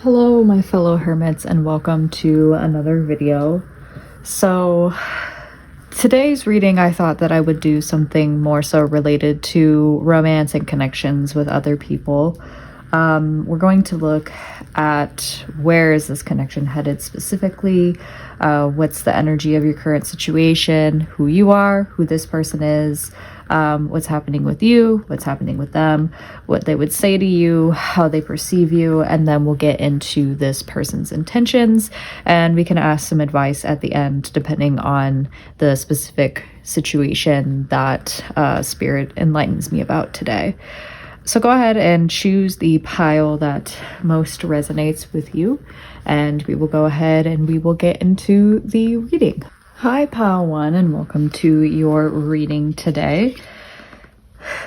Hello, my fellow hermits, and welcome to another video. So, today's reading, I thought that I would do something more so related to romance and connections with other people. We're going to look at where is this connection headed specifically, what's the energy of your current situation, who you are, who this person is, what's happening with you, what's happening with them, what they would say to you, how they perceive you, and then we'll get into this person's intentions, and we can ask some advice at the end depending on the specific situation that Spirit enlightens me about today. So go ahead and choose the pile that most resonates with you, and we will go ahead and we will get into the reading. Hi, pile one, and welcome to your reading today.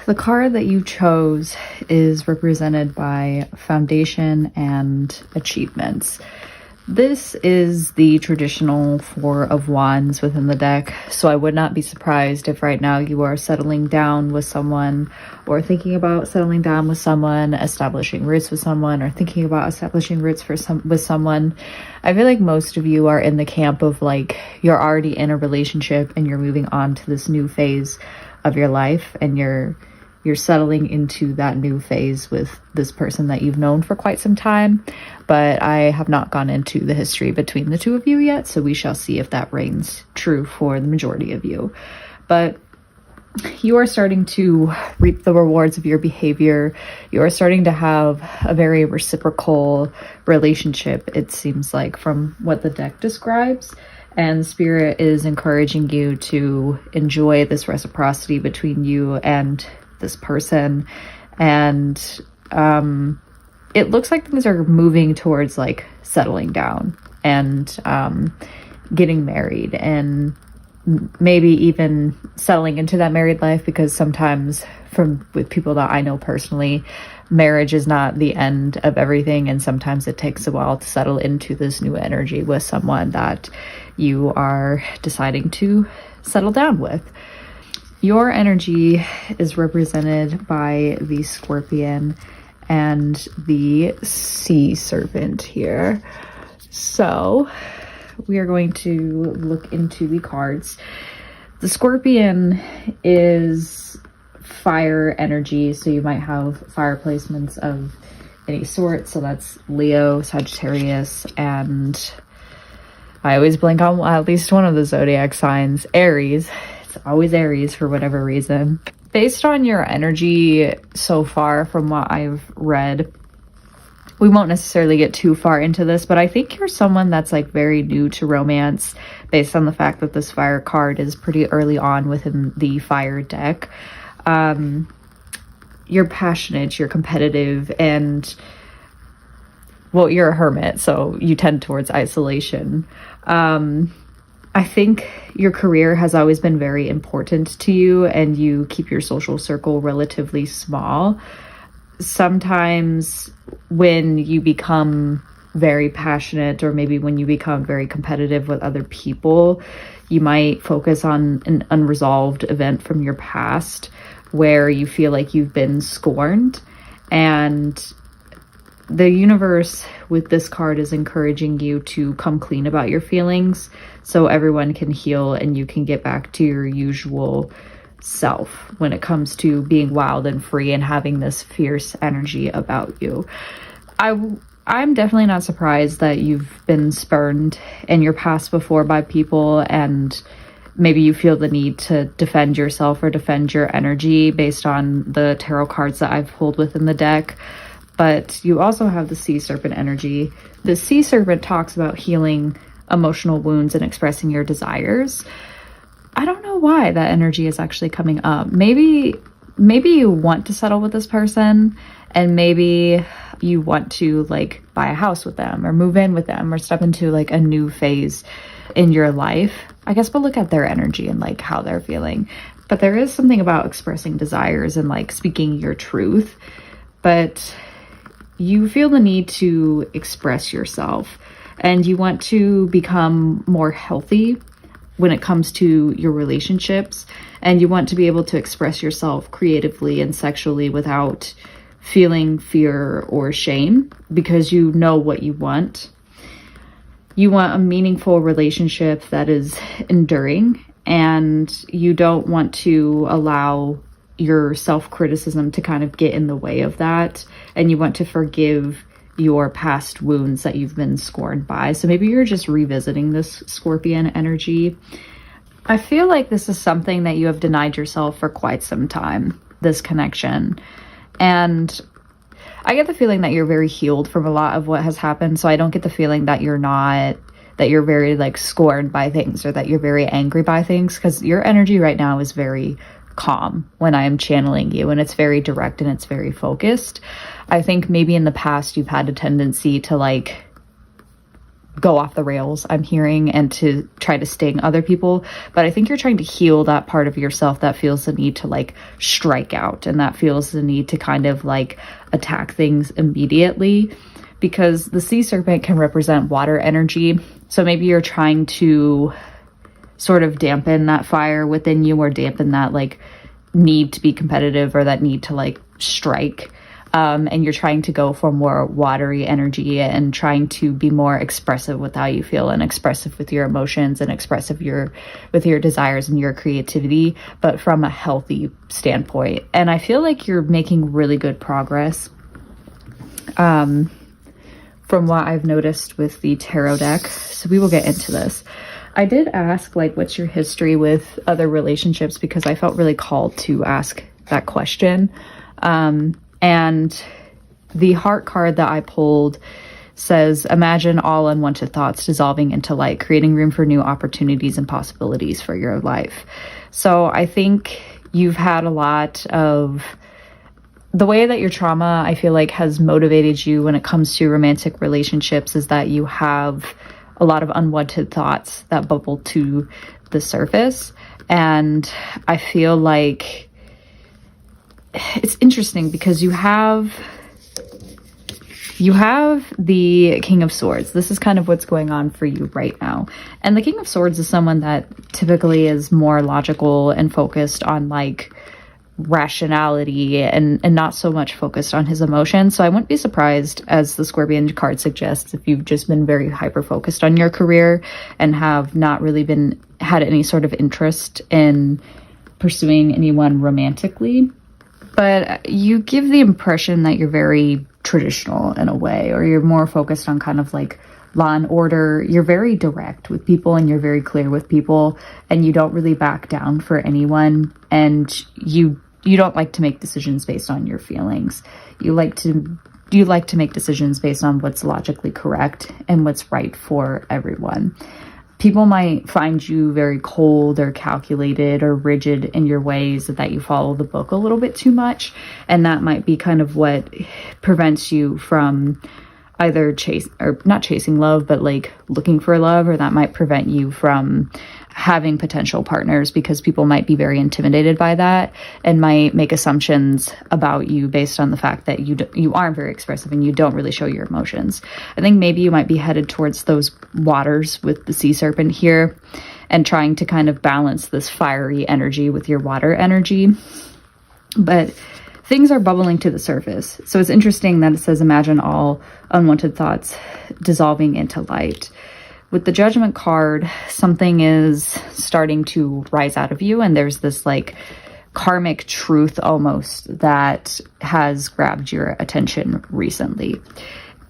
The card that you chose is represented by Foundation and Achievements. This is the traditional Four of Wands within the deck, so I would not be surprised if right now you are settling down with someone, or thinking about settling down with someone, establishing roots with someone, or thinking about establishing roots with someone. I feel like most of you are in the camp of like, you're already in a relationship and you're moving on to this new phase of your life, and you're settling into that new phase with this person that you've known for quite some time. But I have not gone into the history between the two of you yet, so we shall see if that reigns true for the majority of you. But you are starting to reap the rewards of your behavior. You are starting to have a very reciprocal relationship, it seems like, from what the deck describes. And Spirit is encouraging you to enjoy this reciprocity between you and this person. And it looks like things are moving towards like settling down and getting married, and maybe even settling into that married life, because sometimes with people that I know personally, marriage is not the end of everything, and sometimes it takes a while to settle into this new energy with someone that you are deciding to settle down with. Your energy is represented by the Scorpion and the Sea Serpent here. So we are going to look into the cards. The Scorpion is fire energy, so you might have fire placements of any sort. So that's Leo, Sagittarius, and I always blank on at least one of the zodiac signs, Aries. It's always Aries for whatever reason. Based on your energy so far from what I've read, we won't necessarily get too far into this, but I think you're someone that's like very new to romance, based on the fact that this fire card is pretty early on within the fire deck. You're passionate, you're competitive, and well, you're a hermit, so you tend towards isolation. I think your career has always been very important to you, and you keep your social circle relatively small. Sometimes when you become very passionate, or maybe when you become very competitive with other people, you might focus on an unresolved event from your past where you feel like you've been scorned. And the universe with this card is encouraging you to come clean about your feelings, so everyone can heal and you can get back to your usual self when it comes to being wild and free and having this fierce energy about you. I'm definitely not surprised that you've been spurned in your past before by people, and maybe you feel the need to defend yourself or defend your energy based on the tarot cards that I've pulled within the deck. But you also have the Sea Serpent energy. The Sea Serpent talks about healing emotional wounds and expressing your desires. I don't know why that energy is actually coming up. Maybe you want to settle with this person, and maybe you want to like buy a house with them, or move in with them, or step into like a new phase in your life. I guess we'll look at their energy and like how they're feeling. But there is something about expressing desires and like speaking your truth. But you feel the need to express yourself, and you want to become more healthy when it comes to your relationships, and you want to be able to express yourself creatively and sexually without feeling fear or shame because you know what you want. You want a meaningful relationship that is enduring, and you don't want to allow your self-criticism to kind of get in the way of that. And you want to forgive your past wounds that you've been scorned by. So maybe you're just revisiting this Scorpion energy. I feel like this is something that you have denied yourself for quite some time, this connection. And I get the feeling that you're very healed from a lot of what has happened. So I don't get the feeling that you're very like scorned by things or that you're very angry by things, because your energy right now is very calm when I am channeling you, and it's very direct and it's very focused. I think maybe in the past you've had a tendency to like go off the rails, I'm hearing, and to try to sting other people. But I think you're trying to heal that part of yourself that feels the need to like strike out, and that feels the need to kind of like attack things immediately, because the sea serpent can represent water energy. So maybe you're trying to sort of dampen that fire within you, or dampen that like need to be competitive or that need to like strike. And you're trying to go for more watery energy and trying to be more expressive with how you feel, and expressive with your emotions, and expressive with your desires and your creativity, but from a healthy standpoint. And I feel like you're making really good progress. From what I've noticed with the tarot deck. So we will get into this. I did ask, like, what's your history with other relationships, because I felt really called to ask that question. And the heart card that I pulled says, imagine all unwanted thoughts dissolving into light, creating room for new opportunities and possibilities for your life. So I think you've had a lot of the way that your trauma, I feel like, has motivated you when it comes to romantic relationships, is that you have a lot of unwanted thoughts that bubble to the surface. And I feel like it's interesting because you have the King of Swords. This is kind of what's going on for you right now. And the King of Swords is someone that typically is more logical and focused on like rationality and not so much focused on his emotions. So I wouldn't be surprised, as the Scorpion card suggests, if you've just been very hyper focused on your career and have not really had any sort of interest in pursuing anyone romantically. But you give the impression that you're very traditional in a way, or you're more focused on kind of like law and order. You're very direct with people, and you're very clear with people, and you don't really back down for anyone. And you don't like to make decisions based on your feelings. You like to make decisions based on what's logically correct and what's right for everyone. People might find you very cold or calculated or rigid in your ways, that you follow the book a little bit too much. And that might be kind of what prevents you from either not chasing love, but like looking for love, or that might prevent you from having potential partners, because people might be very intimidated by that and might make assumptions about you based on the fact that you aren't very expressive and you don't really show your emotions. I think maybe you might be headed towards those waters with the sea serpent here, and trying to kind of balance this fiery energy with your water energy. But things are bubbling to the surface. So it's interesting that it says, imagine all unwanted thoughts dissolving into light. With the Judgment card, something is starting to rise out of you, and there's this like karmic truth almost that has grabbed your attention recently.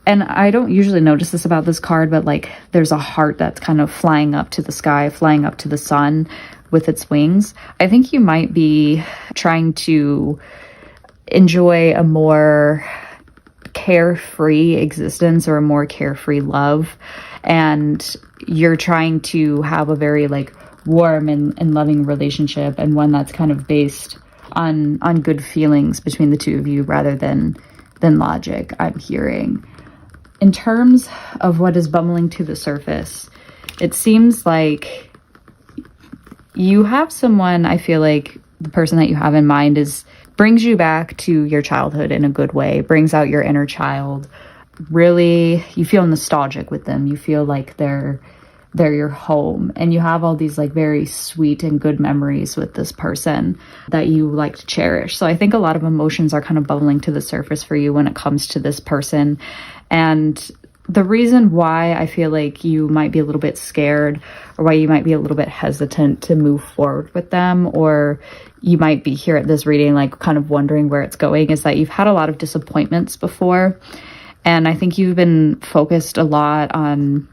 And I don't usually notice this about this card, but like there's a heart that's kind of flying up to the sky, flying up to the sun with its wings. I think you might be trying to enjoy a more carefree existence, or a more carefree love. And you're trying to have a very like warm and loving relationship, and one that's kind of based on good feelings between the two of you rather than logic, I'm hearing. In terms of what is bubbling to the surface, it seems like you have someone, I feel like the person that you have in mind brings you back to your childhood in a good way, brings out your inner child. Really, you feel nostalgic with them. You feel like they're they're your home, and you have all these like very sweet and good memories with this person that you like to cherish. So I think a lot of emotions are kind of bubbling to the surface for you when it comes to this person. And the reason why I feel like you might be a little bit scared, or why you might be a little bit hesitant to move forward with them, or you might be here at this reading like kind of wondering where it's going, is that you've had a lot of disappointments before. And I think you've been focused a lot on,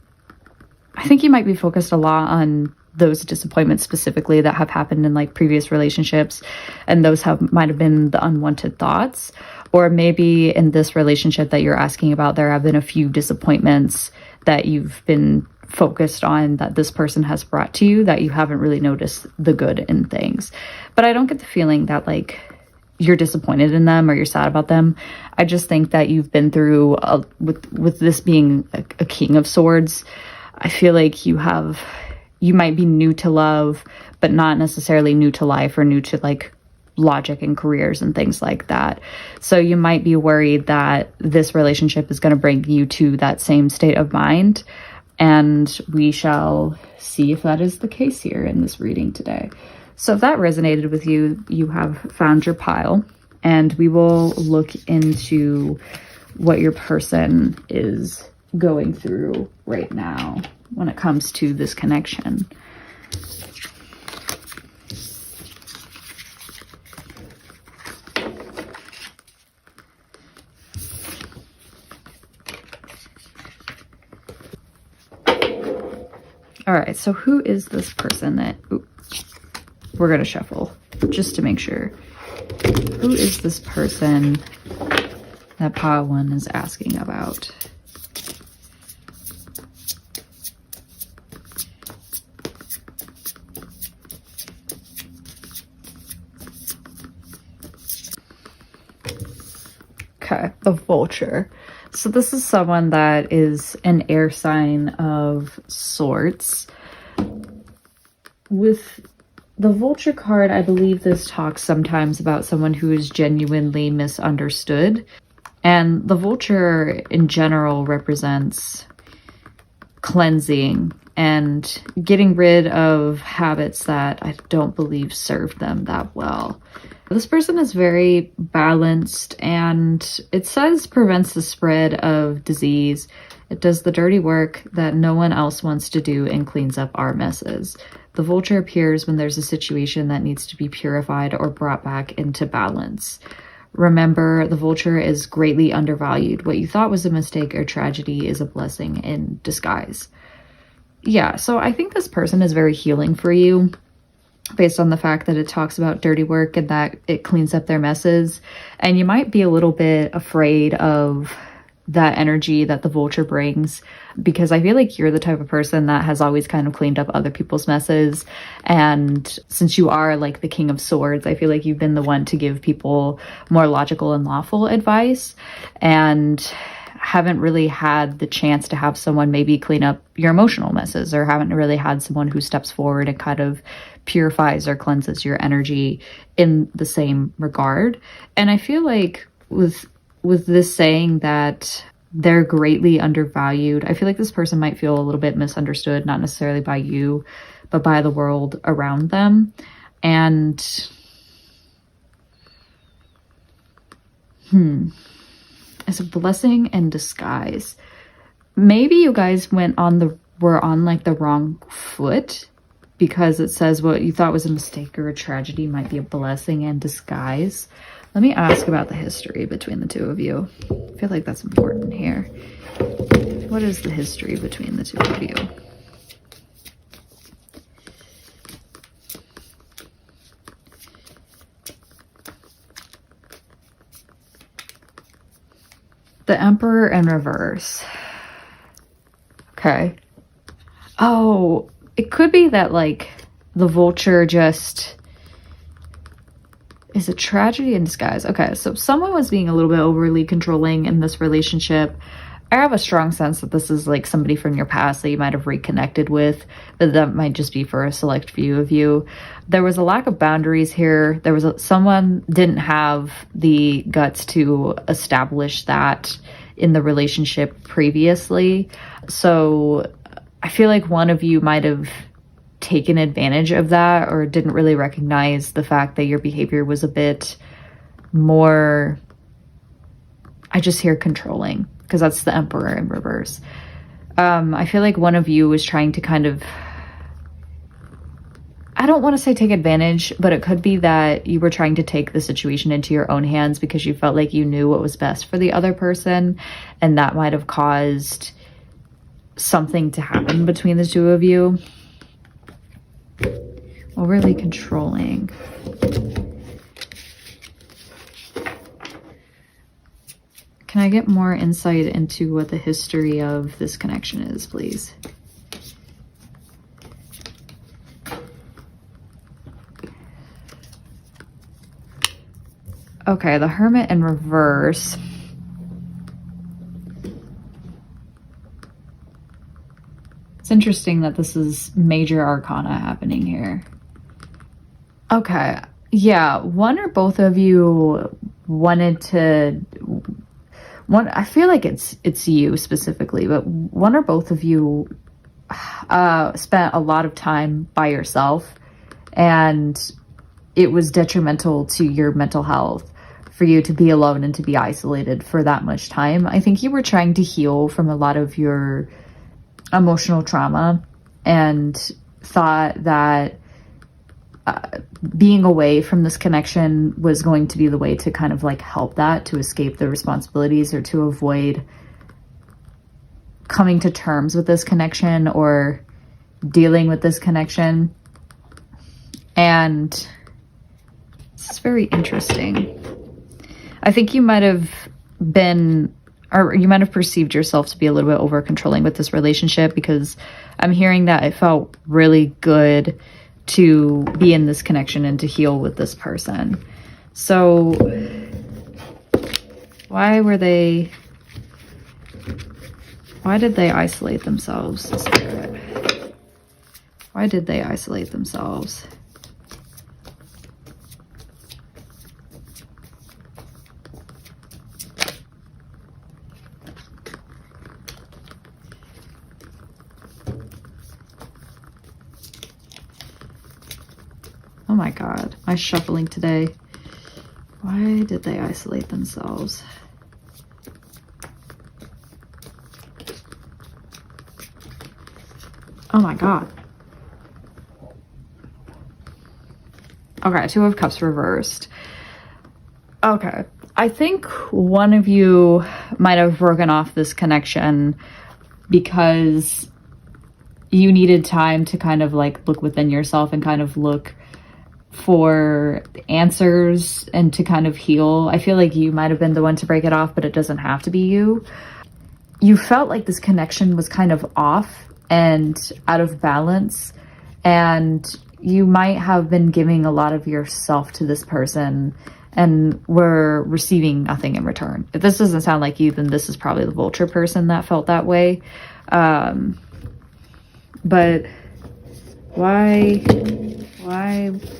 I think you might be focused a lot on those disappointments specifically that have happened in like previous relationships, and those might have been the unwanted thoughts. Or maybe in this relationship that you're asking about, there have been a few disappointments that you've been focused on that this person has brought to you, that you haven't really noticed the good in things. But I don't get the feeling that like you're disappointed in them or you're sad about them. I just think that you've been through with this being a King of Swords. I feel like you might be new to love, but not necessarily new to life or new to like logic and careers and things like that. So you might be worried that this relationship is going to bring you to that same state of mind. And we shall see if that is the case here in this reading today. So if that resonated with you, you have found your pile, and we will look into what your person is going through right now when it comes to this connection. All right, so who is this person that, we're gonna shuffle just to make sure. Who is this person that pile 1 is asking about? Okay, the Vulture. So this is someone that is an air sign of sorts. With the Vulture card, I believe this talks sometimes about someone who is genuinely misunderstood. And the Vulture in general represents cleansing and getting rid of habits that I don't believe served them that well. This person is very balanced, and it says prevents the spread of disease. It does the dirty work that no one else wants to do and cleans up our messes. The Vulture appears when there's a situation that needs to be purified or brought back into balance. Remember, the Vulture is greatly undervalued. What you thought was a mistake or tragedy is a blessing in disguise. Yeah, so I think this person is very healing for you, based on the fact that it talks about dirty work and that it cleans up their messes. And you might be a little bit afraid of that energy that the Vulture brings, because I feel like you're the type of person that has always kind of cleaned up other people's messes. And since you are like the King of Swords, I feel like you've been the one to give people more logical and lawful advice, and haven't really had the chance to have someone maybe clean up your emotional messes, or haven't really had someone who steps forward and kind of purifies or cleanses your energy in the same regard. And I feel like with this saying that they're greatly undervalued, I feel like this person might feel a little bit misunderstood, not necessarily by you, but by the world around them. And it's a blessing in disguise. Maybe you guys were on like the wrong foot, because it says what you thought was a mistake or a tragedy might be a blessing in disguise. Let me ask about the history between the two of you. I feel like that's important here. What is the history between the two of you? The Emperor in reverse. Okay. Oh, it could be that like the Vulture just is a tragedy in disguise. Okay, so someone was being a little bit overly controlling in this relationship. I have a strong sense that this is like somebody from your past that you might have reconnected with, but that might just be for a select few of you. There was a lack of boundaries here. Someone didn't have the guts to establish that in the relationship previously. So I feel like one of you might have taken advantage of that or didn't really recognize the fact that your behavior was a bit more, I just hear controlling, because that's the Emperor in reverse. I feel like one of you was trying to kind of, I don't want to say take advantage, but it could be that you were trying to take the situation into your own hands because you felt like you knew what was best for the other person, and that might have caused something to happen between the two of you. Overly controlling. Can I get more insight into what the history of this connection is, please? Okay, the Hermit in reverse. It's interesting that this is major arcana happening here. Okay, yeah, one or both of you wanted to... I feel like it's you specifically, but one or both of you spent a lot of time by yourself, and it was detrimental to your mental health for you to be alone and to be isolated for that much time. I think you were trying to heal from a lot of your emotional trauma and thought that being away from this connection was going to be the way to kind of like help that, to escape the responsibilities or to avoid coming to terms with this connection or dealing with this connection. And this is very interesting. I think you might have been, or you might have perceived yourself to be a little bit over controlling with this relationship, because I'm hearing that it felt really good to be in this connection and to heal with this person. So why did they isolate themselves, Spirit? Why did they isolate themselves? Oh my God, my shuffling today. Why did they isolate themselves? Oh my God. Okay, Two of Cups reversed. Okay, I think one of you might have broken off this connection because you needed time to kind of like look within yourself and kind of look for answers and to kind of heal. I feel like you might have been the one to break it off, but it doesn't have to be you. You felt like this connection was kind of off and out of balance, and you might have been giving a lot of yourself to this person and were receiving nothing in return. If this doesn't sound like you, then this is probably the vulture person that felt that way. But why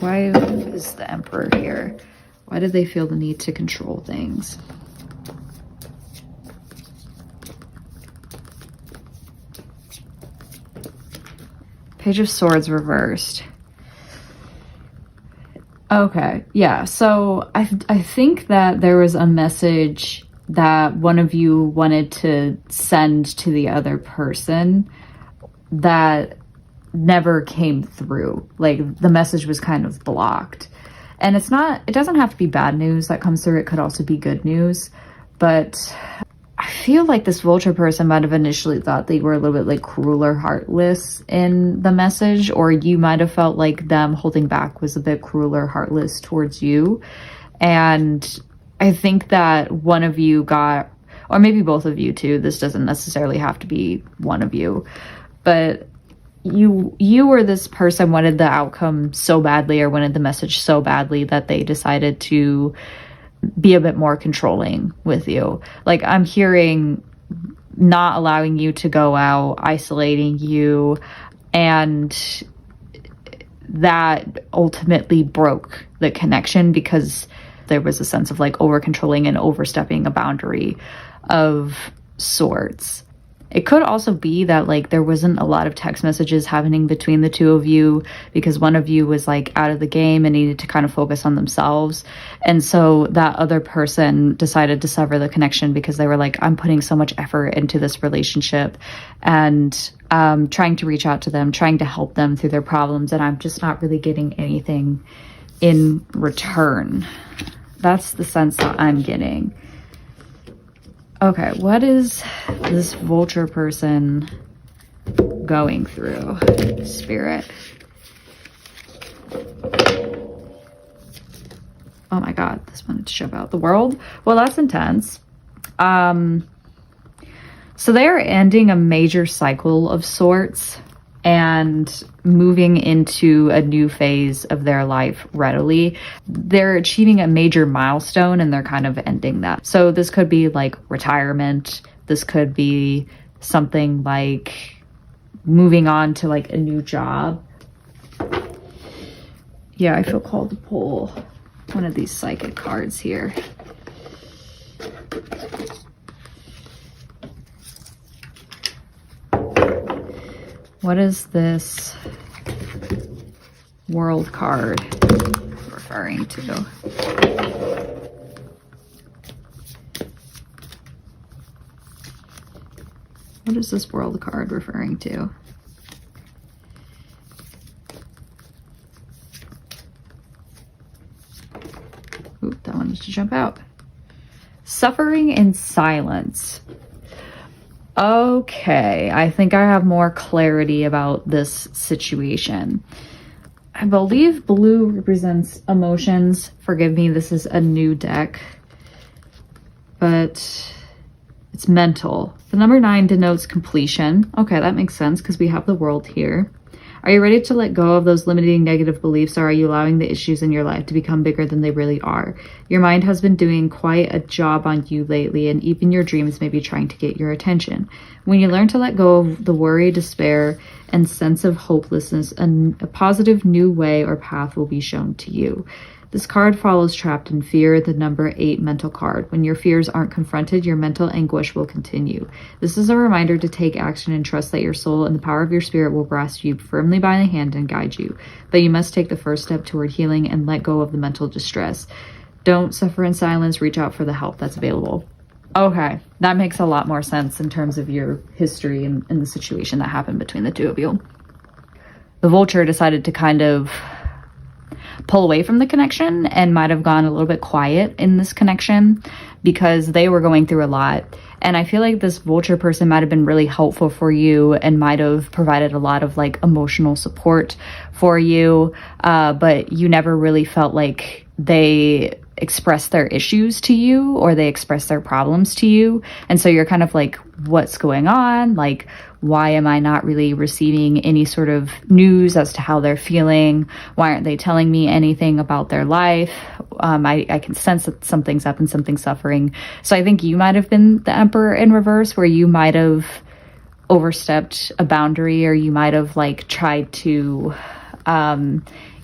is the Emperor here? Why did they feel the need to control things? Page of Swords reversed. Okay, yeah, so I think that there was a message that one of you wanted to send to the other person that never came through. Like, the message was kind of blocked. And it doesn't have to be bad news that comes through. It could also be good news. But I feel like this vulture person might have initially thought they were a little bit like cruel or heartless in the message, or you might have felt like them holding back was a bit cruel or heartless towards you. And I think that one of you got, or maybe both of you too, this doesn't necessarily have to be one of you, but you or this person wanted the outcome so badly or wanted the message so badly that they decided to be a bit more controlling with you. Like, I'm hearing not allowing you to go out, isolating you, and that ultimately broke the connection because there was a sense of like over controlling and overstepping a boundary of sorts. It could also be that like there wasn't a lot of text messages happening between the two of you because one of you was like out of the game and needed to kind of focus on themselves. And so that other person decided to sever the connection because they were like, I'm putting so much effort into this relationship and trying to reach out to them, trying to help them through their problems, and I'm just not really getting anything in return. That's the sense that I'm getting. Okay, what is this vulture person going through, Spirit? Oh my god, this wanted to shove out the world. Well, that's intense. So they are ending a major cycle of sorts and moving into a new phase of their life readily. They're achieving a major milestone and they're kind of ending that. So this could be like retirement. This could be something like moving on to like a new job. Yeah, I feel called to pull one of these psychic cards here. What is this world card referring to? What is this world card referring to? Oop, that wanted to jump out. Suffering in silence. Okay, I think I have more clarity about this situation. I believe blue represents emotions. Forgive me, this is a new deck. But it's mental. The number 9 denotes completion. Okay, that makes sense because we have the world here. Are you ready to let go of those limiting negative beliefs, or are you allowing the issues in your life to become bigger than they really are? Your mind has been doing quite a job on you lately, and even your dreams may be trying to get your attention. When you learn to let go of the worry, despair, and sense of hopelessness, a positive new way or path will be shown to you. This card follows trapped in fear, the number 8 mental card. When your fears aren't confronted, your mental anguish will continue. This is a reminder to take action and trust that your soul and the power of your spirit will grasp you firmly by the hand and guide you. But you must take the first step toward healing and let go of the mental distress. Don't suffer in silence. Reach out for the help that's available. Okay, that makes a lot more sense in terms of your history and the situation that happened between the two of you. The vulture decided to kind of pull away from the connection and might have gone a little bit quiet in this connection because they were going through a lot. And I feel like this vulture person might have been really helpful for you and might have provided a lot of like emotional support for you, but you never really felt like they express their issues to you or they express their problems to you. And so you're kind of like, what's going on? Like, why am I not really receiving any sort of news as to how they're feeling? Why aren't they telling me anything about their life? I can sense that something's up and something's suffering. So I think you might have been the Emperor in reverse, where you might have overstepped a boundary, or you might have like tried to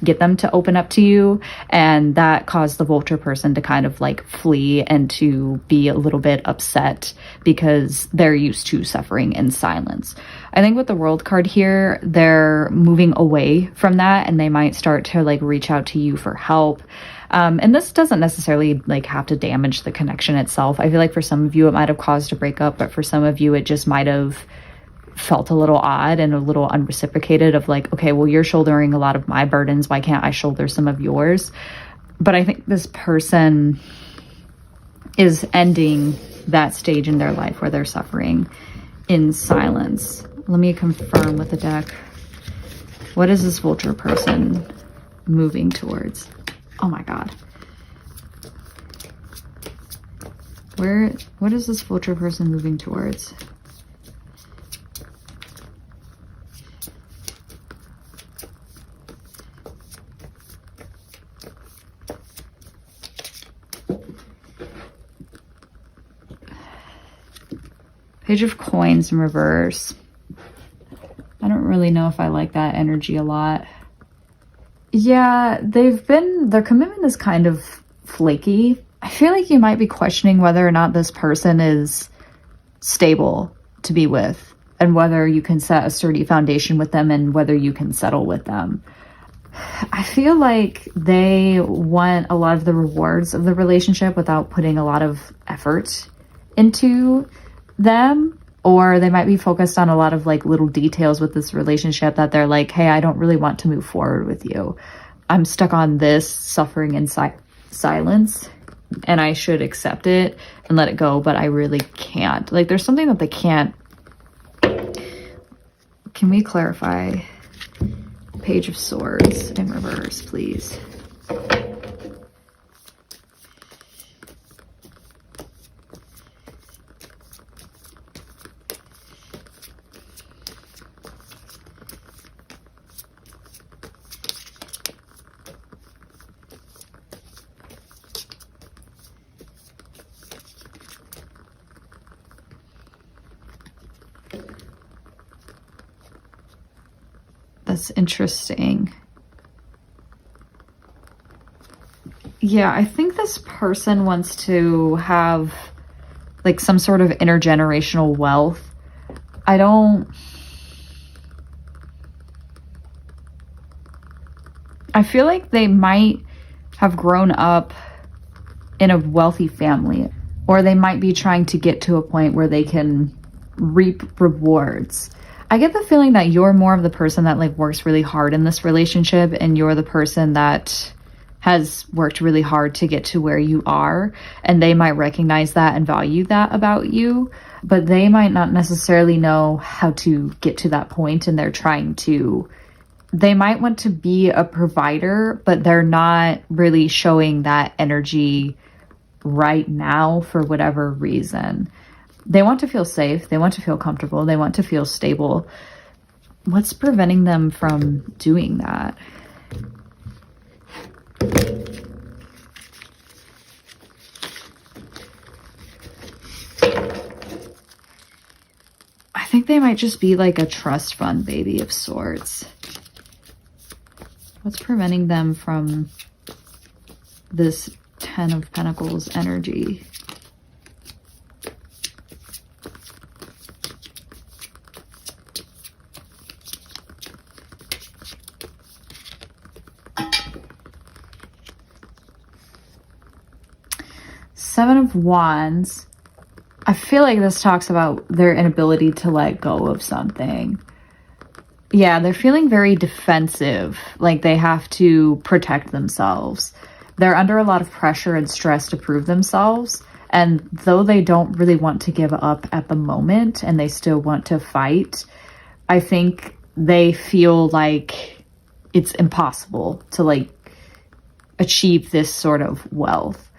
get them to open up to you, and that caused the vulture person to kind of like flee and to be a little bit upset because they're used to suffering in silence. I think with the world card here, they're moving away from that and they might start to like reach out to you for help. And this doesn't necessarily like have to damage the connection itself. I feel like for some of you it might have caused a breakup, but for some of you it just might have felt a little odd and a little unreciprocated of like, okay, well, you're shouldering a lot of my burdens, why can't I shoulder some of yours? But I think this person is ending that stage in their life where they're suffering in silence. Let me confirm with the deck. What is this vulture person moving towards? Oh my god. What is this vulture person moving towards? Page of Coins in reverse. I don't really know if I like that energy a lot. Yeah, their commitment is kind of flaky. I feel like you might be questioning whether or not this person is stable to be with, and whether you can set a sturdy foundation with them, and whether you can settle with them. I feel like they want a lot of the rewards of the relationship without putting a lot of effort into them, or they might be focused on a lot of like little details with this relationship that they're like, hey, I don't really want to move forward with you. I'm stuck on this suffering in silence, and I should accept it and let it go, but I really can't. Like, there's something that they can't. Can we clarify? Page of Swords in reverse, please. That's interesting. Yeah, I think this person wants to have like some sort of intergenerational wealth. I feel like they might have grown up in a wealthy family, or they might be trying to get to a point where they can reap rewards. I get the feeling that you're more of the person that like works really hard in this relationship, and you're the person that has worked really hard to get to where you are, and they might recognize that and value that about you, but they might not necessarily know how to get to that point, and they might want to be a provider, but they're not really showing that energy right now for whatever reason. They want to feel safe. They want to feel comfortable. They want to feel stable. What's preventing them from doing that? I think they might just be like a trust fund baby of sorts. What's preventing them from this Ten of Pentacles energy? Seven of Wands. I feel like this talks about their inability to let go of something. Yeah, they're feeling very defensive, like they have to protect themselves. They're under a lot of pressure and stress to prove themselves. And though they don't really want to give up at the moment, and they still want to fight, I think they feel like it's impossible to like achieve this sort of wealth.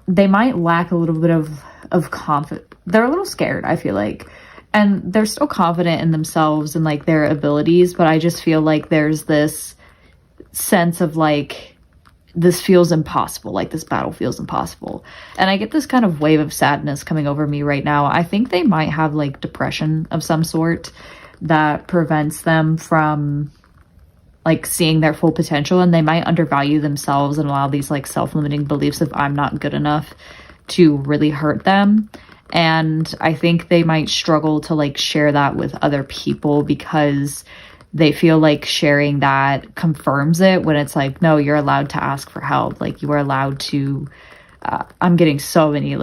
They might lack a little bit of confidence. They're a little scared, I feel like. And they're still confident in themselves and like their abilities, but I just feel like there's this sense of like, this feels impossible, like this battle feels impossible. And I get this kind of wave of sadness coming over me right now. I think they might have like depression of some sort that prevents them from like seeing their full potential, and they might undervalue themselves and allow these like self-limiting beliefs of I'm not good enough to really hurt them. And I think they might struggle to like share that with other people, because they feel like sharing that confirms it, when it's like, no, you're allowed to ask for help. Like, you are allowed to, I'm getting so many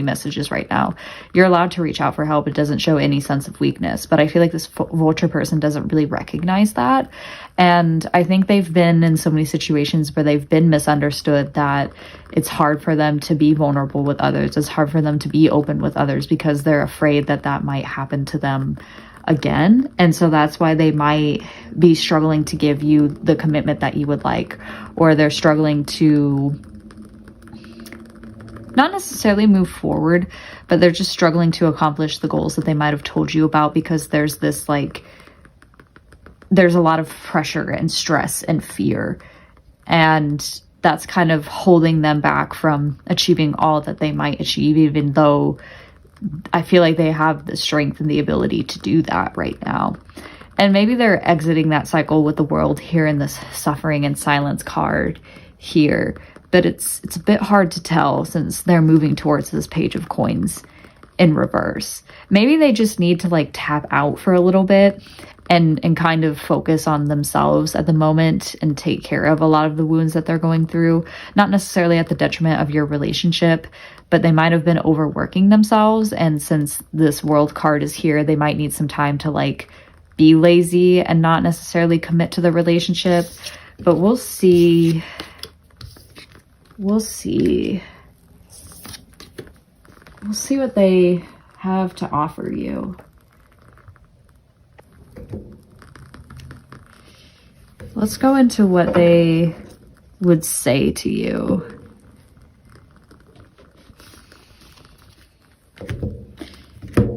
messages right now. You're allowed to reach out for help. It doesn't show any sense of weakness. But I feel like this vulture person doesn't really recognize that. And I think they've been in so many situations where they've been misunderstood, that it's hard for them to be vulnerable with others. It's hard for them to be open with others, because they're afraid that that might happen to them again. And so that's why they might be struggling to give you the commitment that you would like, or they're struggling to not necessarily move forward, but they're just struggling to accomplish the goals that they might have told you about, because there's this like, there's a lot of pressure and stress and fear, and that's kind of holding them back from achieving all that they might achieve, even though I feel like they have the strength and the ability to do that right now. And maybe they're exiting that cycle with the world here in this suffering and silence card here. But it's a bit hard to tell, since they're moving towards this Page of Coins in reverse. Maybe they just need to like tap out for a little bit and kind of focus on themselves at the moment and take care of a lot of the wounds that they're going through, not necessarily at the detriment of your relationship, but they might have been overworking themselves. And since this world card is here, they might need some time to like be lazy and not necessarily commit to the relationship. But we'll see. We'll see. We'll see what they have to offer you. Let's go into what they would say to you.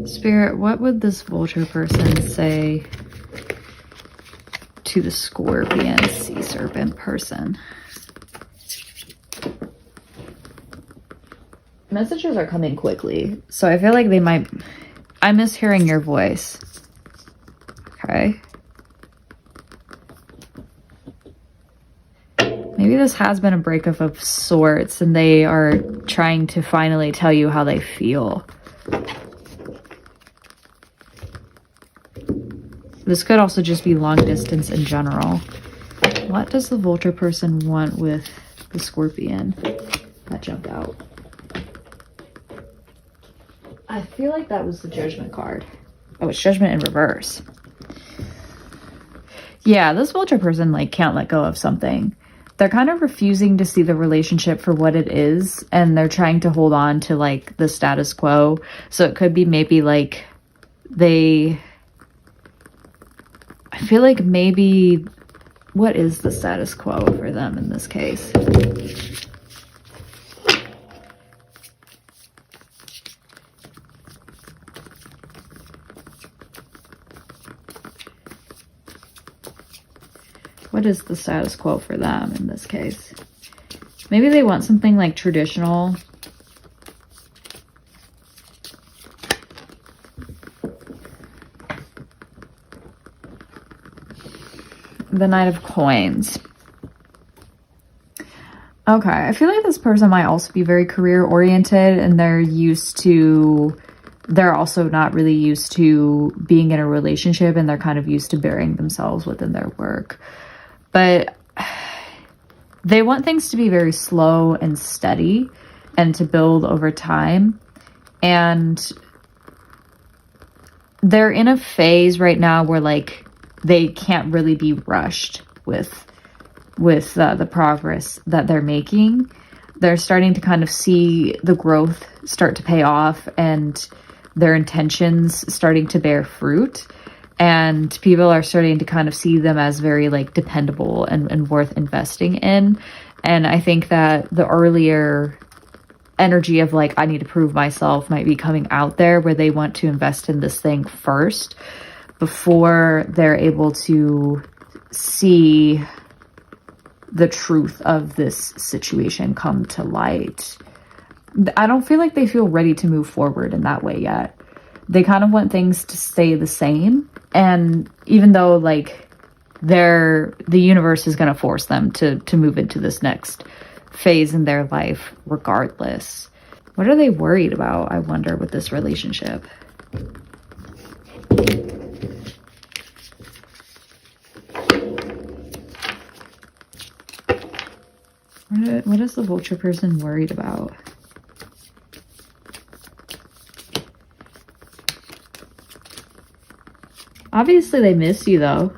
Spirit, what would this vulture person say to the scorpion sea serpent person? Messages are coming quickly, so I feel like they might... I miss hearing your voice. Okay. Maybe this has been a breakup of sorts and they are trying to finally tell you how they feel. This could also just be long distance in general. What does the vulture person want with the scorpion? That jumped out. I feel like that was the judgment card. Oh, it's judgment in reverse. Yeah, this vulture person like can't let go of something. They're kind of refusing to see the relationship for what it is, and they're trying to hold on to like the status quo. So it could be maybe like they... I feel like maybe... What is the status quo for them in this case? What is the status quo for them in this case? Maybe they want something like traditional. The Knight of Coins. Okay, I feel like this person might also be very career oriented and they're also not really used to being in a relationship, and they're kind of used to burying themselves within their work. But they want things to be very slow and steady and to build over time. And they're in a phase right now where like they can't really be rushed with the progress that they're making. They're starting to kind of see the growth start to pay off and their intentions starting to bear fruit. And people are starting to kind of see them as very like dependable and worth investing in. And I think that the earlier energy of like, I need to prove myself might be coming out there, where they want to invest in this thing first before they're able to see the truth of this situation come to light. I don't feel like they feel ready to move forward in that way yet. They kind of want things to stay the same. And even though like the universe is going to force them to move into this next phase in their life regardless. What are they worried about, I wonder, with this relationship? What is the vulture person worried about? Obviously they miss you though.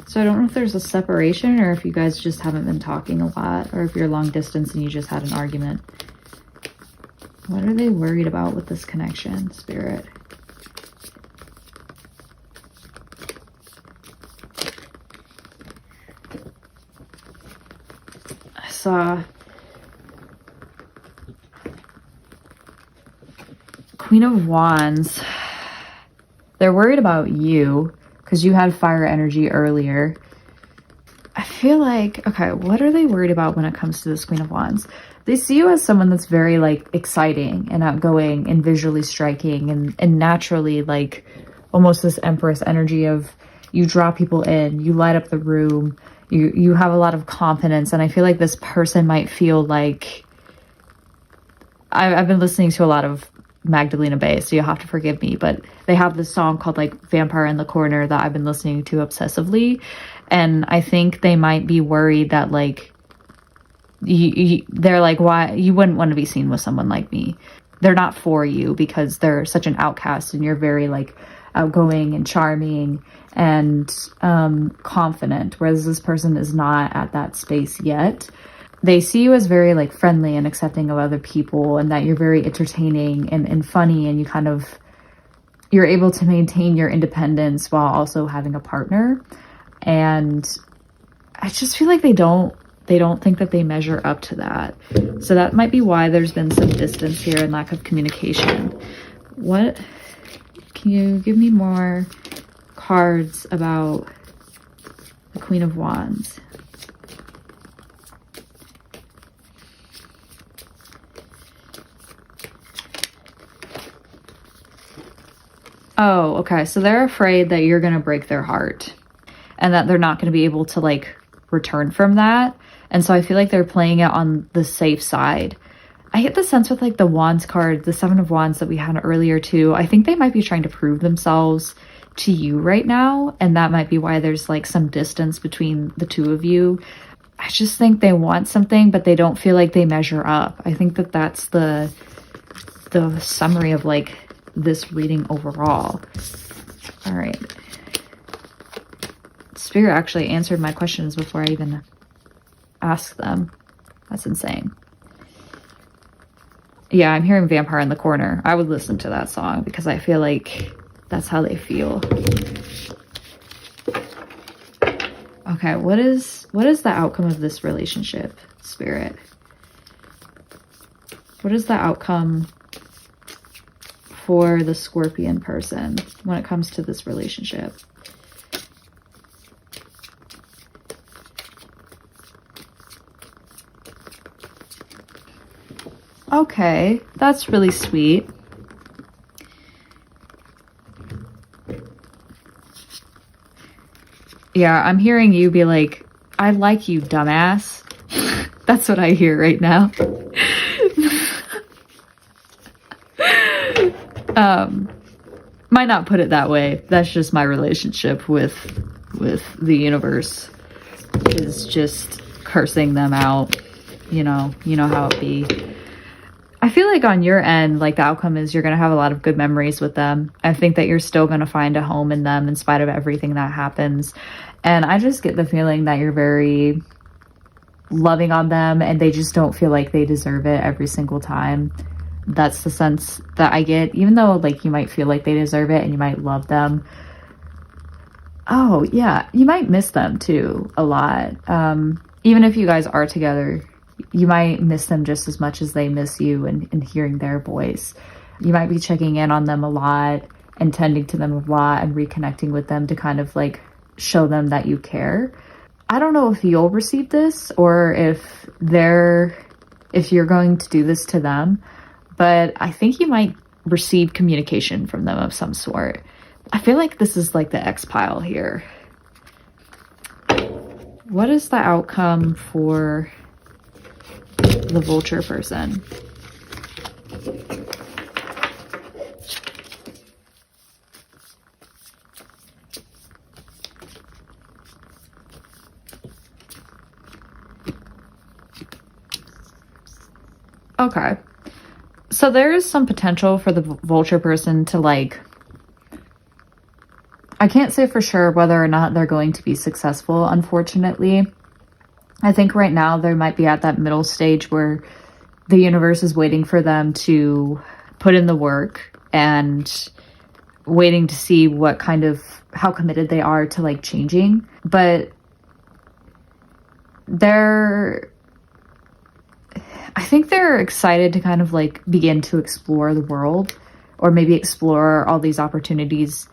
So I don't know if there's a separation or if you guys just haven't been talking a lot, or if you're long distance and you just had an argument. What are they worried about with this connection, Spirit? I saw Queen of Wands. They're worried about you because you had fire energy earlier. I feel like, okay, what are they worried about when it comes to this Queen of Wands? They see you as someone that's very like exciting and outgoing and visually striking and naturally like almost this Empress energy of you draw people in, you light up the room, you have a lot of confidence. And I feel like this person might feel like I've been listening to a lot of Magdalena Bay, so you'll have to forgive me, but they have this song called like Vampire in the Corner that I've been listening to obsessively, and I think they might be worried that like they're like, why you wouldn't want to be seen with someone like me. They're not for you because they're such an outcast and you're very like outgoing and charming and confident, whereas this person is not at that space yet. They see you as very like friendly and accepting of other people, and that you're very entertaining and funny, and you're able to maintain your independence while also having a partner. And I just feel like they don't think that they measure up to that. So that might be why there's been some distance here and lack of communication. What can you give me more cards about the Queen of Wands? Oh, okay. So they're afraid that you're going to break their heart and that they're not going to be able to like return from that. And so I feel like they're playing it on the safe side. I get the sense with like the Wands card, the Seven of Wands that we had earlier too, I think they might be trying to prove themselves to you right now. And that might be why there's like some distance between the two of you. I just think they want something, but they don't feel like they measure up. I think that that's the summary of like this reading overall. All right. Spirit actually answered my questions before I even asked them. That's insane. Yeah, I'm hearing Vampire in the Corner. I would listen to that song because I feel like that's how they feel. Okay, what is the outcome of this relationship, Spirit? What is the outcome for the Scorpion person when it comes to this relationship? Okay, that's really sweet. Yeah, I'm hearing you be like, I like you, dumbass. That's what I hear right now. Might not put it that way. That's just my relationship with the universe, is just cursing them out. You know how it be. I feel like on your end, like the outcome is you're going to have a lot of good memories with them. I think that you're still going to find a home in them in spite of everything that happens. And I just get the feeling that you're very loving on them and they just don't feel like they deserve it every single time. That's the sense that I get, even though like you might feel like they deserve it and you might love them. Oh yeah, you might miss them too a lot. Even if you guys are together, you might miss them just as much as they miss you, and hearing their voice. You might be checking in on them a lot and tending to them a lot and reconnecting with them to kind of like show them that you care. I don't know if you'll receive this or if you're going to do this to them, but I think you might receive communication from them of some sort. I feel like this is like the X pile here. What is the outcome for the Vulture person? Okay. So there is some potential for the Vulture person to like, I can't say for sure whether or not they're going to be successful, unfortunately. I think right now they might be at that middle stage where the universe is waiting for them to put in the work and waiting to see what kind of, how committed they are to like changing. But I think they're excited to kind of like begin to explore the world, or maybe explore all these opportunities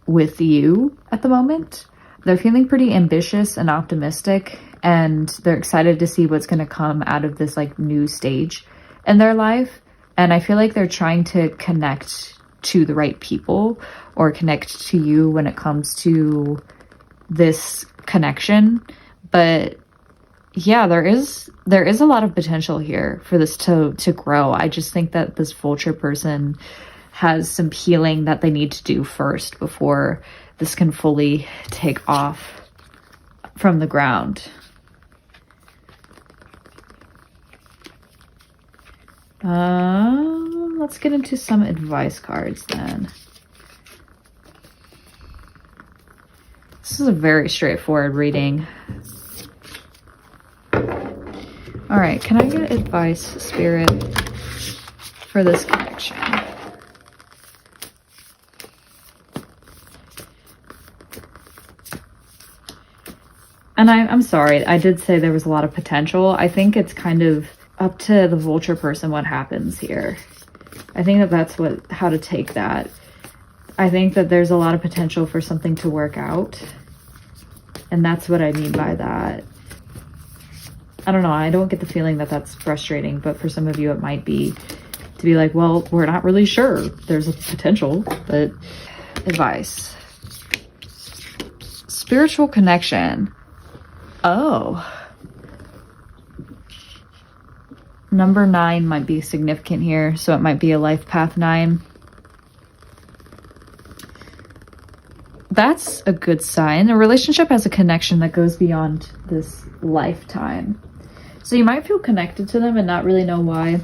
with you at the moment. They're feeling pretty ambitious and optimistic, and they're excited to see what's going to come out of this like new stage in their life. And I feel like they're trying to connect to the right people or connect to you when it comes to this connection. But yeah, there is a lot of potential here for this to grow. I just think that this vulture person has some healing that they need to do first before this can fully take off from the ground. Let's get into some advice cards then. This is a very straightforward reading. All right, can I get advice, Spirit, for this connection? And I'm sorry, I did say there was a lot of potential. I think it's kind of up to the vulture person what happens here. I think that that's how to take that. I think that there's a lot of potential for something to work out. And that's what I mean by that. I don't know, I don't get the feeling that that's frustrating, but for some of you it might be, to be like, well, we're not really sure. There's a potential, but advice. Spiritual connection. Oh. Number 9 might be significant here, so it might be a life path 9. That's a good sign. A relationship has a connection that goes beyond this lifetime. So you might feel connected to them and not really know why.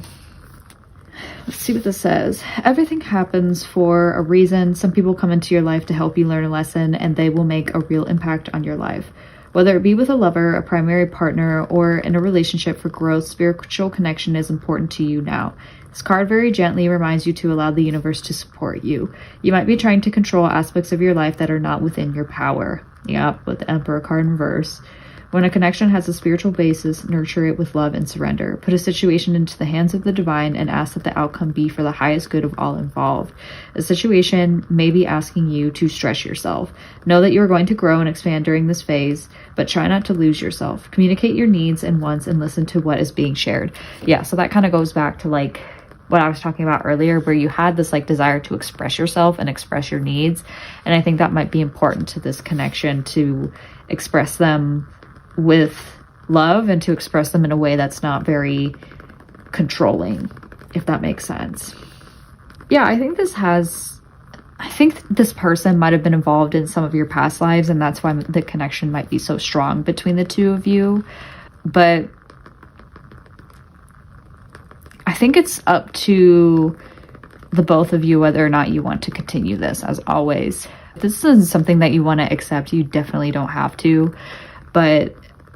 Let's see what this says. Everything happens for a reason. Some people come into your life to help you learn a lesson, and they will make a real impact on your life. Whether it be with a lover, a primary partner, or in a relationship for growth, spiritual connection is important to you now. This card very gently reminds you to allow the universe to support you. You might be trying to control aspects of your life that are not within your power. Yep, with the Emperor card in reverse. When a connection has a spiritual basis, nurture it with love and surrender. Put a situation into the hands of the divine and ask that the outcome be for the highest good of all involved. A situation may be asking you to stretch yourself. Know that you are going to grow and expand during this phase, but try not to lose yourself. Communicate your needs and wants and listen to what is being shared. Yeah, so that kind of goes back to like what I was talking about earlier, where you had this like desire to express yourself and express your needs. And I think that might be important to this connection, to express them with love and to express them in a way that's not very controlling, if that makes sense. Yeah, I think this person might have been involved in some of your past lives, and that's why the connection might be so strong between the two of you. But I think it's up to the both of you whether or not you want to continue this. As always, if this is something that you want to accept, you definitely don't have to. But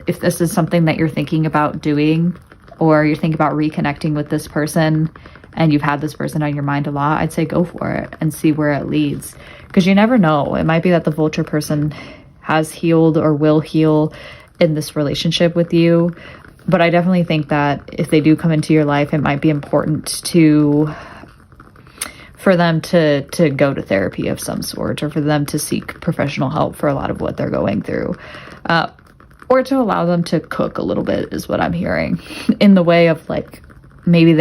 if this is something that you're thinking about doing, or you're thinking about reconnecting with this person and you've had this person on your mind a lot, I'd say go for it and see where it leads. Because you never know. It might be that the vulture person has healed or will heal in this relationship with you. But I definitely think that if they do come into your life, it might be important for them to go to therapy of some sort, or for them to seek professional help for a lot of what they're going through. Or to allow them to cook a little bit is what I'm hearing, in the way of like, maybe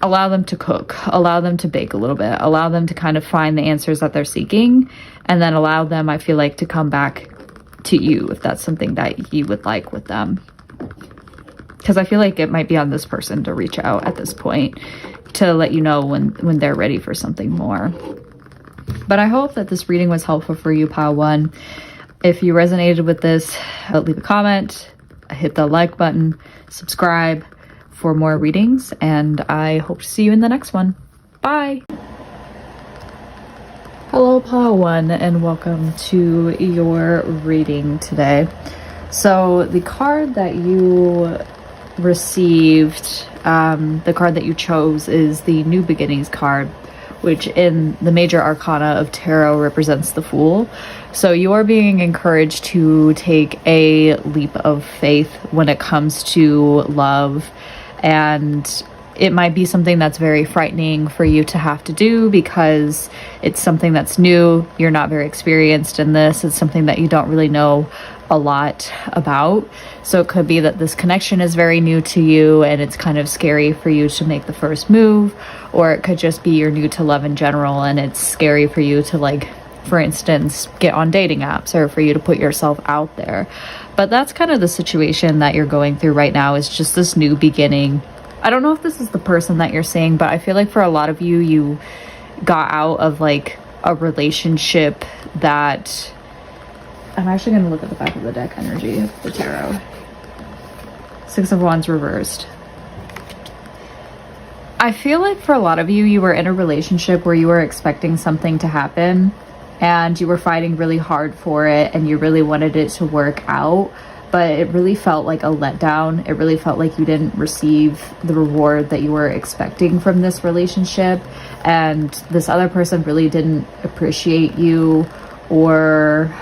allow them to cook, allow them to bake a little bit, allow them to kind of find the answers that they're seeking, and then allow them, I feel like, to come back to you if that's something that you would like with them. Because I feel like it might be on this person to reach out at this point to let you know when they're ready for something more. But I hope that this reading was helpful for you, Pile 1. If you resonated with this, leave a comment, hit the like button, subscribe for more readings, and I hope to see you in the next one. Bye! Hello, Pile 1, and welcome to your reading today. So the card that you received, the card that you chose, is the New Beginnings card, which in the major arcana of tarot represents the Fool. So you are being encouraged to take a leap of faith when it comes to love, and it might be something that's very frightening for you to have to do because it's something that's new. You're not very experienced in this. It's something that you don't really know a lot about. So it could be that this connection is very new to you and it's kind of scary for you to make the first move, or it could just be you're new to love in general and it's scary for you to like for instance, get on dating apps or for you to put yourself out there. But that's kind of the situation that you're going through right now, is just this new beginning. I don't know if this is the person that you're seeing, but I feel like for a lot of you, you got out of like a relationship that... I'm actually going to look at the back of the deck energy of the tarot. Six of Wands reversed. I feel like for a lot of you, you were in a relationship where you were expecting something to happen and you were fighting really hard for it and you really wanted it to work out, but it really felt like a letdown. It really felt like you didn't receive the reward that you were expecting from this relationship, and this other person really didn't appreciate you or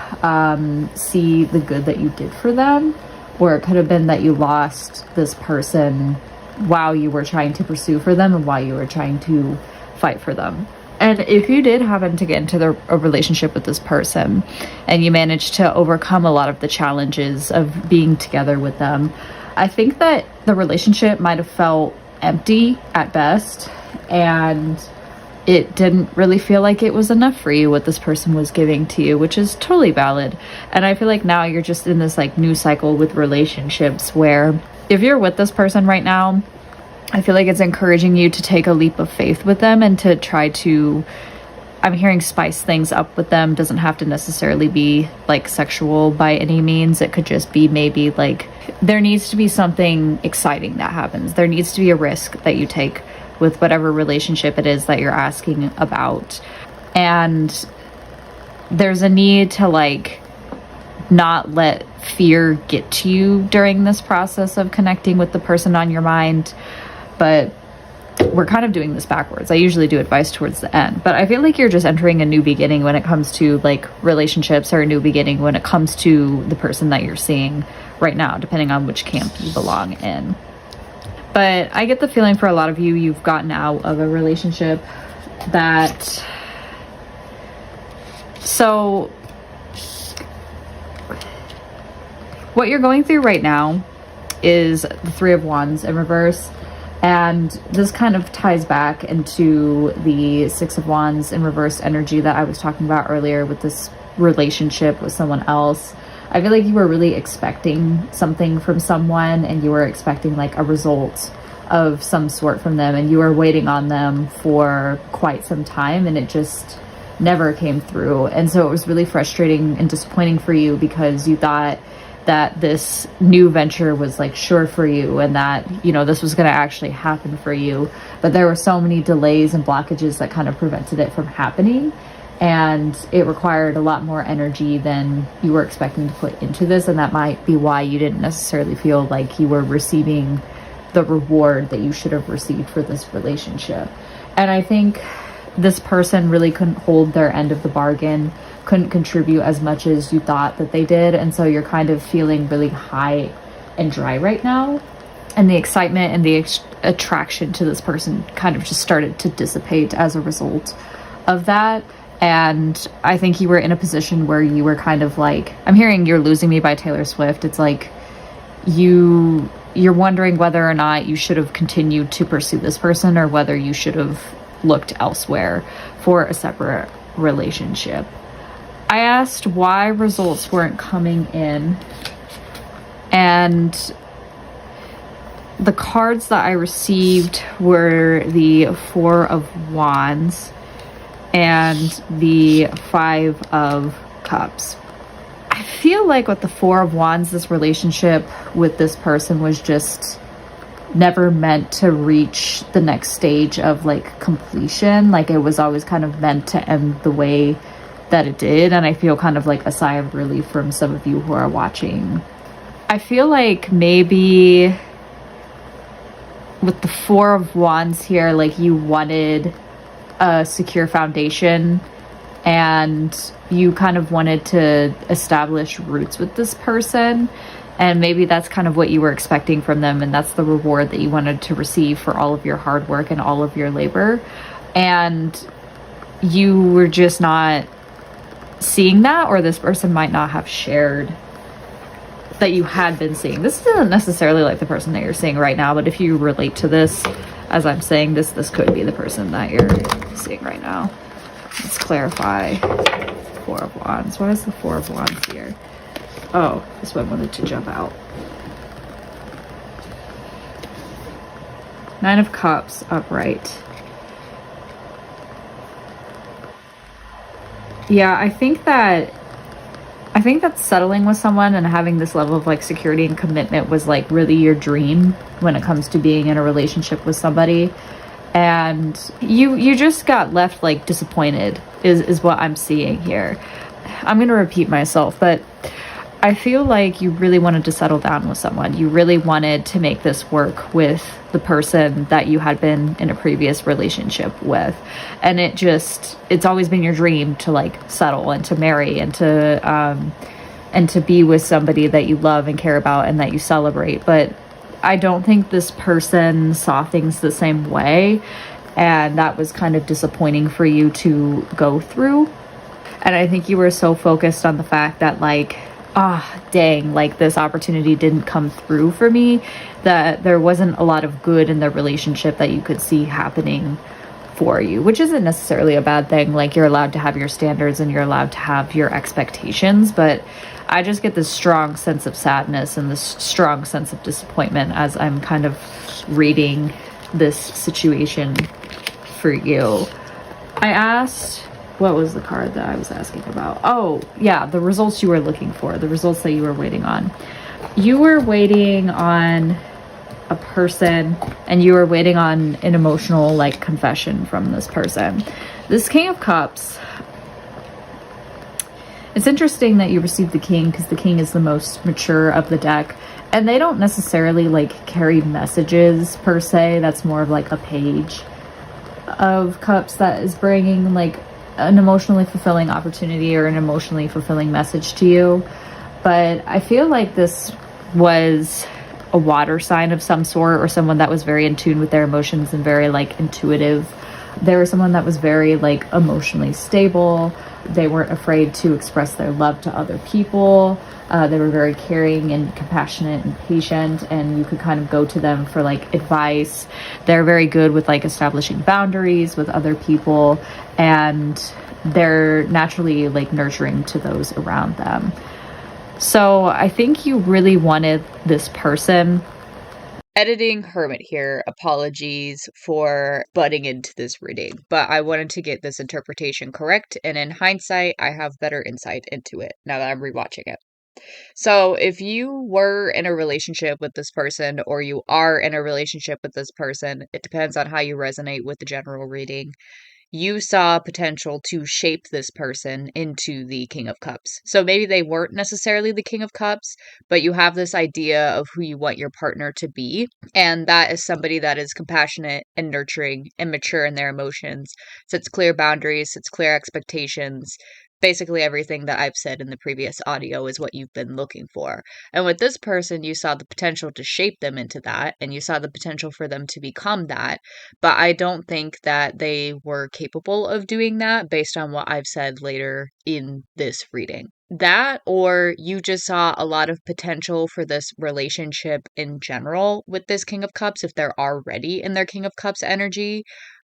see the good that you did for them. Or it could have been that you lost this person while you were trying to pursue for them and while you were trying to fight for them. And if you did happen to get into a relationship with this person and you managed to overcome a lot of the challenges of being together with them, I think that the relationship might have felt empty at best, and it didn't really feel like it was enough for you what this person was giving to you, which is totally valid. And I feel like now you're just in this like new cycle with relationships where if you're with this person right now, I feel like it's encouraging you to take a leap of faith with them and to try to, I'm hearing, spice things up with them. Doesn't have to necessarily be like sexual by any means. It could just be maybe like there needs to be something exciting that happens. There needs to be a risk that you take with whatever relationship it is that you're asking about. And there's a need to like not let fear get to you during this process of connecting with the person on your mind. But we're kind of doing this backwards. I usually do advice towards the end, but I feel like you're just entering a new beginning when it comes to like relationships, or a new beginning when it comes to the person that you're seeing right now, depending on which camp you belong in. But I get the feeling for a lot of you, you've gotten out of a relationship that... So what you're going through right now is the Three of Wands in reverse. And this kind of ties back into the Six of Wands in reverse energy that I was talking about earlier with this relationship with someone else. I feel like you were really expecting something from someone, and you were expecting like a result of some sort from them, and you were waiting on them for quite some time, and it just never came through. And so it was really frustrating and disappointing for you, because you thought that this new venture was like sure for you, and that, you know, this was going to actually happen for you. But there were so many delays and blockages that kind of prevented it from happening. And it required a lot more energy than you were expecting to put into this. And that might be why you didn't necessarily feel like you were receiving the reward that you should have received for this relationship. And I think this person really couldn't hold their end of the bargain, couldn't contribute as much as you thought that they did. And so you're kind of feeling really high and dry right now. And the excitement and the attraction to this person kind of just started to dissipate as a result of that. And I think you were in a position where you were kind of like, I'm hearing You're Losing Me by Taylor Swift. It's like you're wondering whether or not you should have continued to pursue this person, or whether you should have looked elsewhere for a separate relationship. I asked why results weren't coming in, and the cards that I received were the Four of Wands and the Five of Cups. I feel like with the Four of Wands, this relationship with this person was just never meant to reach the next stage of like completion. Like it was always kind of meant to end the way that it did. And I feel kind of like a sigh of relief from some of you who are watching. I feel like maybe with the Four of Wands here, like you wanted a secure foundation, and you kind of wanted to establish roots with this person. And maybe that's kind of what you were expecting from them, and that's the reward that you wanted to receive for all of your hard work and all of your labor. And you were just not seeing that, or this person might not have shared that you had been seeing. This isn't necessarily like the person that you're seeing right now, but if you relate to this as I'm saying this, this could be the person that you're seeing right now. Let's clarify. Four of Wands? Why is the Four of Wands here? Oh, this one wanted to jump out. Nine of Cups upright. Yeah, I think that settling with someone and having this level of like security and commitment was like really your dream when it comes to being in a relationship with somebody. And you just got left like disappointed is what I'm seeing here. I'm going to repeat myself, but I feel like you really wanted to settle down with someone. You really wanted to make this work with the person that you had been in a previous relationship with. And it's always been your dream to like settle and to marry and to be with somebody that you love and care about and that you celebrate. But I don't think this person saw things the same way. And that was kind of disappointing for you to go through. And I think you were so focused on the fact that like, dang, like this opportunity didn't come through for me, that there wasn't a lot of good in the relationship that you could see happening for you, which isn't necessarily a bad thing. Like, you're allowed to have your standards and you're allowed to have your expectations, but I just get this strong sense of sadness and this strong sense of disappointment as I'm kind of reading this situation for you. I asked, what was the card that I was asking about? Oh, yeah, the results you were looking for, the results that you were waiting on. You were waiting on a person and you were waiting on an emotional like confession from this person. This King of Cups, it's interesting that you received the King because the King is the most mature of the deck, and they don't necessarily like carry messages per se. That's more of like a page of cups that is bringing like an emotionally fulfilling opportunity or an emotionally fulfilling message to you. But I feel like this was a water sign of some sort, or someone that was very in tune with their emotions and very like intuitive. They were someone that was very like emotionally stable. They weren't afraid to express their love to other people. They were very caring and compassionate and patient, and you could kind of go to them for like advice. They're very good with like establishing boundaries with other people, and they're naturally like nurturing to those around them. So I think you really wanted this person. Editing Hermit here. Apologies for butting into this reading, but I wanted to get this interpretation correct, and in hindsight, I have better insight into it now that I'm rewatching it. So if you were in a relationship with this person, or you are in a relationship with this person, it depends on how you resonate with the general reading. You saw potential to shape this person into the King of Cups. So maybe they weren't necessarily the King of Cups, but you have this idea of who you want your partner to be. And that is somebody that is compassionate and nurturing and mature in their emotions, sets clear boundaries, sets clear expectations. Basically everything that I've said in the previous audio is what you've been looking for. And with this person, you saw the potential to shape them into that, and you saw the potential for them to become that. But I don't think that they were capable of doing that based on what I've said later in this reading. That, or you just saw a lot of potential for this relationship in general with this King of Cups if they're already in their King of Cups energy,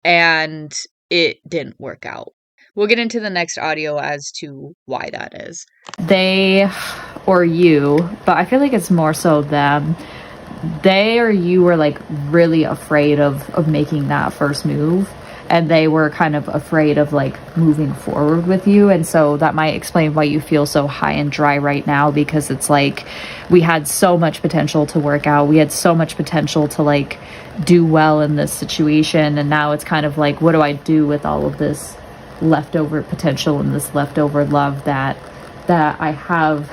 and it didn't work out. We'll get into the next audio as to why that is. They or you, but I feel like it's more so them. They or you were like really afraid of making that first move, and they were kind of afraid of like moving forward with you. And so that might explain why you feel so high and dry right now, because it's like we had so much potential to work out. We had so much potential to like do well in this situation. And now it's kind of like, what do I do with all of this leftover potential and this leftover love that I have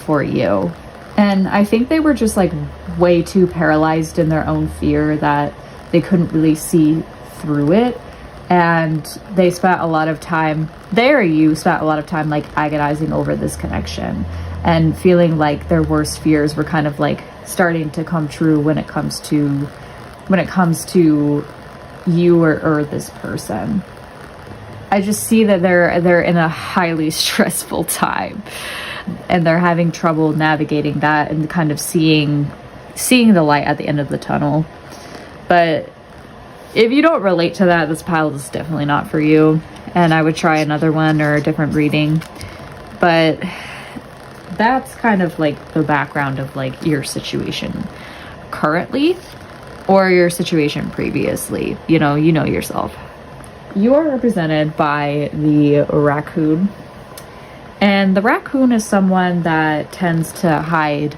for you? And I think they were just like way too paralyzed in their own fear that they couldn't really see through it. And they spent a lot of time, you spent a lot of time like agonizing over this connection and feeling like their worst fears were kind of like starting to come true when it comes to you or this person. I just see that they're in a highly stressful time, and they're having trouble navigating that and kind of seeing the light at the end of the tunnel. But If you don't relate to that, this pile is definitely not for you, and I would try another one or a different reading. But that's kind of like the background of like your situation currently or your situation previously. You know yourself. You are represented by the raccoon, and the raccoon is someone that tends to hide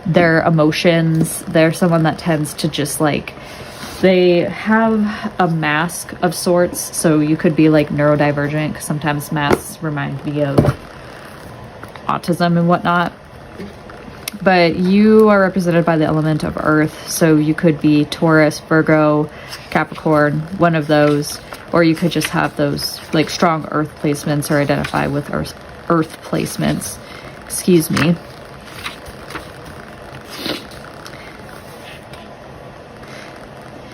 their emotions. They're someone that tends to just like, they have a mask of sorts. So you could be like neurodivergent, because sometimes masks remind me of autism and whatnot. But you are represented by the element of earth, so you could be Taurus, Virgo, Capricorn, one of those, or you could just have those like strong earth placements or identify with earth placements. Excuse me.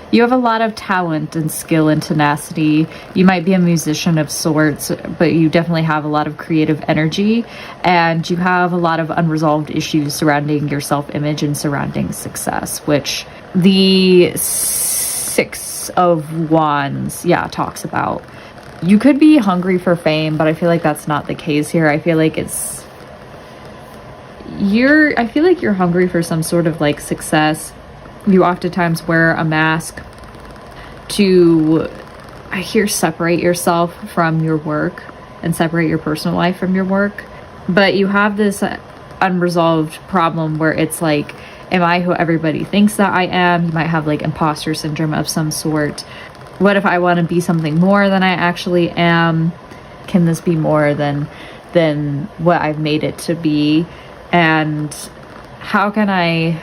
You have a lot of talent and skill and tenacity. You might be a musician of sorts, but you definitely have a lot of creative energy, and you have a lot of unresolved issues surrounding your self-image and surrounding success, which the Six of Wands, talks about. You could be hungry for fame, but I feel like that's not the case here. I feel like you're hungry for some sort of like success. You oftentimes wear a mask to, I hear, separate yourself from your work and separate your personal life from your work. But you have this unresolved problem where it's like, am I who everybody thinks that I am? You might have like imposter syndrome of some sort. What if I want to be something more than I actually am? Can this be more than what I've made it to be? And how can I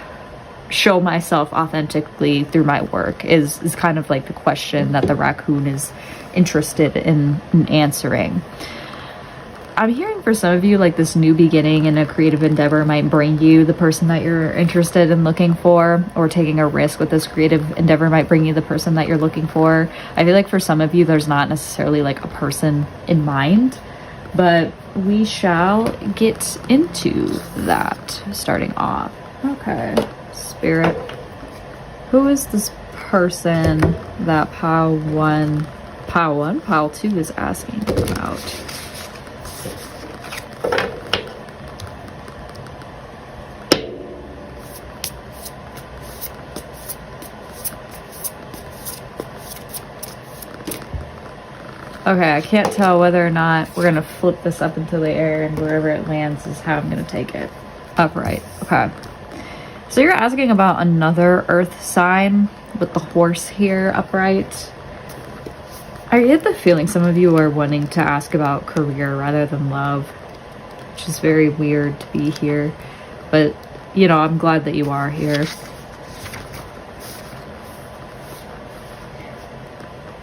show myself authentically through my work is kind of like the question that the raccoon is interested in answering. I'm hearing for some of you like this new beginning in a creative endeavor might bring you the person that you're interested in looking for, or taking a risk with this creative endeavor might bring you the person that you're looking for. I feel like for some of you there's not necessarily like a person in mind, but we shall get into that starting off. Okay. Spirit, who is this person that pile 2 is asking about? Okay, I can't tell whether or not we're gonna flip this up into the air, and wherever it lands is how I'm gonna take it. Upright. Okay. So you're asking about another earth sign with the horse here upright. I get the feeling some of you are wanting to ask about career rather than love, which is very weird to be here. But, I'm glad that you are here.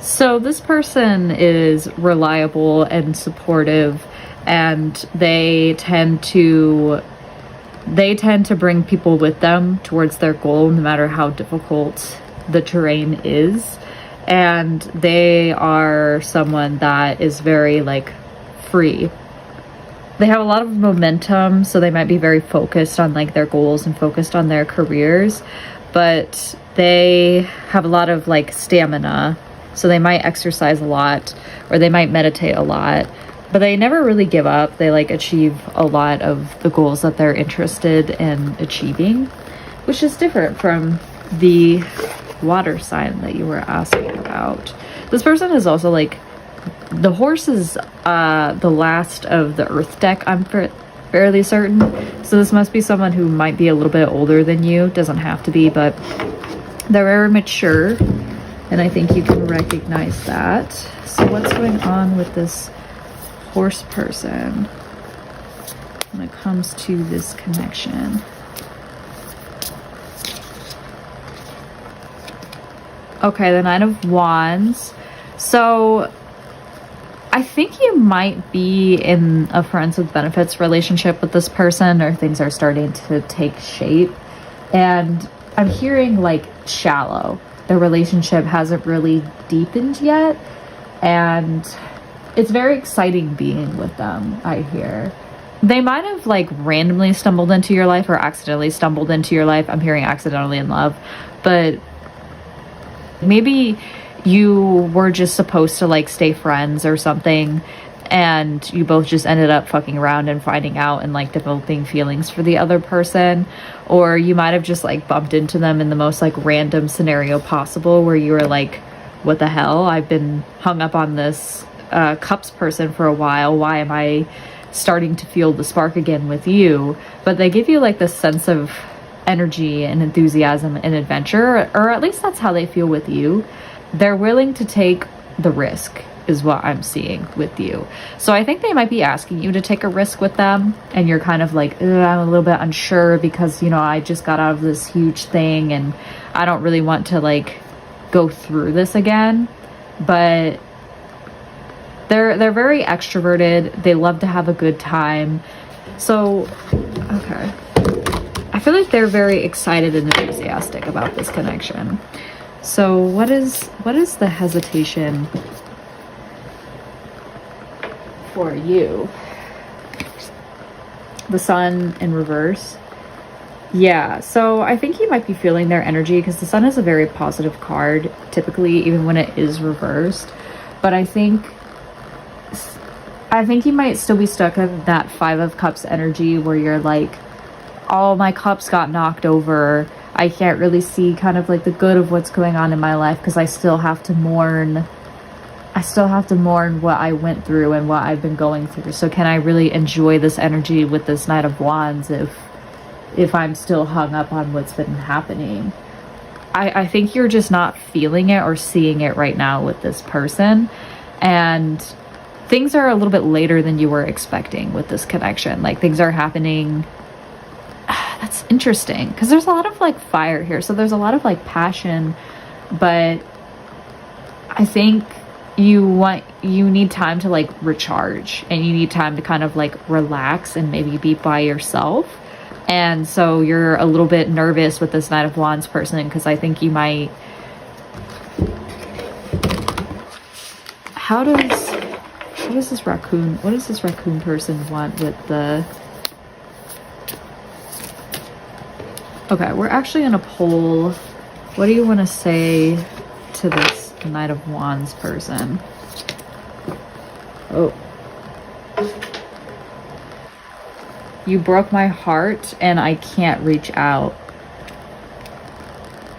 So this person is reliable and supportive, and they tend to bring people with them towards their goal, no matter how difficult the terrain is. And they are someone that is very like free. They have a lot of momentum, so they might be very focused on like their goals and focused on their careers, but they have a lot of like stamina, so they might exercise a lot, or they might meditate a lot. But they never really give up. They like achieve a lot of the goals that they're interested in achieving, which is different from the water sign that you were asking about. This person is also like, the horse is the last of the earth deck, I'm fairly certain. So this must be someone who might be a little bit older than you. Doesn't have to be, but they're very mature, and I think you can recognize that. So what's going on with this horse person when it comes to this connection? Okay, the Nine of Wands. So I think you might be in a friends with benefits relationship with this person, or things are starting to take shape. And I'm hearing like shallow. The relationship hasn't really deepened yet, and it's very exciting being with them, I hear. They might have like randomly stumbled into your life or accidentally stumbled into your life. I'm hearing accidentally in love, but maybe you were just supposed to like stay friends or something, and you both just ended up fucking around and finding out and like developing feelings for the other person. Or you might have just like bumped into them in the most like random scenario possible, where you were like, what the hell, I've been hung up on this cups person for a while, why am I starting to feel the spark again with you? But they give you like this sense of energy and enthusiasm and adventure, or at least that's how they feel with you. They're willing to take the risk is what I'm seeing with you. So I think they might be asking you to take a risk with them, and you're kind of like, I'm a little bit unsure because, you know, I just got out of this huge thing and I don't really want to like go through this again. But they're very extroverted. They love to have a good time. So, okay. I feel like they're very excited and enthusiastic about this connection. So what is the hesitation for you? The sun in reverse. Yeah, so I think you might be feeling their energy because the sun is a very positive card, typically, even when it is reversed. But I think you might still be stuck in that Five of Cups energy where you're like, all my cups got knocked over. I can't really see kind of like the good of what's going on in my life because I still have to mourn what I went through and what I've been going through. So can I really enjoy this energy with this Knight of Wands if I'm still hung up on what's been happening? I think you're just not feeling it or seeing it right now with this person. And things are a little bit later than you were expecting with this connection. Like things are happening. That's interesting because there's a lot of like fire here. So there's a lot of like passion, but I think you need time to like recharge, and you need time to kind of like relax and maybe be by yourself. And so you're a little bit nervous with this Knight of Wands person because I think you might. What does this raccoon person want with the... Okay, we're actually gonna poll. What do you want to say to this Knight of Wands person? Oh. You broke my heart and I can't reach out.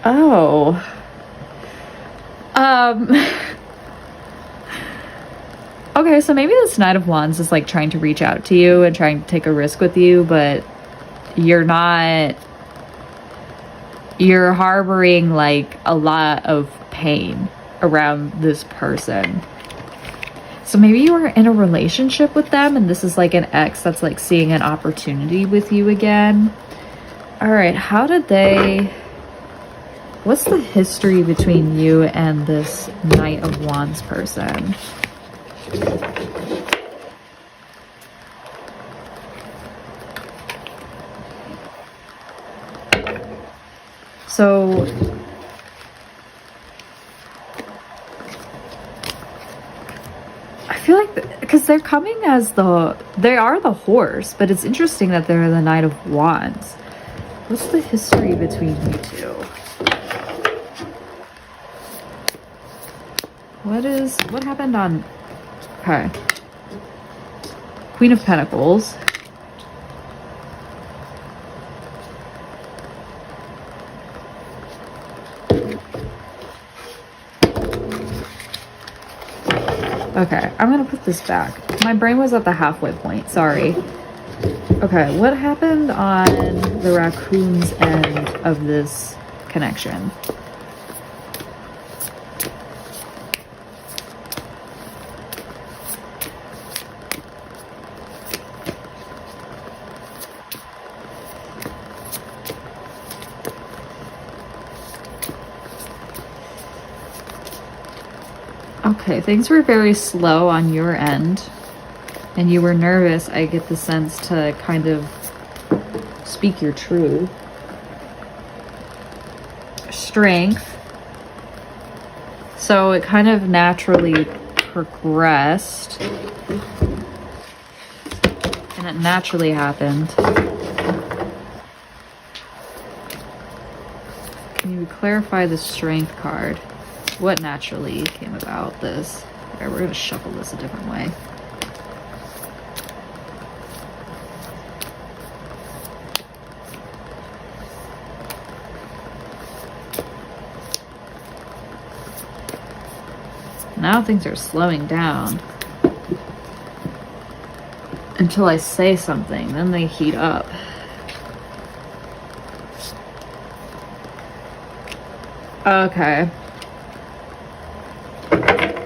Oh. Okay, so maybe this Knight of Wands is like trying to reach out to you and trying to take a risk with you, but you're not... You're harboring like a lot of pain around this person. So maybe you were in a relationship with them and this is like an ex that's like seeing an opportunity with you again. All right, what's the history between you and this Knight of Wands person? So I feel like because they're coming as they are the horse, but it's interesting that they're the Knight of Wands. What's the history between you two? What happened on... Okay. Queen of Pentacles. Okay, I'm gonna put this back. My brain was at the halfway point, sorry. Okay, what happened on the raccoon's end of this connection? Okay, things were very slow on your end, and you were nervous. I get the sense to kind of speak your truth. Strength. So it kind of naturally progressed, and it naturally happened. Can you clarify the strength card? what naturally came about this. Okay, we're gonna shuffle this a different way. Now things are slowing down until I say something, then they heat up. Okay.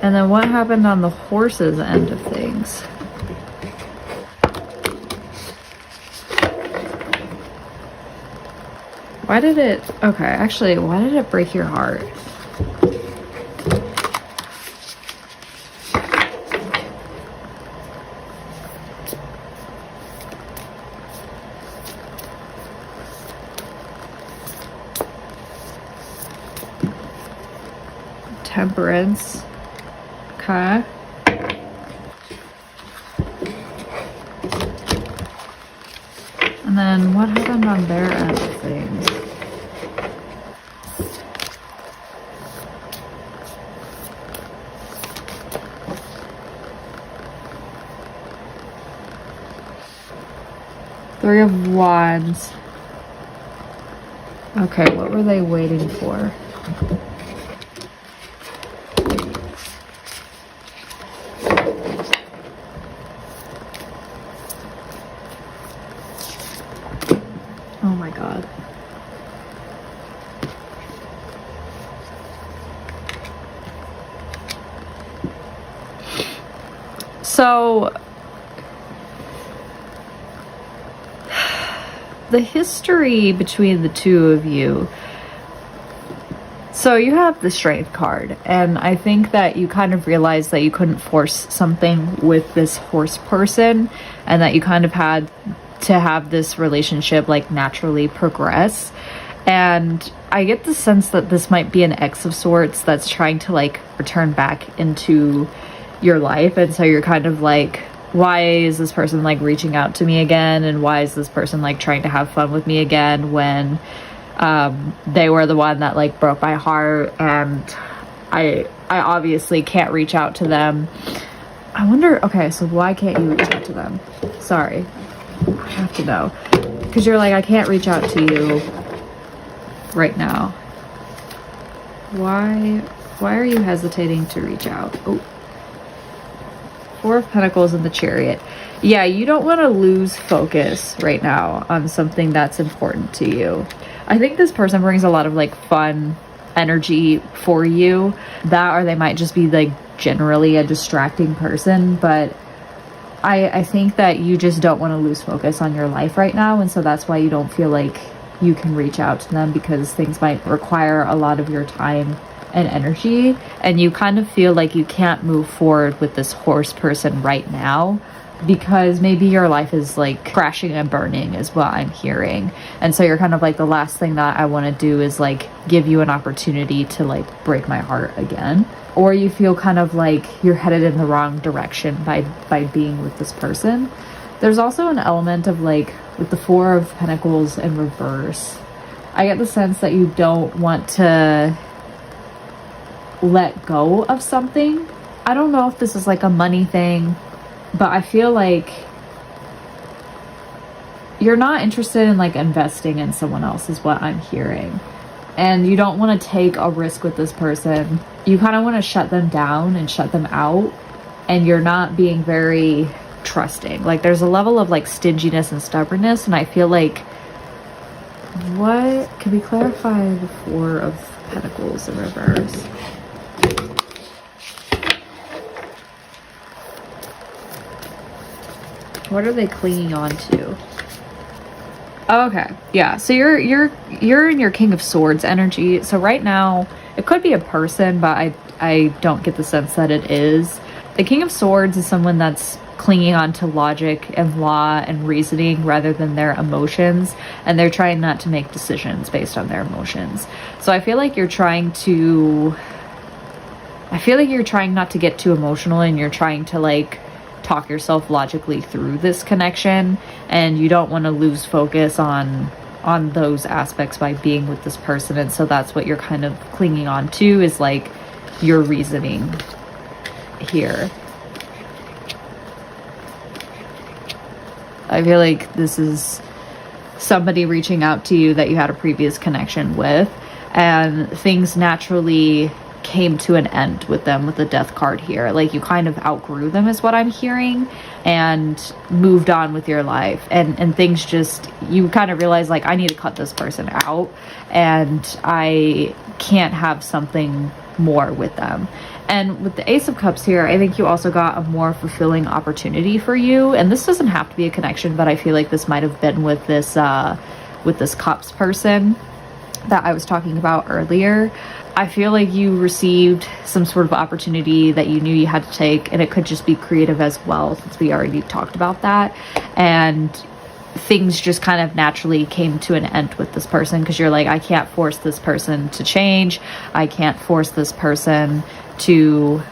And then what happened on the horse's end of things? Why did it... Okay, actually, why did it break your heart? Temperance. Okay. And then what happened on their end of things? Three of Wands. Okay, what were they waiting for? Oh my God. So the history between the two of you. So you have the Strength card, and I think that you kind of realized that you couldn't force something with this horse person, and that you kind of had to have this relationship like naturally progress. And I get the sense that this might be an ex of sorts that's trying to like return back into your life, and so you're kind of like, why is this person like reaching out to me again, and why is this person like trying to have fun with me again when they were the one that like broke my heart, and I obviously can't reach out to them. I wonder, okay, so why can't you reach out to them? Sorry, I have to know, because you're like, I can't reach out to you right now. Why are you hesitating to reach out? Oh, Four of Pentacles in the Chariot. Yeah, you don't want to lose focus right now on something that's important to you. I think this person brings a lot of like fun energy for you, that or they might just be like generally a distracting person, but I think that you just don't want to lose focus on your life right now, and so that's why you don't feel like you can reach out to them, because things might require a lot of your time and energy, and you kind of feel like you can't move forward with this horse person right now because maybe your life is like crashing and burning is what I'm hearing. And so you're kind of like, the last thing that I want to do is like give you an opportunity to like break my heart again. Or you feel kind of like you're headed in the wrong direction by being with this person. There's also an element of like with the Four of Pentacles in reverse, I get the sense that you don't want to let go of something. I don't know if this is like a money thing, but I feel like you're not interested in like investing in someone else is what I'm hearing. And you don't want to take a risk with this person. You kind of want to shut them down and shut them out. And you're not being very trusting. Like there's a level of like stinginess and stubbornness. And I feel like, what? Can we clarify the Four of Pentacles in reverse? What are they clinging on to? Okay, yeah, so you're in your King of Swords energy. So right now, it could be a person, but I don't get the sense that it is. The King of Swords is someone that's clinging on to logic and law and reasoning rather than their emotions, and they're trying not to make decisions based on their emotions. So I feel like you're trying not to get too emotional, and you're trying to like talk yourself logically through this connection, and you don't want to lose focus on those aspects by being with this person. And so that's what you're kind of clinging on to, is like your reasoning here. I feel like this is somebody reaching out to you that you had a previous connection with, and things naturally came to an end with them with the death card here. Like you kind of outgrew them is what I'm hearing, and moved on with your life, and things just, you kind of realize like, I need to cut this person out and I can't have something more with them. And with the Ace of Cups here, I think you also got a more fulfilling opportunity for you. And this doesn't have to be a connection, but I feel like this might have been with this Cups person that I was talking about earlier. I feel like you received some sort of opportunity that you knew you had to take, and it could just be creative as well, since we already talked about that. And things just kind of naturally came to an end with this person, because you're like, I can't force this person to change. I can't force this person to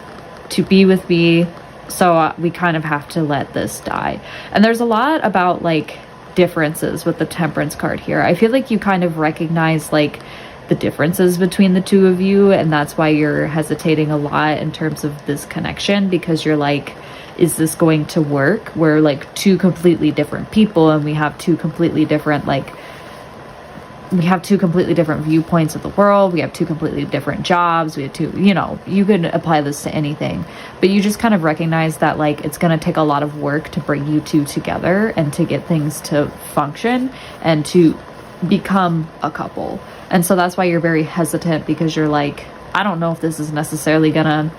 be with me. So we kind of have to let this die. And there's a lot about like differences with the Temperance card here. I feel like you kind of recognize like the differences between the two of you, and that's why you're hesitating a lot in terms of this connection, because you're like, is this going to work? We're like two completely different people, and we have two completely different viewpoints of the world. We have two completely different jobs. We have two, you could apply this to anything, but you just kind of recognize that like it's going to take a lot of work to bring you two together and to get things to function and to become a couple. And so that's why you're very hesitant, because you're like, I don't know if this is necessarily gonna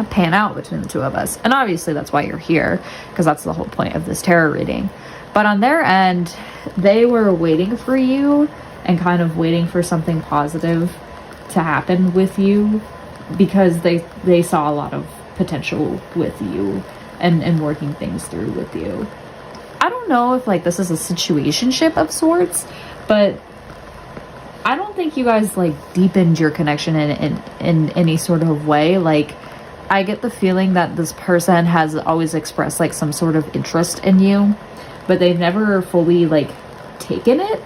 pan out between the two of us. And obviously that's why you're here, because that's the whole point of this tarot reading. But on their end, they were waiting for you and kind of waiting for something positive to happen with you, because they saw a lot of potential with you and working things through with you. I don't know if like this is a situationship of sorts, but I don't think you guys like deepened your connection in any sort of way. Like I get the feeling that this person has always expressed like some sort of interest in you, but they've never fully like taken it.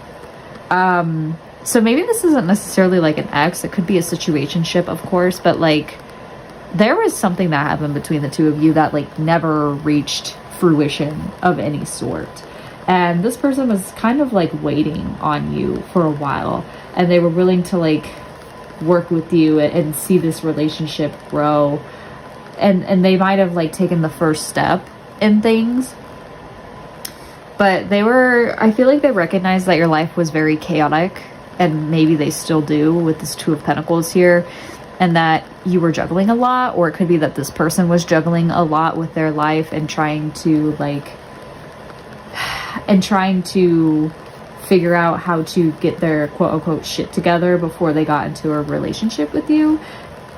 So maybe this isn't necessarily like an ex. It could be a situationship, of course, but like there was something that happened between the two of you that like never reached fruition of any sort. And this person was kind of like waiting on you for a while, and they were willing to like work with you and see this relationship grow. And they might have like taken the first step in things, but I feel like they recognized that your life was very chaotic, and maybe they still do with this Two of Pentacles here, and that you were juggling a lot, or it could be that this person was juggling a lot with their life and trying to figure out how to get their quote-unquote shit together before they got into a relationship with you.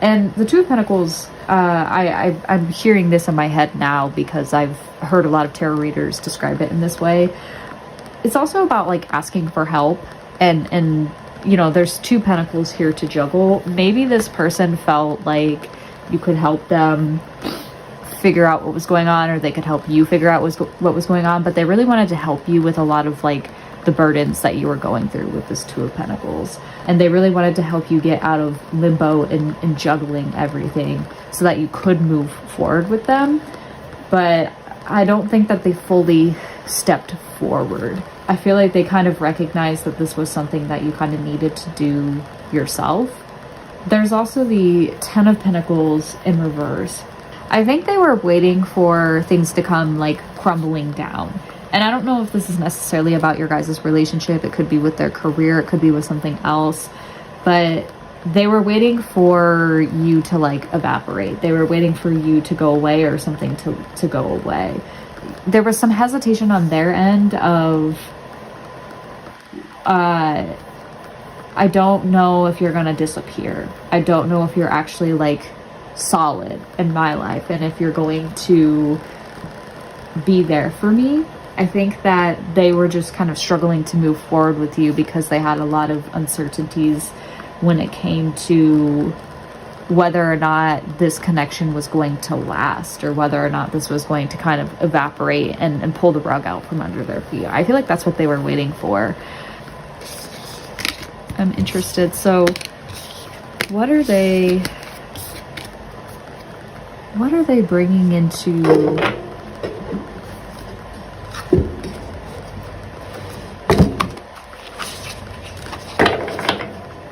And the Two of Pentacles, I'm hearing this in my head now because I've heard a lot of tarot readers describe it in this way. It's also about like asking for help, and there's two pentacles here to juggle. Maybe this person felt like you could help them figure out what was going on, or they could help you figure out what was going on, but they really wanted to help you with a lot of like the burdens that you were going through with this Two of Pentacles. And they really wanted to help you get out of limbo and juggling everything so that you could move forward with them. But I don't think that they fully stepped forward. I feel like they kind of recognized that this was something that you kind of needed to do yourself. There's also the Ten of Pentacles in reverse. I think they were waiting for things to come like crumbling down. And I don't know if this is necessarily about your guys' relationship. It could be with their career. It could be with something else. But they were waiting for you to like evaporate. They were waiting for you to go away, or something to go away. There was some hesitation on their end of, I don't know if you're gonna disappear. I don't know if you're actually like solid in my life, and if you're going to be there for me. I think that they were just kind of struggling to move forward with you because they had a lot of uncertainties when it came to whether or not this connection was going to last, or whether or not this was going to kind of evaporate and pull the rug out from under their feet. I feel like that's what they were waiting for. I'm interested. So what are they What are they bringing into...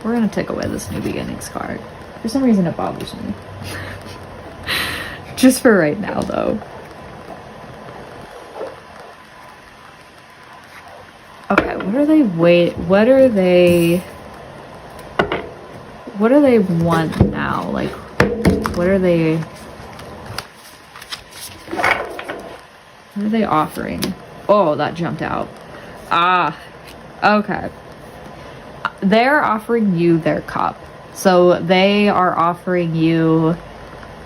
We're going to take away this New Beginnings card. For some reason it bothers me. Just for right now, though. Okay, what do they want now? Like, what are they offering? Oh, that jumped out. Ah, okay. They're offering you their cup. So they are offering you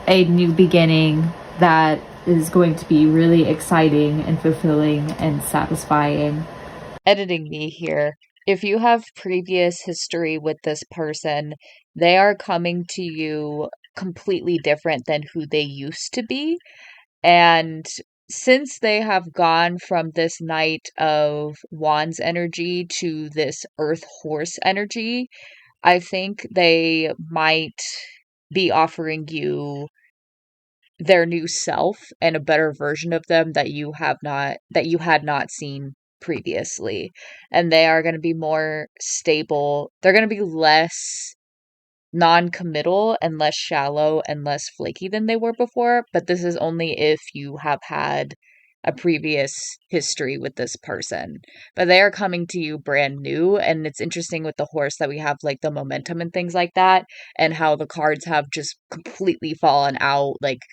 a new beginning that is going to be really exciting and fulfilling and satisfying. Editing me here. If you have previous history with this person, they are coming to you completely different than who they used to be. And since they have gone from this Knight of Wands energy to this Earth Horse energy, I think they might be offering you their new self and a better version of them that you had not seen previously. And they are going to be more stable. They're going to be less non-committal and less shallow and less flaky than they were before, but this is only if you have had a previous history with this person. But they are coming to you brand new, and it's interesting with the horse that we have like the momentum and things like that, and how the cards have just completely fallen out like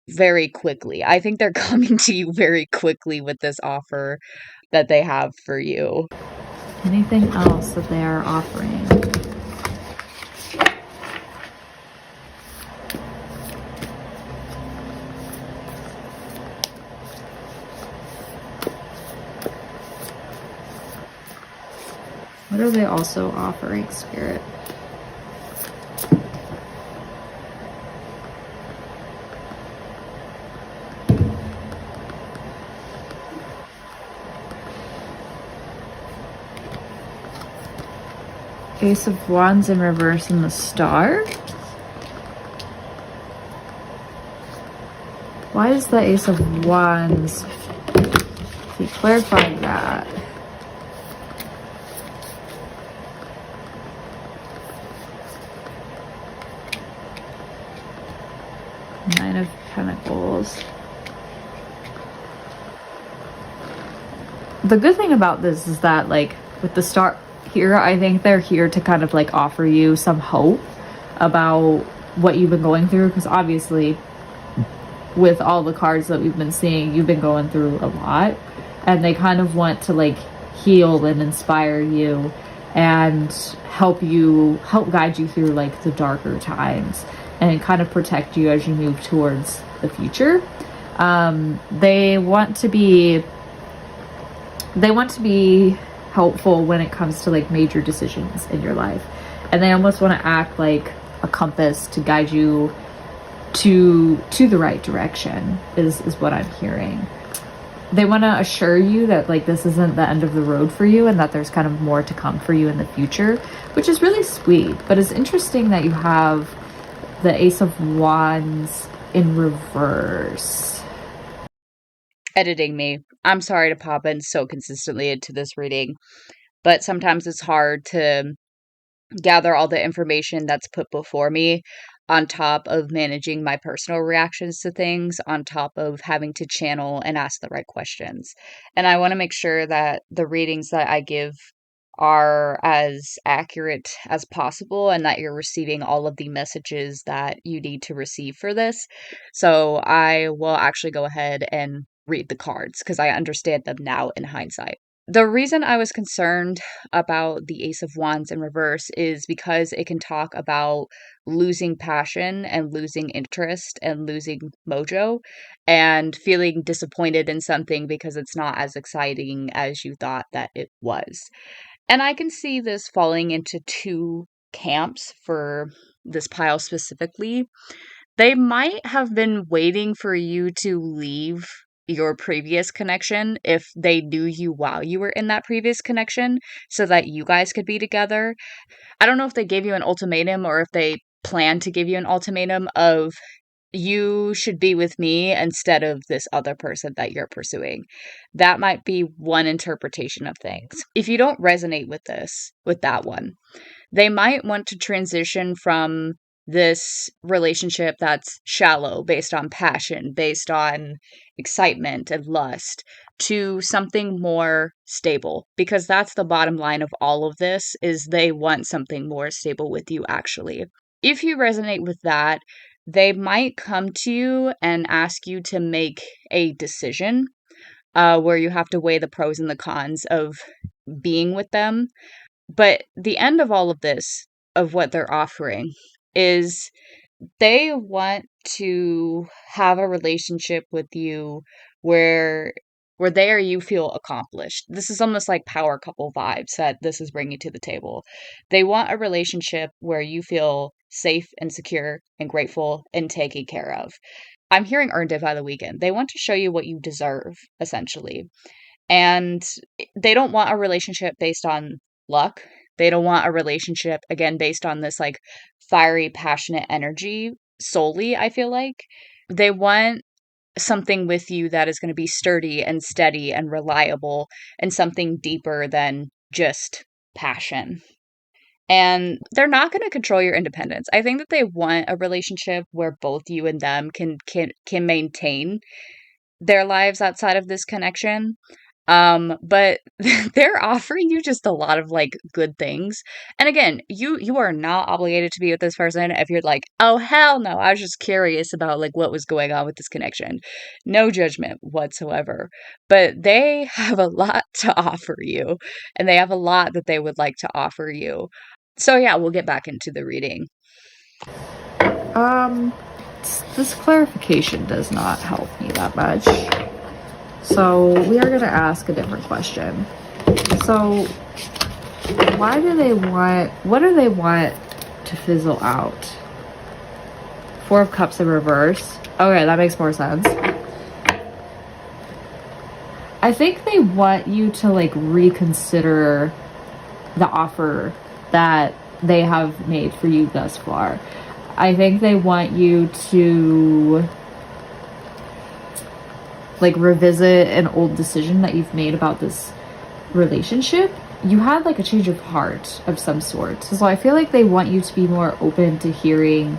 very quickly. I think they're coming to you very quickly with this offer that they have for you. Anything else that they are offering? What are they also offering, Spirit? Ace of Wands in reverse and the Star? Why is the Ace of Wands? Can you clarify that? Nine of Pentacles. The good thing about this is that, like, with the Star here, I think they're here to kind of like offer you some hope about what you've been going through, because obviously with all the cards that we've been seeing, you've been going through a lot, and they kind of want to like heal and inspire you and help guide you through like the darker times and kind of protect you as you move towards the future. They want to be helpful when it comes to like major decisions in your life, and they almost want to act like a compass to guide you to the right direction is what I'm hearing. They want to assure you that like this isn't the end of the road for you, and that there's kind of more to come for you in the future, which is really sweet. But it's interesting that you have the Ace of Wands in reverse. Editing me. I'm sorry to pop in so consistently into this reading, but sometimes it's hard to gather all the information that's put before me, on top of managing my personal reactions to things, on top of having to channel and ask the right questions. And I want to make sure that the readings that I give are as accurate as possible, and that you're receiving all of the messages that you need to receive for this. So I will actually go ahead and read the cards because I understand them now in hindsight. The reason I was concerned about the Ace of Wands in reverse is because it can talk about losing passion and losing interest and losing mojo and feeling disappointed in something because it's not as exciting as you thought that it was. And I can see this falling into two camps for this pile specifically. They might have been waiting for you to leave your previous connection if they knew you while you were in that previous connection so that you guys could be together. I don't know if they gave you an ultimatum or if they plan to give you an ultimatum of you should be with me instead of this other person that you're pursuing. That might be one interpretation of things. If you don't resonate with this, with that one, they might want to transition from this relationship that's shallow, based on passion, based on excitement and lust, to something more stable, because that's the bottom line of all of this, is they want something more stable with you actually. If you resonate with that, they might come to you and ask you to make a decision where you have to weigh the pros and the cons of being with them. But the end of all of this, of what they're offering, is they want to have a relationship with you where there you feel accomplished. This is almost like power couple vibes that this is bringing to the table. They want a relationship where you feel safe and secure and grateful and taken care of. I'm hearing earned it by the weekend. They want to show you what you deserve, essentially. And they don't want a relationship based on luck. They don't want a relationship, again, based on this like fiery, passionate energy solely, I feel like. They want something with you that is going to be sturdy and steady and reliable and something deeper than just passion. And they're not going to control your independence. I think that they want a relationship where both you and them can maintain their lives outside of this connection. But they're offering you just a lot of like good things. And again, you are not obligated to be with this person if you're like, oh hell no, I was just curious about like what was going on with this connection. No judgment whatsoever. But they have a lot to offer you, and they have a lot that they would like to offer you. So yeah, we'll get back into the reading. This clarification does not help me that much. So we are going to ask a different question. So what do they want to fizzle out? Four of Cups in reverse. Okay, that makes more sense. I think they want you to like reconsider the offer that they have made for you thus far. I think they want you to like revisit an old decision that you've made about this relationship. You had like a change of heart of some sort. So I feel like they want you to be more open to hearing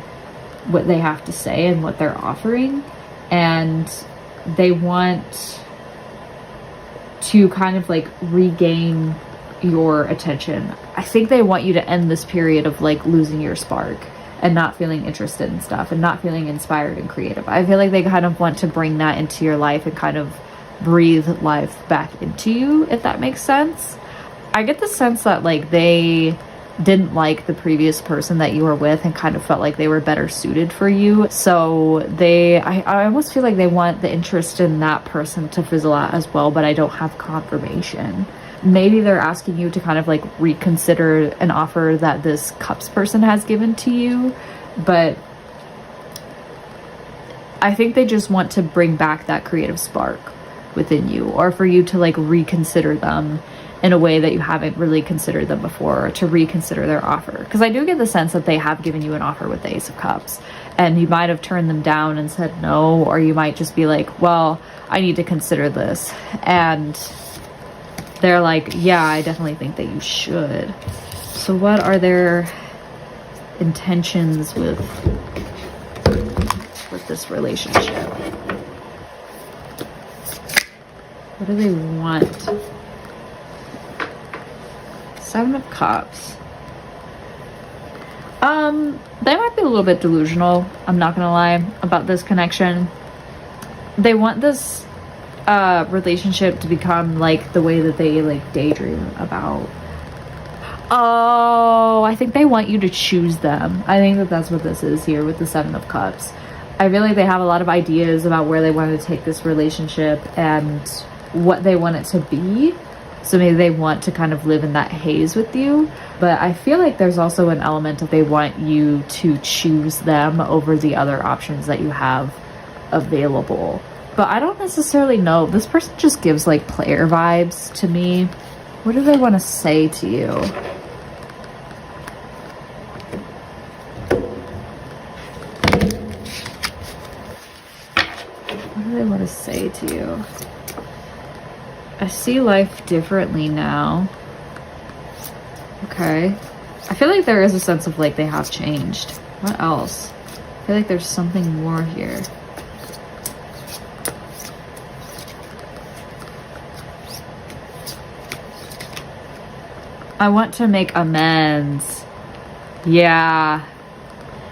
what they have to say and what they're offering. And they want to kind of like regain your attention. I think they want you to end this period of like losing your spark and not feeling interested in stuff and not feeling inspired and creative. I feel like they kind of want to bring that into your life and kind of breathe life back into you, if that makes sense. I get the sense that like they didn't like the previous person that you were with and kind of felt like they were better suited for you. So I almost feel like they want the interest in that person to fizzle out as well, but I don't have confirmation. Maybe they're asking you to kind of like reconsider an offer that this Cups person has given to you, but I think they just want to bring back that creative spark within you, or for you to like reconsider them in a way that you haven't really considered them before, or to reconsider their offer. Because I do get the sense that they have given you an offer with the Ace of Cups, and you might have turned them down and said no, or you might just be like, well, I need to consider this. And they're like, yeah, I definitely think that you should. So what are their intentions with this relationship? What do they want? Seven of Cups. They might be a little bit delusional, I'm not gonna lie, about this connection. They want this relationship to become like the way that they like daydream about. Oh, I think they want you to choose them. I think that that's what this is here with the Seven of Cups. I feel like they have a lot of ideas about where they want to take this relationship and what they want it to be. So maybe they want to kind of live in that haze with you. But I feel like there's also an element of they want you to choose them over the other options that you have available. But I don't necessarily know. This person just gives like player vibes to me. What do they want to say to you? What do they want to say to you? I see life differently now. Okay. I feel like there is a sense of like they have changed. What else? I feel like there's something more here. I want to make amends. Yeah.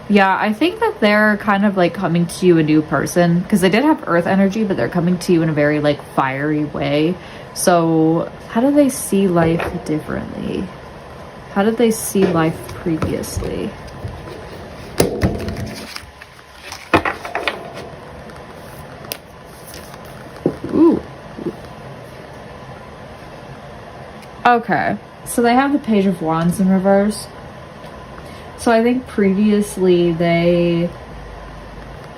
Yeah, I think that they're kind of like coming to you a new person because they did have earth energy, but they're coming to you in a very like fiery way. So how do they see life differently? How did they see life previously? Ooh. Okay, so they have the Page of Wands in reverse. So I think previously they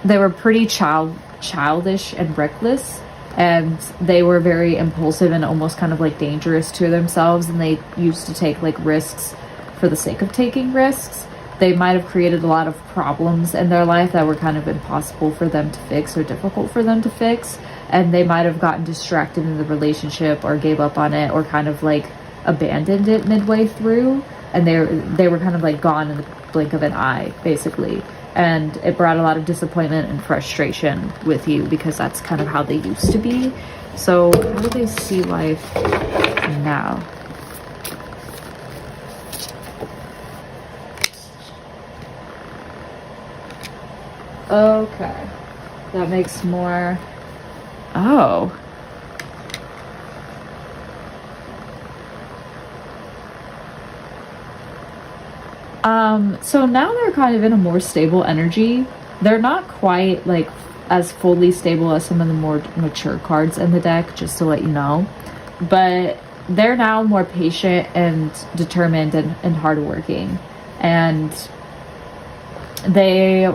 were pretty childish and reckless, and they were very impulsive and almost kind of like dangerous to themselves, and they used to take like risks for the sake of taking risks. They might have created a lot of problems in their life that were kind of impossible for them to fix or difficult for them to fix, and they might have gotten distracted in the relationship or gave up on it or kind of like abandoned it midway through, and they were kind of like gone in the blink of an eye basically, and it brought a lot of disappointment and frustration with you because that's kind of how they used to be. So how do they see life now? Okay, that makes more. Oh, so now they're kind of in a more stable energy. They're not quite like as fully stable as some of the more mature cards in the deck, just to let you know. But they're now more patient and determined and hardworking. And they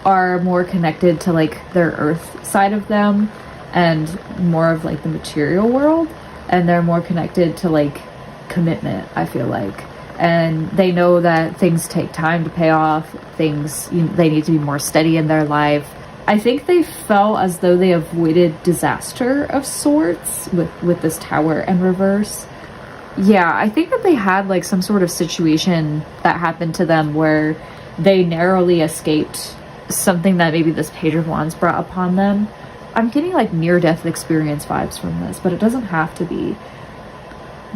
are more connected to like their earth side of them and more of like the material world. And they're more connected to like commitment, I feel like. And they know that things take time to pay off, they need to be more steady in their life. I think they felt as though they avoided disaster of sorts with this tower in reverse. Yeah, I think that they had like some sort of situation that happened to them where they narrowly escaped something that maybe this Page of Wands brought upon them. I'm getting like near-death experience vibes from this, but it doesn't have to be.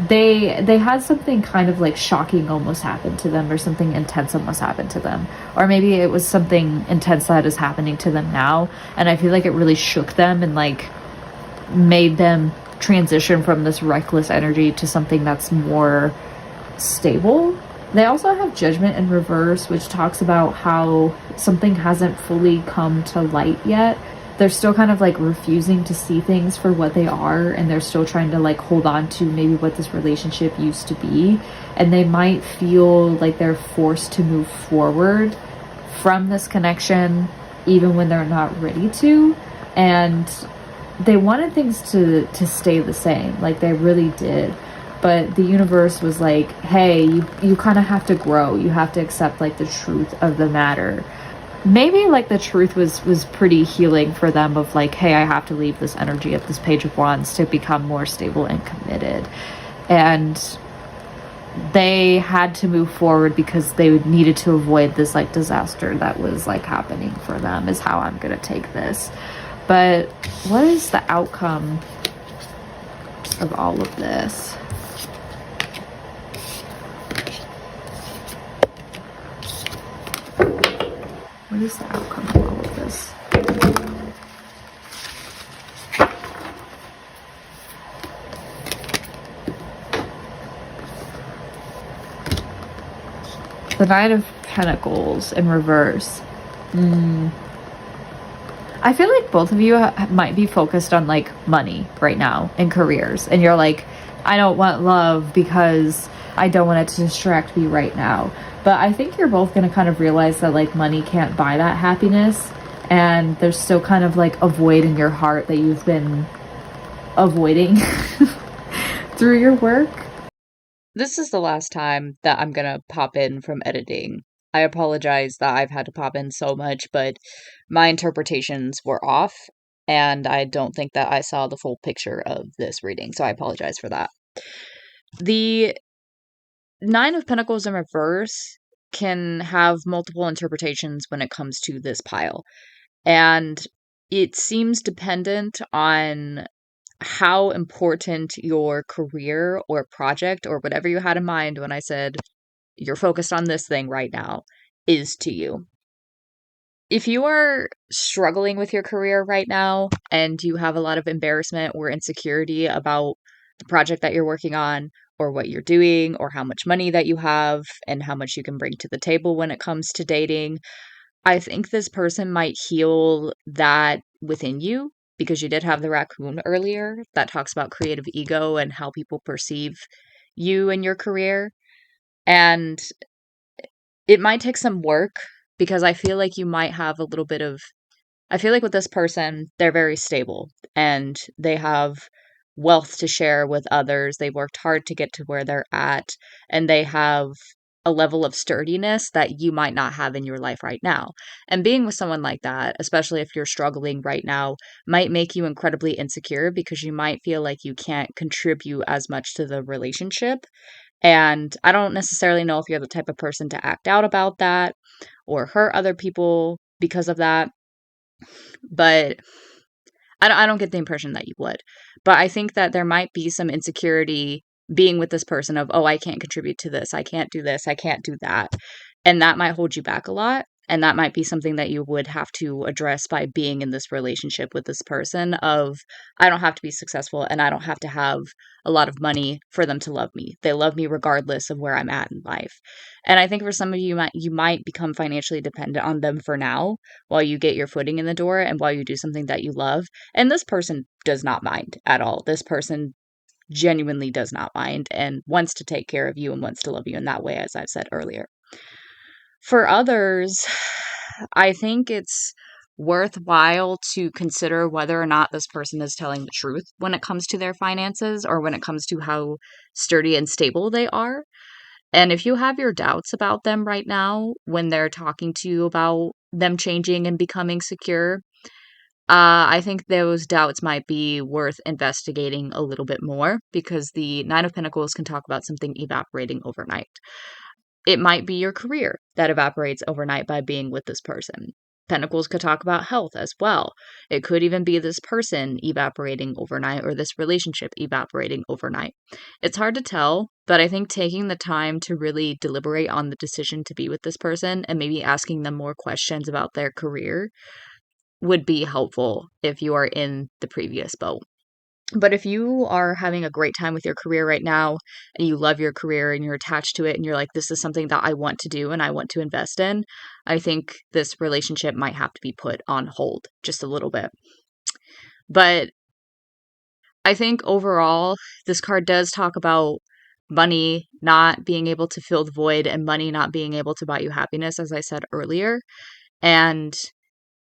They had something kind of like shocking almost happen to them, or something intense almost happened to them, or maybe it was something intense that is happening to them now, and I feel like it really shook them and like made them transition from this reckless energy to something that's more stable. They also have Judgment in reverse, which talks about how something hasn't fully come to light yet. They're still kind of like refusing to see things for what they are, and they're still trying to like hold on to maybe what this relationship used to be, and they might feel like they're forced to move forward from this connection even when they're not ready to. And they wanted things to stay the same, like they really did, but the universe was like, hey, you kind of have to grow, you have to accept like the truth of the matter. Maybe like the truth was pretty healing for them, of like, hey, I have to leave this energy of this Page of Wands to become more stable and committed. And they had to move forward because they needed to avoid this like disaster that was like happening for them, is how I'm gonna take this. But what is the outcome of all of this? What is the outcome of all of this? The Knight of Pentacles in reverse. I feel like both of you might be focused on like money right now and careers, and you're like, I don't want love because I don't want it to distract me right now. But I think you're both going to kind of realize that like money can't buy that happiness, and there's still kind of like a void in your heart that you've been avoiding through your work. This is the last time that I'm gonna pop in from editing. I apologize that I've had to pop in so much, but my interpretations were off. and I don't think that I saw the full picture of this reading, so I apologize for that. The Nine of Pentacles in reverse can have multiple interpretations when it comes to this pile, and it seems dependent on how important your career or project or whatever you had in mind when I said you're focused on this thing right now is to you. If you are struggling with your career right now and you have a lot of embarrassment or insecurity about the project that you're working on or what you're doing or how much money that you have and how much you can bring to the table when it comes to dating, I think this person might heal that within you, because you did have the raccoon earlier that talks about creative ego and how people perceive you and your career. And it might take some work, because I feel like you might have a little bit of, I feel like with this person, they're very stable and they have wealth to share with others. They worked hard to get to where they're at, and they have a level of sturdiness that you might not have in your life right now. And being with someone like that, especially if you're struggling right now, might make you incredibly insecure, because you might feel like you can't contribute as much to the relationship. And I don't necessarily know if you're the type of person to act out about that or hurt other people because of that, but I don't get the impression that you would. But I think that there might be some insecurity being with this person of, oh, I can't contribute to this, I can't do this, I can't do that. And that might hold you back a lot. And that might be something that you would have to address by being in this relationship with this person of, I don't have to be successful and I don't have to have a lot of money for them to love me. They love me regardless of where I'm at in life. And I think for some of you, you might become financially dependent on them for now while you get your footing in the door and while you do something that you love. And this person does not mind at all. This person genuinely does not mind and wants to take care of you and wants to love you in that way, as I've said earlier. For others, I think it's worthwhile to consider whether or not this person is telling the truth when it comes to their finances or when it comes to how sturdy and stable they are. And if you have your doubts about them right now when they're talking to you about them changing and becoming secure, I think those doubts might be worth investigating a little bit more, because the Nine of Pentacles can talk about something evaporating overnight. It might be your career that evaporates overnight by being with this person. Pentacles could talk about health as well. It could even be this person evaporating overnight or this relationship evaporating overnight. It's hard to tell, but I think taking the time to really deliberate on the decision to be with this person and maybe asking them more questions about their career would be helpful if you are in the previous boat. But if you are having a great time with your career right now and you love your career and you're attached to it and you're like, this is something that I want to do and I want to invest in, I think this relationship might have to be put on hold just a little bit. But I think overall, this card does talk about money not being able to fill the void and money not being able to buy you happiness, as I said earlier. And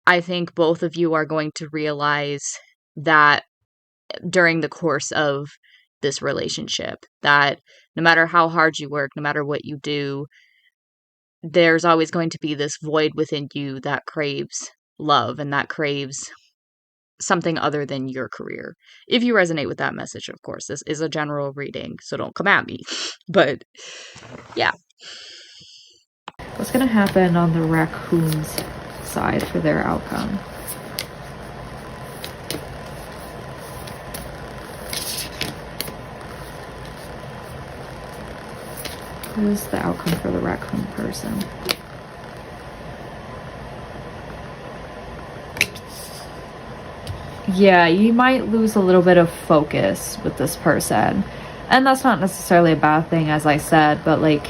I think both of you are going to realize that during the course of this relationship, that no matter how hard you work, no matter what you do, there's always going to be this void within you that craves love and that craves something other than your career. If you resonate with that message, of course, this is a general reading, so don't come at me. But yeah. What's going to happen on the raccoon's side for their outcome? What is the outcome for the raccoon person? Yeah, you might lose a little bit of focus with this person. And that's not necessarily a bad thing, as I said, but like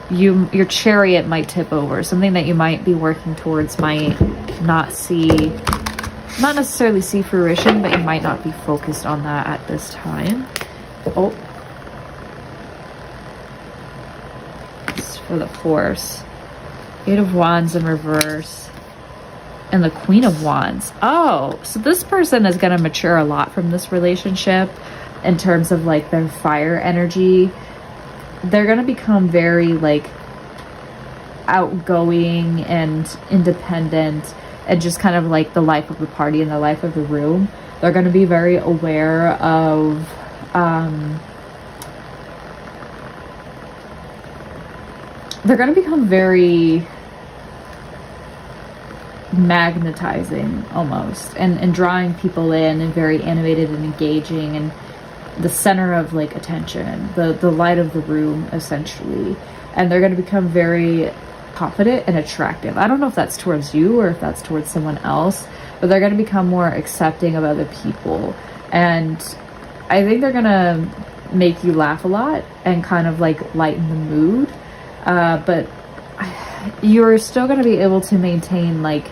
your chariot might tip over. Something that you might be working towards might not necessarily see fruition, but you might not be focused on that at this time. Oh. For the Force. Eight of Wands in reverse. And the Queen of Wands. Oh, so this person is going to mature a lot from this relationship in terms of like their fire energy. They're going to become very like outgoing and independent. and just kind of like the life of the party and the life of the room. They're going to be very aware of they're going to become very magnetizing almost, and drawing people in, and very animated and engaging, and the center of like attention, the light of the room essentially. And they're going to become very confident and attractive. I don't know if that's towards you or if that's towards someone else, but they're going to become more accepting of other people. And I think they're going to make you laugh a lot and kind of like lighten the mood. But you're still going to be able to maintain like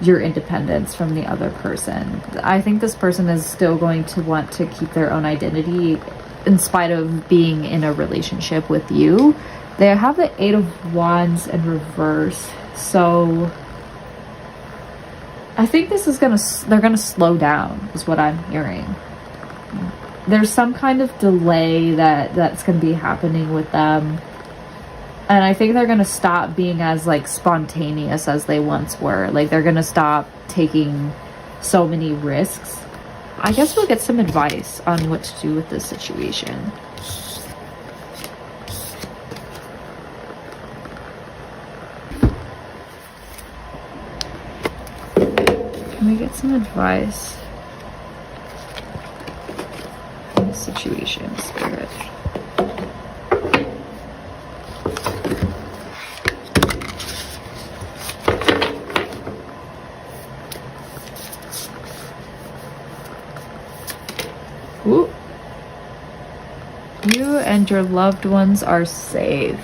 your independence from the other person. I think this person is still going to want to keep their own identity in spite of being in a relationship with you. They have the 8 of Wands in reverse, so I think this is they're gonna slow down, is what I'm hearing. There's some kind of delay that's gonna be happening with them. And I think they're going to stop being as like spontaneous as they once were. Like they're going to stop taking so many risks. I guess we'll get some advice on what to do with this situation. Can we get some advice on the situation, Spirit? Ooh. You and your loved ones are safe.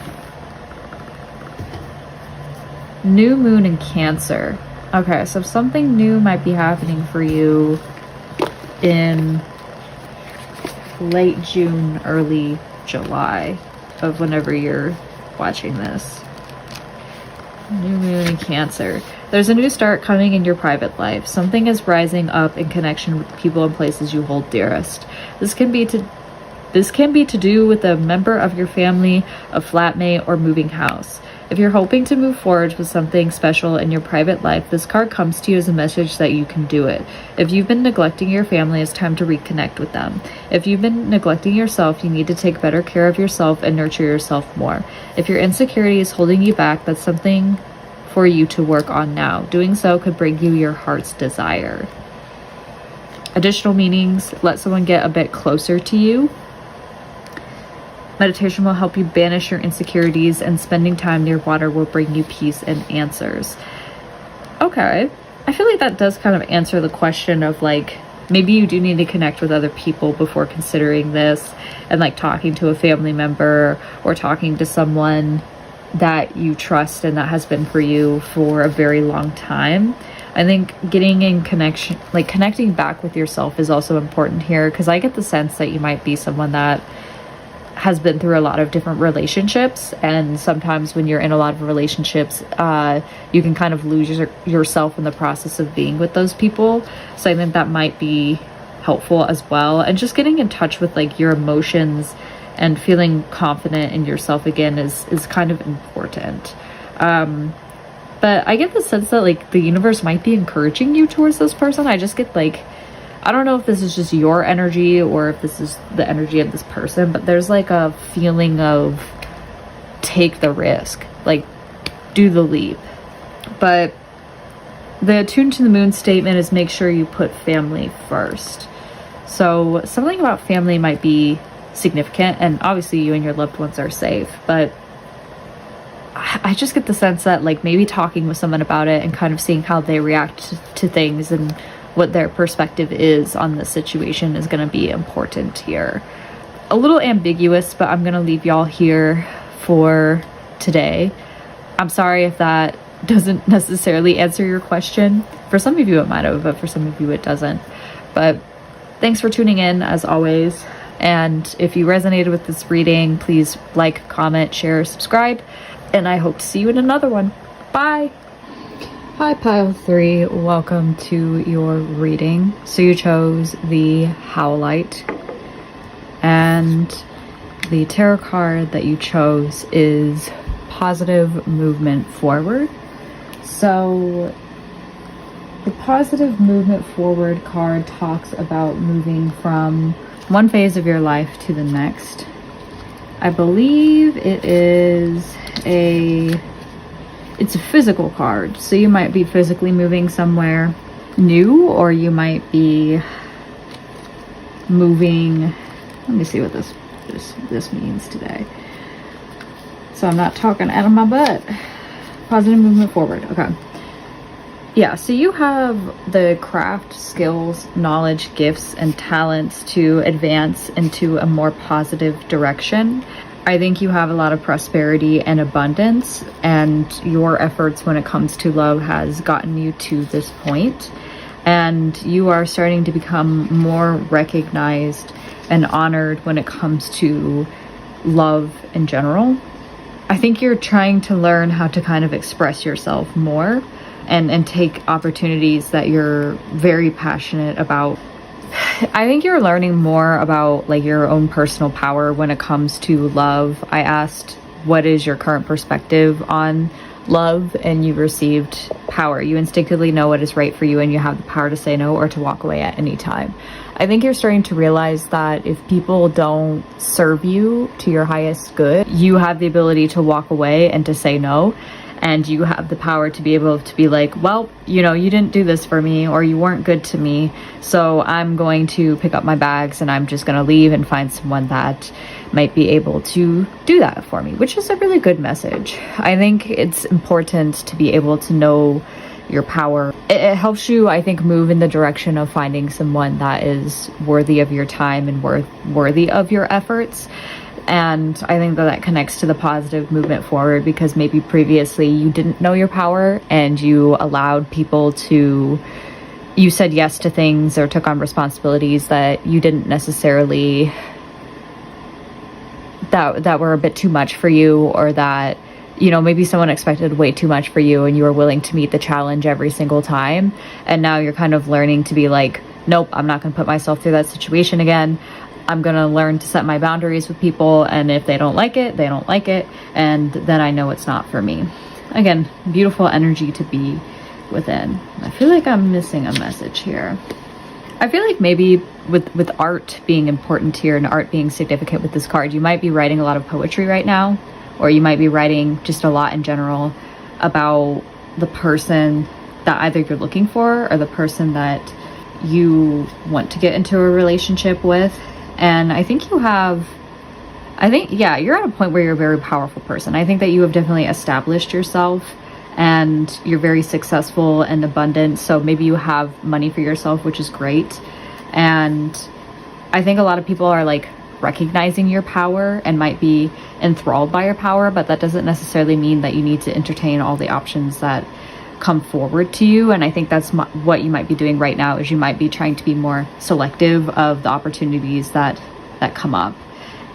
New moon in Cancer. Okay, so something new might be happening for you in late June, early July of whenever you're watching this. New moon in Cancer. There's a new start coming in your private life. Something is rising up in connection with people and places you hold dearest. This can be to do with a member of your family, a flatmate, or moving house. If you're hoping to move forward with something special in your private life, this card comes to you as a message that you can do it. If you've been neglecting your family, it's time to reconnect with them. If you've been neglecting yourself, you need to take better care of yourself and nurture yourself more. If your insecurity is holding you back, that's something for you to work on now. Doing so could bring you your heart's desire. Additional meanings: let someone get a bit closer to you. Meditation will help you banish your insecurities, and spending time near water will bring you peace and answers. Okay. I feel like that does kind of answer the question of like, maybe you do need to connect with other people before considering this, and like talking to a family member or talking to someone that you trust and that has been for you for a very long time. I think getting in connection, like connecting back with yourself, is also important here, because I get the sense that you might be someone that has been through a lot of different relationships, and sometimes when you're in a lot of relationships, you can kind of lose yourself in the process of being with those people. So I think that might be helpful as well. And just getting in touch with like your emotions and feeling confident in yourself again is kind of important. But I get the sense that like the universe might be encouraging you towards this person. I just get like, I don't know if this is just your energy or if this is the energy of this person, but there's like a feeling of take the risk, like do the leap. But the attune to the moon statement is make sure you put family first. So something about family might be significant, and obviously you and your loved ones are safe, but I just get the sense that like maybe talking with someone about it and kind of seeing how they react to things and what their perspective is on the situation is going to be important here. A little ambiguous, but I'm going to leave y'all here for today. I'm sorry if that doesn't necessarily answer your question. For some of you it might have, but for some of you it doesn't. But thanks for tuning in as always. And if you resonated with this reading, please like, comment, share, subscribe. And I hope to see you in another one. Bye! Hi Pile 3, welcome to your reading. So you chose the Howlite, and the tarot card that you chose is Positive Movement Forward. So The positive movement forward card talks about moving from one phase of your life to the next. I believe it's a physical card. So you might be physically moving somewhere new, or you might be moving. Let me see what this means today. So I'm not talking out of my butt. Positive movement forward. Okay. Yeah, so you have the craft, skills, knowledge, gifts, and talents to advance into a more positive direction. I think you have a lot of prosperity and abundance, and your efforts when it comes to love has gotten you to this point. And you are starting to become more recognized and honored when it comes to love in general. I think you're trying to learn how to kind of express yourself more and take opportunities that you're very passionate about. I think you're learning more about like your own personal power when it comes to love. I asked, what is your current perspective on love? And you received power. You instinctively know what is right for you, and you have the power to say no or to walk away at any time. I think you're starting to realize that if people don't serve you to your highest good, you have the ability to walk away and to say no. And you have the power to be able to be like, well, you know, you didn't do this for me, or you weren't good to me, so I'm going to pick up my bags and I'm just going to leave and find someone that might be able to do that for me, which is a really good message. I think it's important to be able to know your power. It helps you, I think, move in the direction of finding someone that is worthy of your time and worthy of your efforts. And I think that connects to the positive movement forward, because maybe previously you didn't know your power and you allowed people to, you said yes to things or took on responsibilities that you didn't necessarily, that were a bit too much for you, or that, you know, maybe someone expected way too much for you and you were willing to meet the challenge every single time. And now you're kind of learning to be like, nope, I'm not going to put myself through that situation again. I'm going to learn to set my boundaries with people, and if they don't like it, they don't like it, and then I know it's not for me. Again, beautiful energy to be within. I feel like I'm missing a message here. I feel like maybe with art being important here and art being significant with this card, you might be writing a lot of poetry right now, or you might be writing just a lot in general about the person that either you're looking for or the person that you want to get into a relationship with. And I think you're at a point where you're a very powerful person. I think that you have definitely established yourself and you're very successful and abundant. So maybe you have money for yourself, which is great. And I think a lot of people are like recognizing your power and might be enthralled by your power, but that doesn't necessarily mean that you need to entertain all the options that come forward to you. And I think that's what you might be doing right now, is you might be trying to be more selective of the opportunities that come up.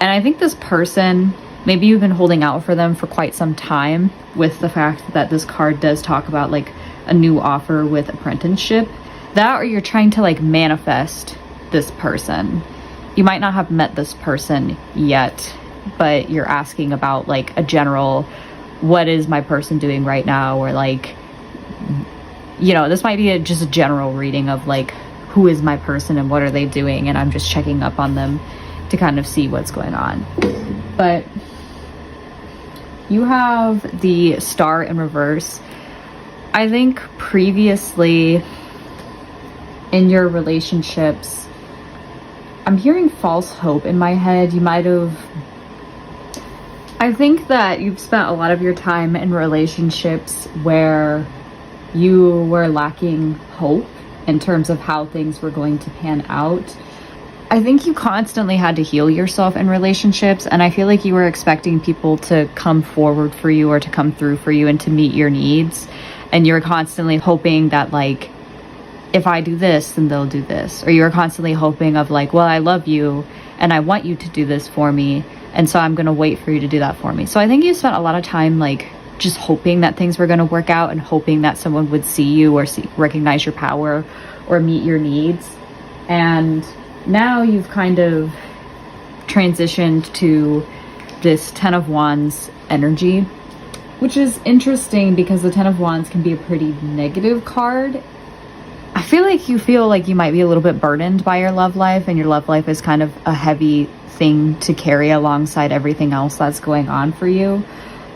And I think this person, maybe you've been holding out for them for quite some time, with the fact that this card does talk about like a new offer with apprenticeship. That, or you're trying to like manifest this person. You might not have met this person yet, but you're asking about like a general, what is my person doing right now? Or like, you know, this might be just a general reading of like, who is my person and what are they doing? And I'm just checking up on them to kind of see what's going on. But you have the Star in reverse. I think previously in your relationships, I'm hearing false hope in my head. You might have, I think that you've spent a lot of your time in relationships where you were lacking hope in terms of how things were going to pan out. I think you constantly had to heal yourself in relationships, and I feel like you were expecting people to come forward for you or to come through for you and to meet your needs. And you were constantly hoping that like, if I do this, then they'll do this. Or you were constantly hoping of like, well, I love you and I want you to do this for me, and so I'm going to wait for you to do that for me. So I think you spent a lot of time like just hoping that things were going to work out and hoping that someone would see you or recognize your power or meet your needs. And now you've kind of transitioned to this Ten of Wands energy, which is interesting because the Ten of Wands can be a pretty negative card. I feel like you might be a little bit burdened by your love life, and your love life is kind of a heavy thing to carry alongside everything else that's going on for you.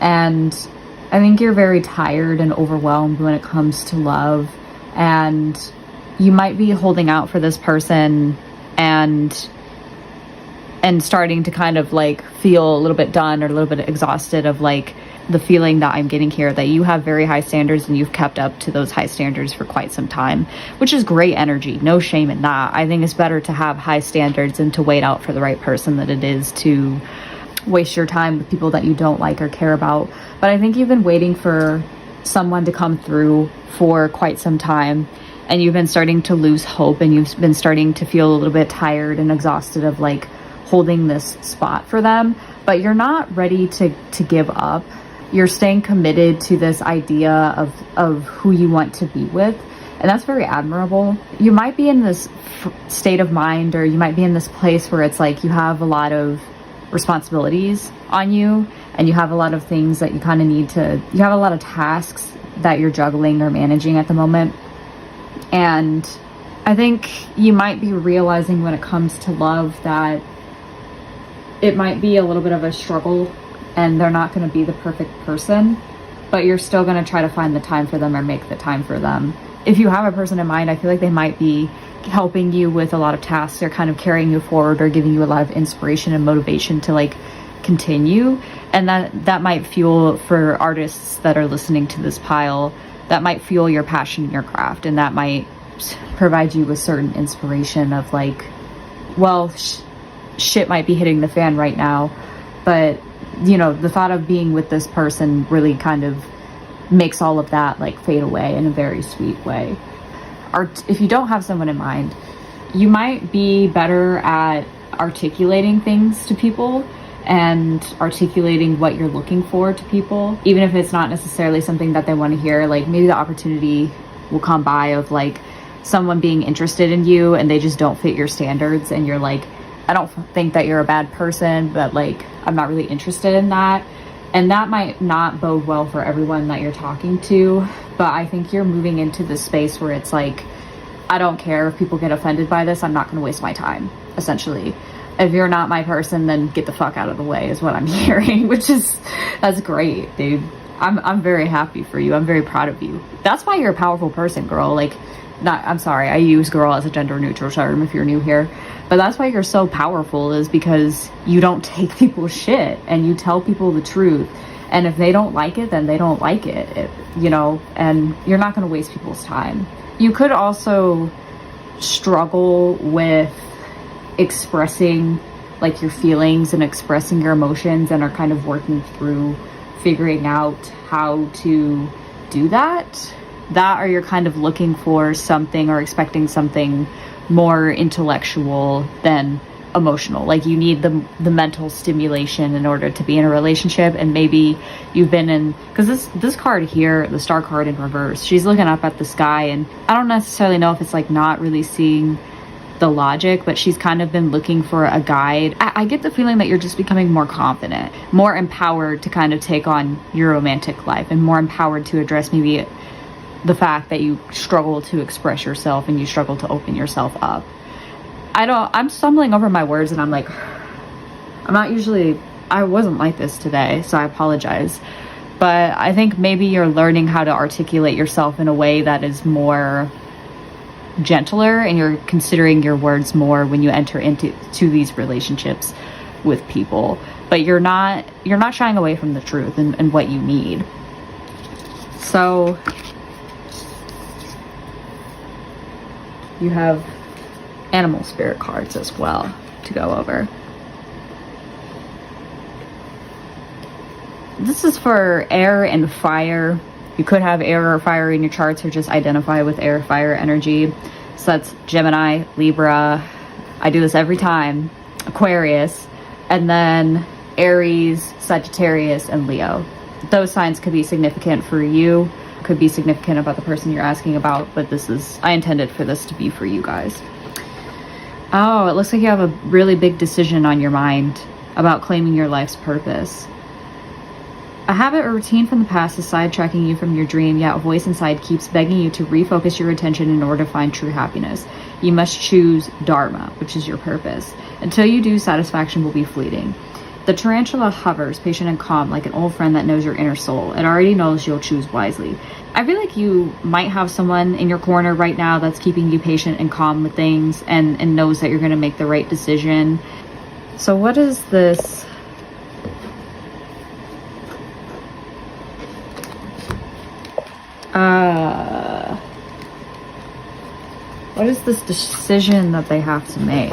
And I think you're very tired and overwhelmed when it comes to love, and you might be holding out for this person and starting to kind of like feel a little bit done or a little bit exhausted of like the feeling that I'm getting here, that you have very high standards and you've kept up to those high standards for quite some time, which is great energy. No shame in that. I think it's better to have high standards and to wait out for the right person than it is to waste your time with people that you don't like or care about. But I think you've been waiting for someone to come through for quite some time, and you've been starting to lose hope, and you've been starting to feel a little bit tired and exhausted of like holding this spot for them, but you're not ready to give up. You're staying committed to this idea of who you want to be with, and that's very admirable. You might be in this state of mind, or you might be in this place where it's like you have a lot of responsibilities on you, and you have a lot of things that you kind of you have a lot of tasks that you're juggling or managing at the moment. And I think you might be realizing when it comes to love that it might be a little bit of a struggle, and they're not going to be the perfect person, but you're still going to try to find the time for them or make the time for them. If you have a person in mind, I feel like they might be helping you with a lot of tasks. They're kind of carrying you forward or giving you a lot of inspiration and motivation to like continue. And that might fuel, for artists that are listening to this pile, that might fuel your passion in your craft, and that might provide you with certain inspiration of like, well, shit might be hitting the fan right now, but you know, the thought of being with this person really kind of makes all of that like fade away in a very sweet way. Or if you don't have someone in mind, you might be better at articulating things to people and articulating what you're looking for to people, even if it's not necessarily something that they want to hear. Like maybe the opportunity will come by of like someone being interested in you and they just don't fit your standards, and you're like, I don't think that you're a bad person, but like I'm not really interested in that. And that might not bode well for everyone that you're talking to, but I think you're moving into this space where it's like, I don't care if people get offended by this, I'm not going to waste my time, essentially. If you're not my person, then get the fuck out of the way is what I'm hearing, that's great, dude. I'm very happy for you. I'm very proud of you. That's why you're a powerful person, girl. Like, I'm sorry, I use girl as a gender neutral term if you're new here, but that's why you're so powerful, is because you don't take people's shit and you tell people the truth. And if they don't like it, then they don't like it, you know, and you're not going to waste people's time. You could also struggle with expressing like your feelings and expressing your emotions, and are kind of working through figuring out how to do that. Or you're kind of looking for something or expecting something more intellectual than emotional. Like you need the mental stimulation in order to be in a relationship. And maybe you've been in, because this card here, the star card in reverse, she's looking up at the sky, and I don't necessarily know if it's like not really seeing the logic, but she's kind of been looking for a guide. I get the feeling that you're just becoming more confident, more empowered to kind of take on your romantic life, and more empowered to address maybe the fact that you struggle to express yourself and you struggle to open yourself up. I'm stumbling over my words, and I'm like, I wasn't like this today, so I apologize. But I think maybe you're learning how to articulate yourself in a way that is more gentler, and you're considering your words more when you enter into these relationships with people. But you're not shying away from the truth and what you need. So you have animal spirit cards as well to go over. This is for air and fire. You could have air or fire in your charts, or just identify with air, fire energy. So that's Gemini, Libra. I do this every time. Aquarius, and then Aries, Sagittarius, and Leo. Those signs could be significant for you, could be significant about the person you're asking about, but I intended for this to be for you guys. Oh, it looks like you have a really big decision on your mind about claiming your life's purpose. A habit or routine from the past is sidetracking you from your dream, yet a voice inside keeps begging you to refocus your attention in order to find true happiness. You must choose Dharma, which is your purpose. Until you do, satisfaction will be fleeting. The tarantula hovers, patient and calm, like an old friend that knows your inner soul. It already knows you'll choose wisely. I feel like you might have someone in your corner right now that's keeping you patient and calm with things and knows that you're going to make the right decision. So what is this? What is this decision that they have to make?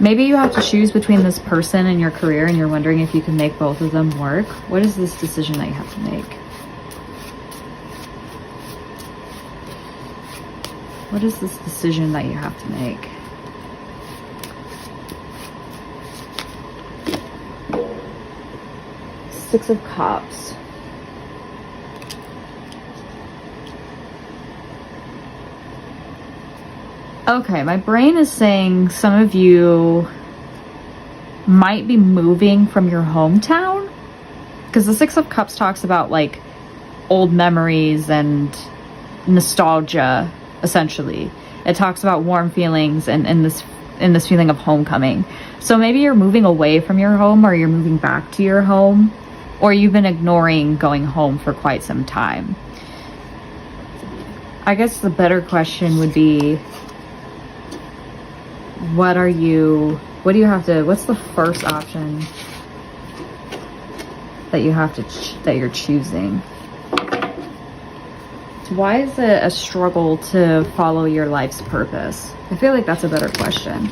Maybe you have to choose between this person and your career and you're wondering if you can make both of them work. What is this decision that you have to make? What is this decision that you have to make? Six of Cups. Okay, my brain is saying some of you might be moving from your hometown, because the Six of Cups talks about like old memories and nostalgia, essentially. It talks about warm feelings and this feeling of homecoming. So maybe you're moving away from your home, or you're moving back to your home, or you've been ignoring going home for quite some time. I guess the better question would be, what's the first option that you're choosing? Why is it a struggle to follow your life's purpose? I feel like that's a better question.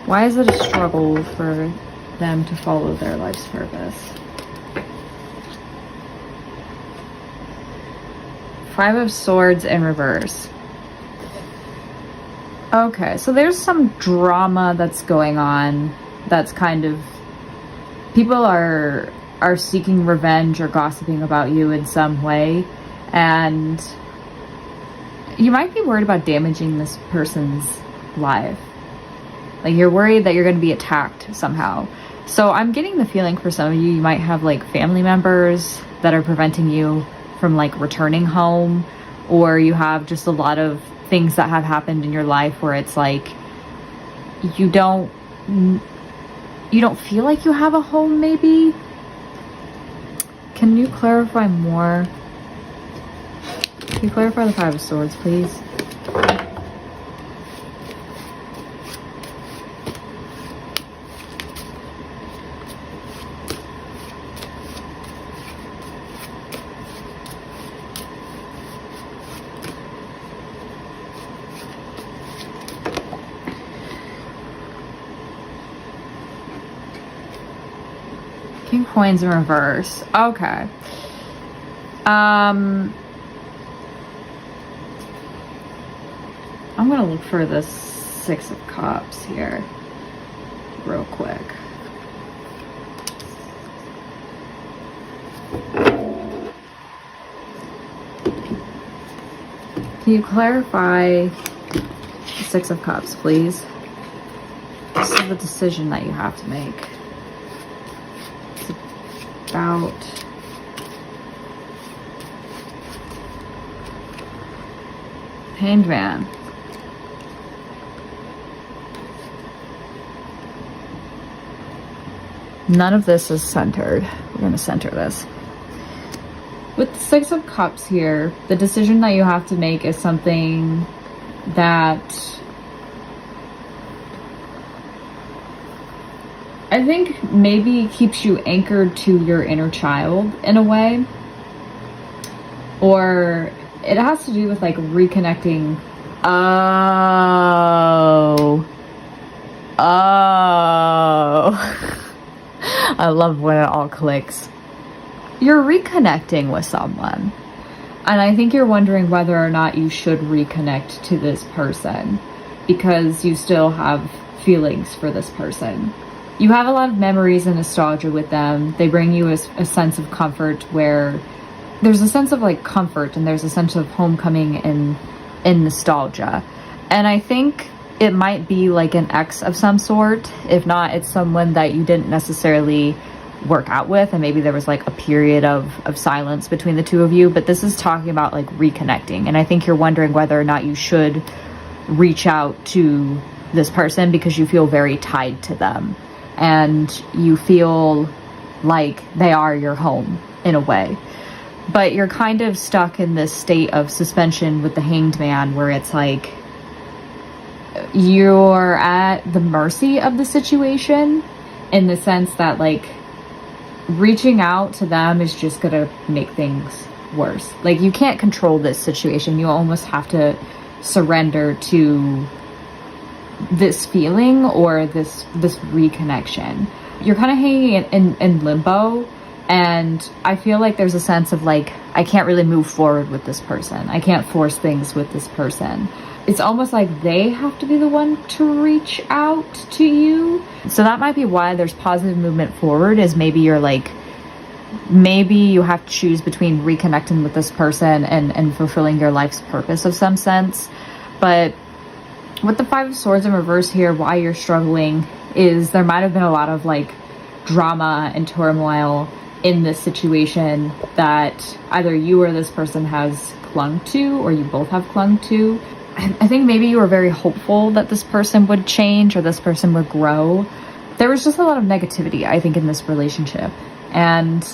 Why is it a struggle for them to follow their life's purpose? Five of Swords in reverse. Okay, so there's some drama that's going on that's kind of, people are seeking revenge or gossiping about you in some way, and you might be worried about damaging this person's life. Like, you're worried that you're going to be attacked somehow. So I'm getting the feeling for some of you, you might have like family members that are preventing you from like returning home, or you have just a lot of things that have happened in your life where it's like you don't feel like you have a home. Maybe can you clarify more? Can you clarify the Five of Swords, please? King of Coins in reverse. Okay. I'm gonna look for the Six of Cups here real quick. Can you clarify the Six of Cups, please? This is the decision that you have to make. About Hanged Man. None of this is centered. We're going to center this. With the Six of Cups here, the decision that you have to make is something that I think maybe keeps you anchored to your inner child in a way. Or it has to do with like reconnecting. Oh. I love when it all clicks. You're reconnecting with someone. And I think you're wondering whether or not you should reconnect to this person because you still have feelings for this person. You have a lot of memories and nostalgia with them. They bring you a sense of comfort where there's a sense of like comfort and there's a sense of homecoming and in nostalgia. And I think it might be like an ex of some sort. If not, it's someone that you didn't necessarily work out with, and maybe there was like a period of silence between the two of you. But this is talking about like reconnecting, and I think you're wondering whether or not you should reach out to this person because you feel very tied to them and you feel like they are your home in a way. But you're kind of stuck in this state of suspension with the Hanged Man, where it's like you're at the mercy of the situation, in the sense that like reaching out to them is just gonna make things worse. Like, you can't control this situation. You almost have to surrender to this feeling or this reconnection. You're kind of hanging in limbo, and I feel like there's a sense of like, I can't really move forward with this person. I can't force things with this person. It's almost like they have to be the one to reach out to you. So that might be why there's positive movement forward, is maybe you're like, maybe you have to choose between reconnecting with this person and fulfilling your life's purpose of some sense. But with the Five of Swords in reverse here, why you're struggling is there might have been a lot of like drama and turmoil in this situation that either you or this person has clung to, or you both have clung to. I think maybe you were very hopeful that this person would change or this person would grow. There was just a lot of negativity, I think, in this relationship. And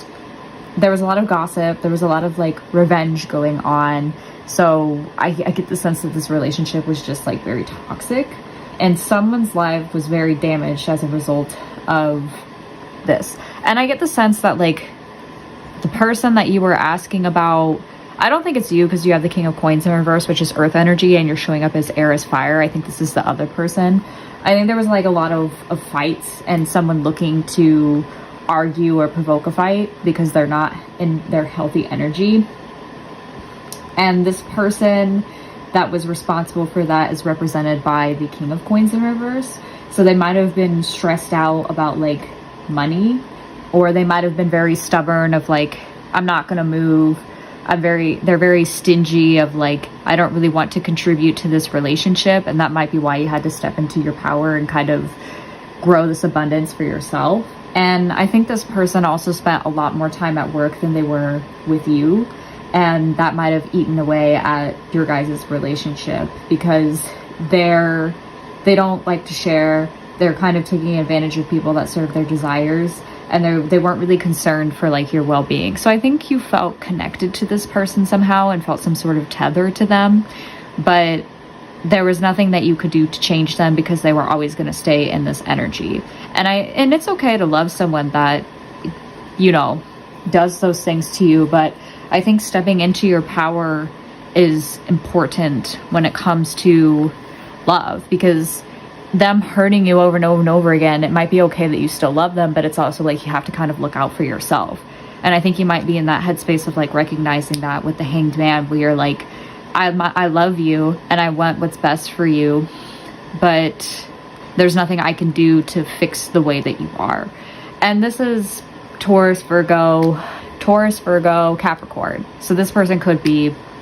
there was a lot of gossip. There was a lot of like revenge going on. So I get the sense that this relationship was just like very toxic. And someone's life was very damaged as a result of this. And I get the sense that like the person that you were asking about, I don't think it's you, because you have the King of Coins in reverse, which is earth energy, and you're showing up as air as fire. I think this is the other person. I think there was like a lot of fights and someone looking to argue or provoke a fight because they're not in their healthy energy. And this person that was responsible for that is represented by the King of Coins in reverse. So they might have been stressed out about like money, or they might have been very stubborn of like, I'm not gonna move. They're very stingy of like, I don't really want to contribute to this relationship. And that might be why you had to step into your power and kind of grow this abundance for yourself. And I think this person also spent a lot more time at work than they were with you. And that might have eaten away at your guys' relationship, because they don't like to share. They're kind of taking advantage of people that serve their desires. And they weren't really concerned for like your well-being. So I think you felt connected to this person somehow and felt some sort of tether to them, but there was nothing that you could do to change them, because they were always going to stay in this energy. And it's okay to love someone that, you know, does those things to you, but I think stepping into your power is important when it comes to love, because them hurting you over and over and over again, it might be okay that you still love them, but it's also like you have to kind of look out for yourself. And I think you might be in that headspace of like recognizing that with the Hanged Man, where you're like, I love you and I want what's best for you, but there's nothing I can do to fix the way that you are. And this is Taurus, Virgo, Capricorn. So this person could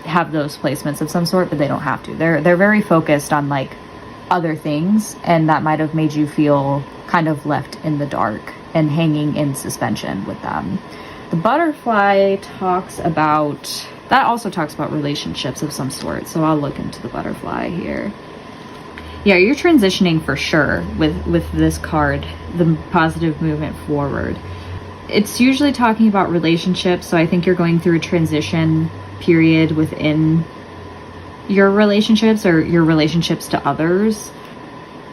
have those placements of some sort, but they don't have to. They're very focused on like other things, and that might have made you feel kind of left in the dark and hanging in suspension with them. The butterfly also talks about relationships of some sort, so I'll look into the butterfly here. Yeah, you're transitioning for sure with this card, the positive movement forward. It's usually talking about relationships, so I think you're going through a transition period within your relationships or your relationships to others.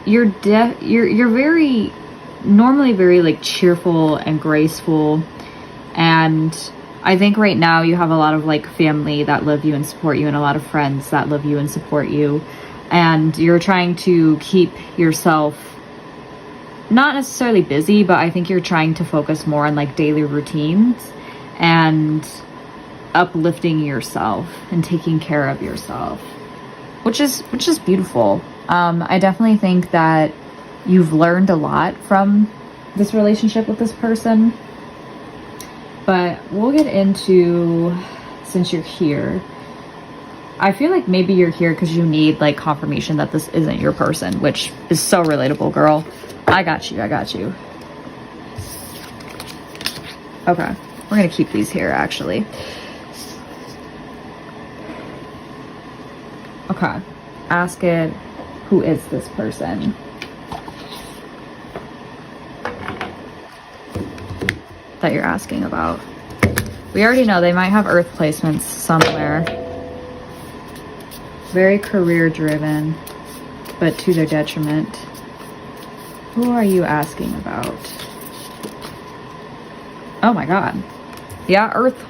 You're very normally very like cheerful and graceful, and I think right now you have a lot of like family that love you and support you, and a lot of friends that love you and support you, and you're trying to keep yourself not necessarily busy, but I think you're trying to focus more on like daily routines and uplifting yourself and taking care of yourself, which is beautiful. I definitely think that you've learned a lot from this relationship with this person, but we'll get into, since you're here, I feel like maybe you're here because you need like confirmation that this isn't your person, which is so relatable, girl. I got you. I got you. Okay. We're going to keep these here, actually. Okay. Ask it, who is this person? That you're asking about. We already know they might have earth placements somewhere. Very career driven, but to their detriment. Who are you asking about? Oh my god. Yeah, earth.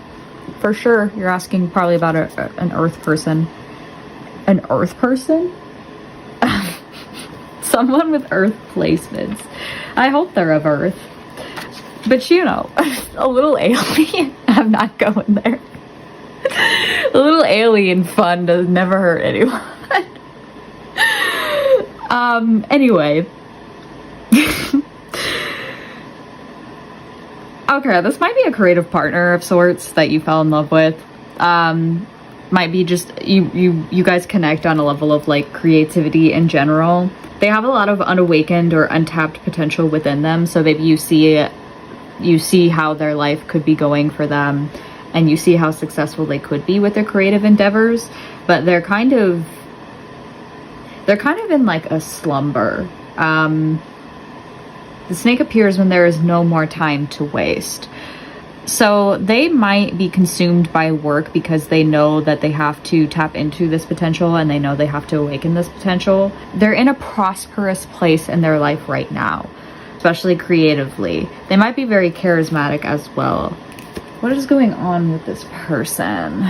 For sure. You're asking probably about an earth person. An earth person? Someone with earth placements. I hope they're of earth. But you know, a little alien. I'm not going there. A little alien fun does never hurt anyone. Anyway. Okay, this might be a creative partner of sorts that you fell in love with. Might be just you guys connect on a level of like creativity in general. They have a lot of unawakened or untapped potential within them, so maybe you see how their life could be going for them, and you see how successful they could be with their creative endeavors, but they're kind of in like a slumber. The snake appears when there is no more time to waste. So they might be consumed by work because they know that they have to tap into this potential and they know they have to awaken this potential. They're in a prosperous place in their life right now, especially creatively. They might be very charismatic as well. What is going on with this person?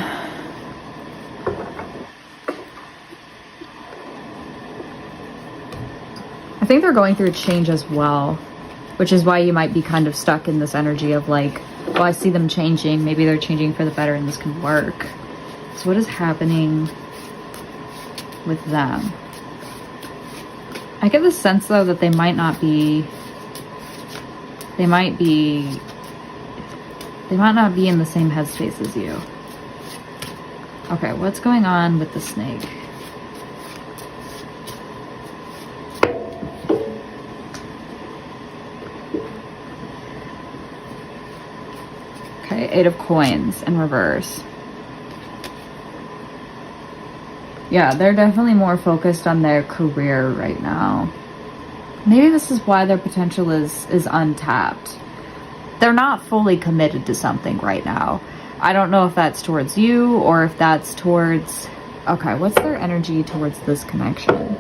I think they're going through a change as well, which is why you might be kind of stuck in this energy of like, well, I see them changing. Maybe they're changing for the better and this can work. So what is happening with them? I get the sense though that they might not be in the same headspace as you. Okay, what's going on with the snake? Okay, 8 of Coins in reverse. Yeah, they're definitely more focused on their career right now. Maybe this is why their potential is untapped. They're not fully committed to something right now. I don't know if that's towards you or if that's towards... Okay, what's their energy towards this connection?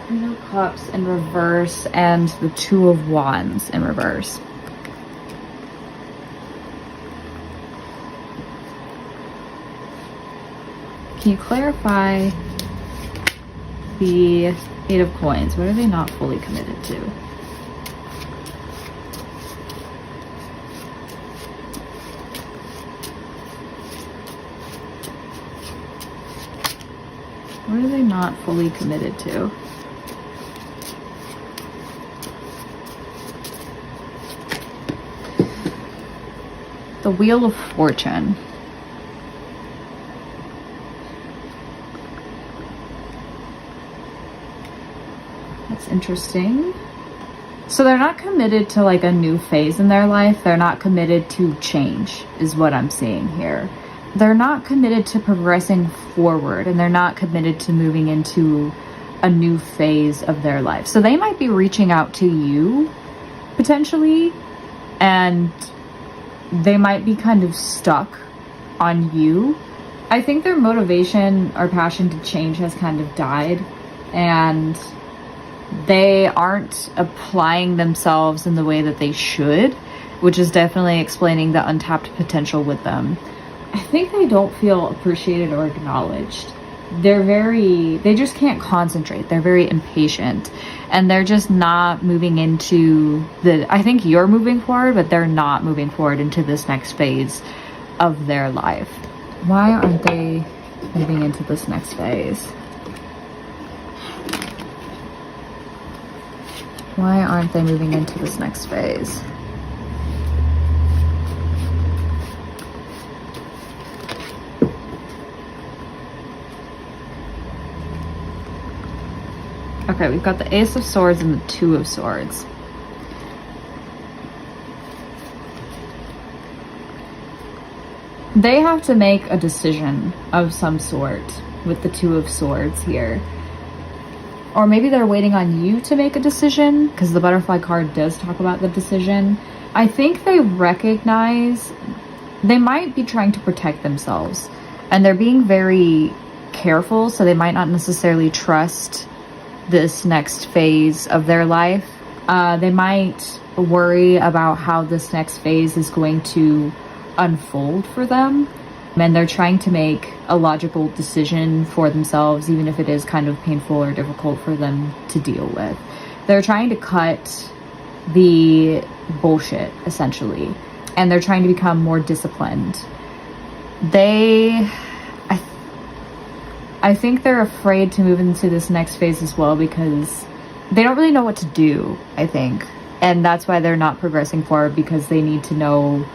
Queen of Cups in reverse and the 2 of Wands in reverse. Can you clarify the 8 of Coins? What are they not fully committed to? What are they not fully committed to? The Wheel of Fortune. That's interesting. So they're not committed to like a new phase in their life. They're not committed to change, is what I'm seeing here. They're not committed to progressing forward, and they're not committed to moving into a new phase of their life. So they might be reaching out to you, potentially, and they might be kind of stuck on you. I think their motivation or passion to change has kind of died, and they aren't applying themselves in the way that they should, which is definitely explaining the untapped potential with them. I think they don't feel appreciated or acknowledged. They just can't concentrate. They're very impatient, and they're just not moving into I think you're moving forward, but they're not moving forward into this next phase of their life. Why aren't they moving into this next phase? Why aren't they moving into this next phase? Okay, we've got the Ace of Swords and the Two of Swords. They have to make a decision of some sort with the Two of Swords here. Or maybe they're waiting on you to make a decision, because the butterfly card does talk about the decision. I think they recognize they might be trying to protect themselves, and they're being very careful, so they might not necessarily trust this next phase of their life. They might worry about how this next phase is going to unfold for them, and they're trying to make a logical decision for themselves, even if it is kind of painful or difficult for them to deal with. They're trying to cut the bullshit, essentially, and they're trying to become more disciplined. I think they're afraid to move into this next phase as well, because they don't really know what to do, I think. And that's why they're not progressing forward, because they need to know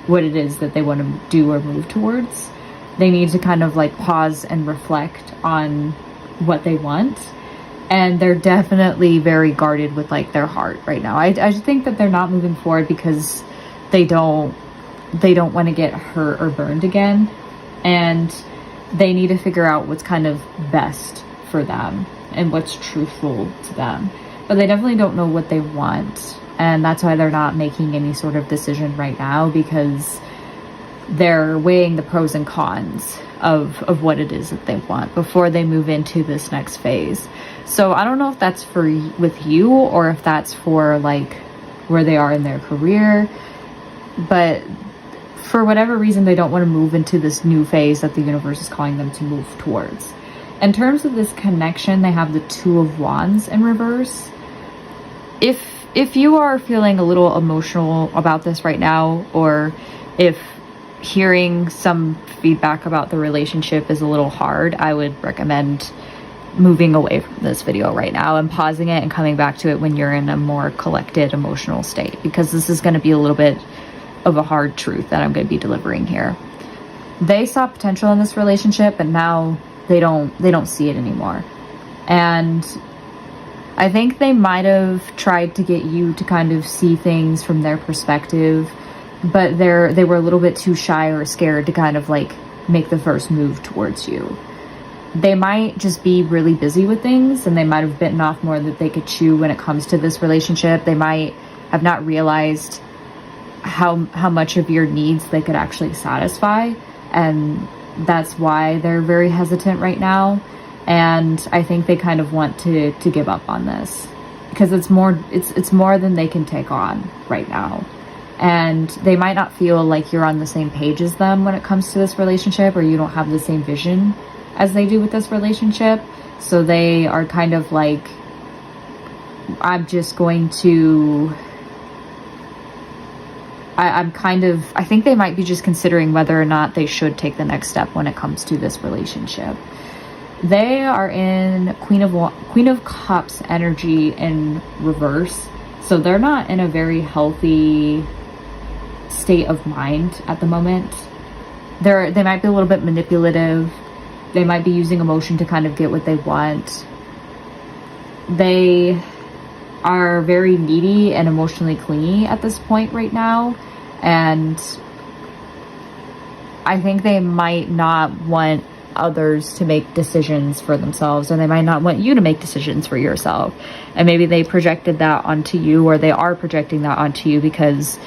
what it is that they want to do or move towards. They need to kind of like pause and reflect on what they want. And they're definitely very guarded with like their heart right now. I just think that they're not moving forward because they don't want to get hurt or burned again. And they need to figure out what's kind of best for them and what's truthful to them. But they definitely don't know what they want. And that's why they're not making any sort of decision right now, because they're weighing the pros and cons of what it is that they want before they move into this next phase. So I don't know if that's with you, or if that's for like where they are in their career, but for whatever reason, they don't want to move into this new phase that the universe is calling them to move towards. In terms of this connection, they have the Two of Wands in reverse. If you are feeling a little emotional about this right now, or if hearing some feedback about the relationship is a little hard, I would recommend moving away from this video right now and pausing it and coming back to it when you're in a more collected emotional state, because this is going to be a little bit of a hard truth that I'm going to be delivering here. They saw potential in this relationship, but now they don't see it anymore. And I think they might have tried to get you to kind of see things from their perspective, but they were a little bit too shy or scared to kind of like make the first move towards you. They might just be really busy with things, and they might have bitten off more than they could chew when it comes to this relationship. They might have not realized how much of your needs they could actually satisfy, and that's why they're very hesitant right now. And I think they kind of want to give up on this, because it's more than they can take on right now. And they might not feel like you're on the same page as them when it comes to this relationship, or you don't have the same vision as they do with this relationship. So they are kind of like, I'm just going to, I think they might be just considering whether or not they should take the next step when it comes to this relationship. They are in Queen of Cups energy in reverse. So they're not in a very healthy state of mind at the moment. They might be a little bit manipulative. They might be using emotion to kind of get what they want. They are very needy and emotionally clingy at this point right now. And I think they might not want others to make decisions for themselves, or they might not want you to make decisions for yourself. And maybe they projected that onto you, or they are projecting that onto you, because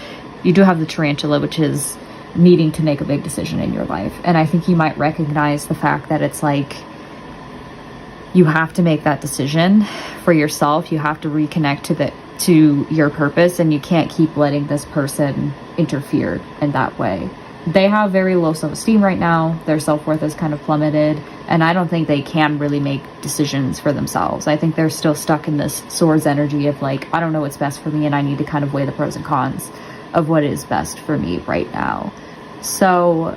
you do have the tarantula, which is needing to make a big decision in your life. And I think you might recognize the fact that it's like, you have to make that decision for yourself. You have to reconnect to your purpose, and you can't keep letting this person interfere in that way. They have very low self-esteem right now. Their self-worth is kind of plummeted, and I don't think they can really make decisions for themselves. I think they're still stuck in this swords energy of like, I don't know what's best for me, and I need to kind of weigh the pros and cons of what is best for me right now. So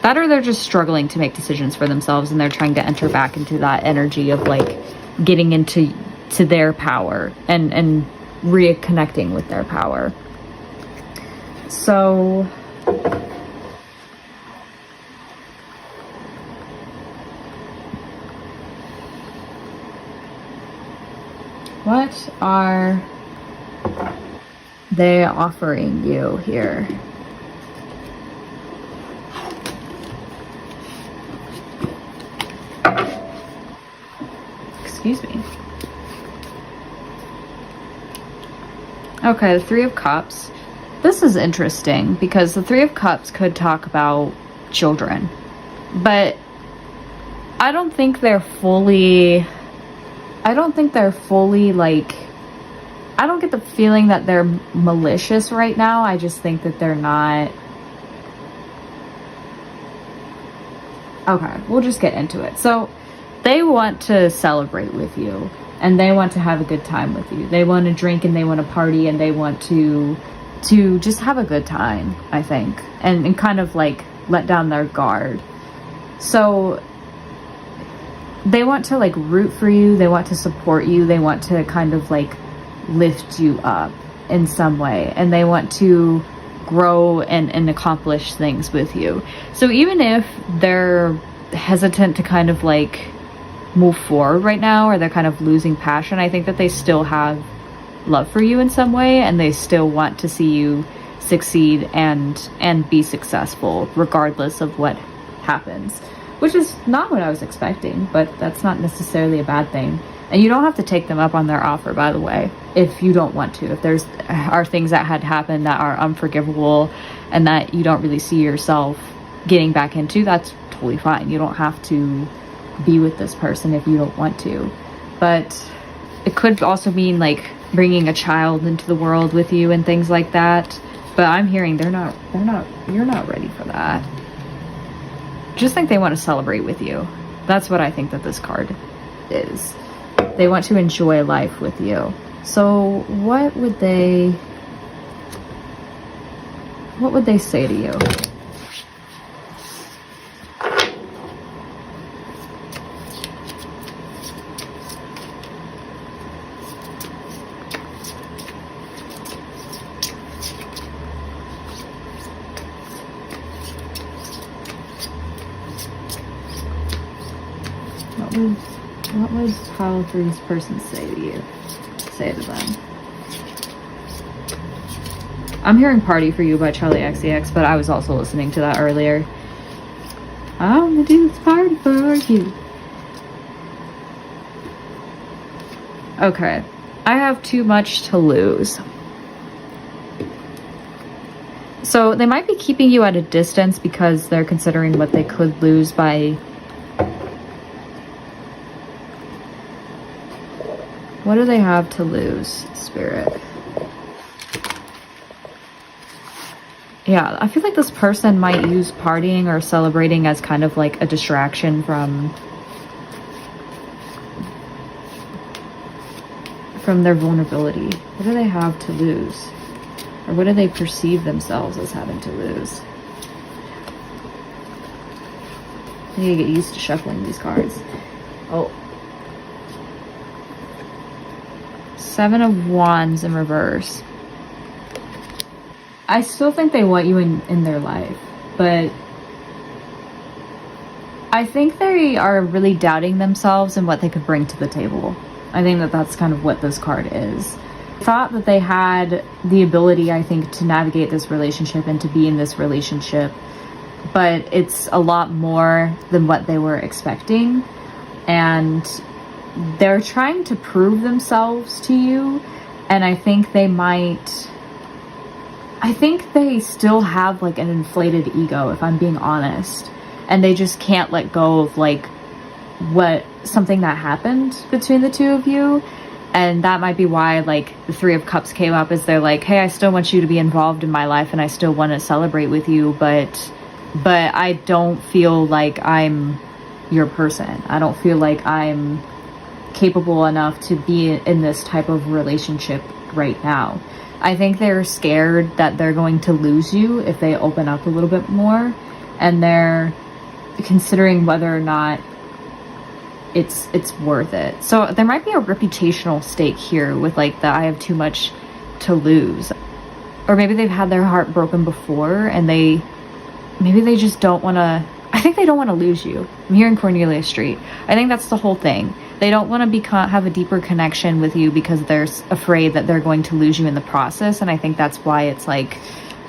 That or they're just struggling to make decisions for themselves, and they're trying to enter back into that energy of like getting into their power and reconnecting with their power. So what are they offering you here? Excuse me. Okay, the Three of Cups. This is interesting because the Three of Cups could talk about children, but I don't think they're fully like, I don't get the feeling that they're malicious right now. I just think that they're not. Okay, we'll just get into it. So they want to celebrate with you, and they want to have a good time with you. They want to drink and they want to party and they want to just have a good time, I think, and kind of like let down their guard. So they want to like root for you, they want to support you, they want to kind of like lift you up in some way, and they want to grow and accomplish things with you. So even if they're hesitant to kind of like move forward right now, or they're kind of losing passion, I think that they still have love for you in some way, and they still want to see you succeed and be successful regardless of what happens, which is not what I was expecting, but that's not necessarily a bad thing. And you don't have to take them up on their offer, by the way, if you don't want to. If there's are things that had happened that are unforgivable and that you don't really see yourself getting back into, that's totally fine. You don't have to be with this person if you don't want to. But it could also mean like bringing a child into the world with you and things like that. But I'm hearing you're not ready for that. Just think they want to celebrate with you. That's what I think that this card is. They want to enjoy life with you. So what would they say to you? What would pile 3's person say to you? Say to them. I'm hearing Party for You by Charlie XCX, but I was also listening to that earlier. I'm gonna do this party for you. Okay. I have too much to lose. So they might be keeping you at a distance because they're considering what they could lose by... What do they have to lose, Spirit? Yeah, I feel like this person might use partying or celebrating as kind of like a distraction from their vulnerability. What do they have to lose? Or what do they perceive themselves as having to lose? I need to get used to shuffling these cards. Oh. 7 of Wands in reverse. I still think they want you in their life, but I think they are really doubting themselves and what they could bring to the table. I think that that's kind of what this card is. Thought that they had the ability, I think, to navigate this relationship and to be in this relationship, but it's a lot more than what they were expecting, and they're trying to prove themselves to you, and I think they still have like an inflated ego, if I'm being honest, and they just can't let go of like something that happened between the two of you. And that might be why like the 3 of Cups came up, is they're like, hey, I still want you to be involved in my life and I still want to celebrate with you, but I don't feel like I'm your person. I don't feel like I'm capable enough to be in this type of relationship right now. I think they're scared that they're going to lose you if they open up a little bit more, and they're considering whether or not it's worth it. So there might be a reputational stake here with like the I have too much to lose. Or maybe they've had their heart broken before and maybe they just don't want to, I think they don't want to lose you. I'm hearing Cornelia Street. I think that's the whole thing. They don't want to have a deeper connection with you because they're afraid that they're going to lose you in the process. And I think that's why it's like,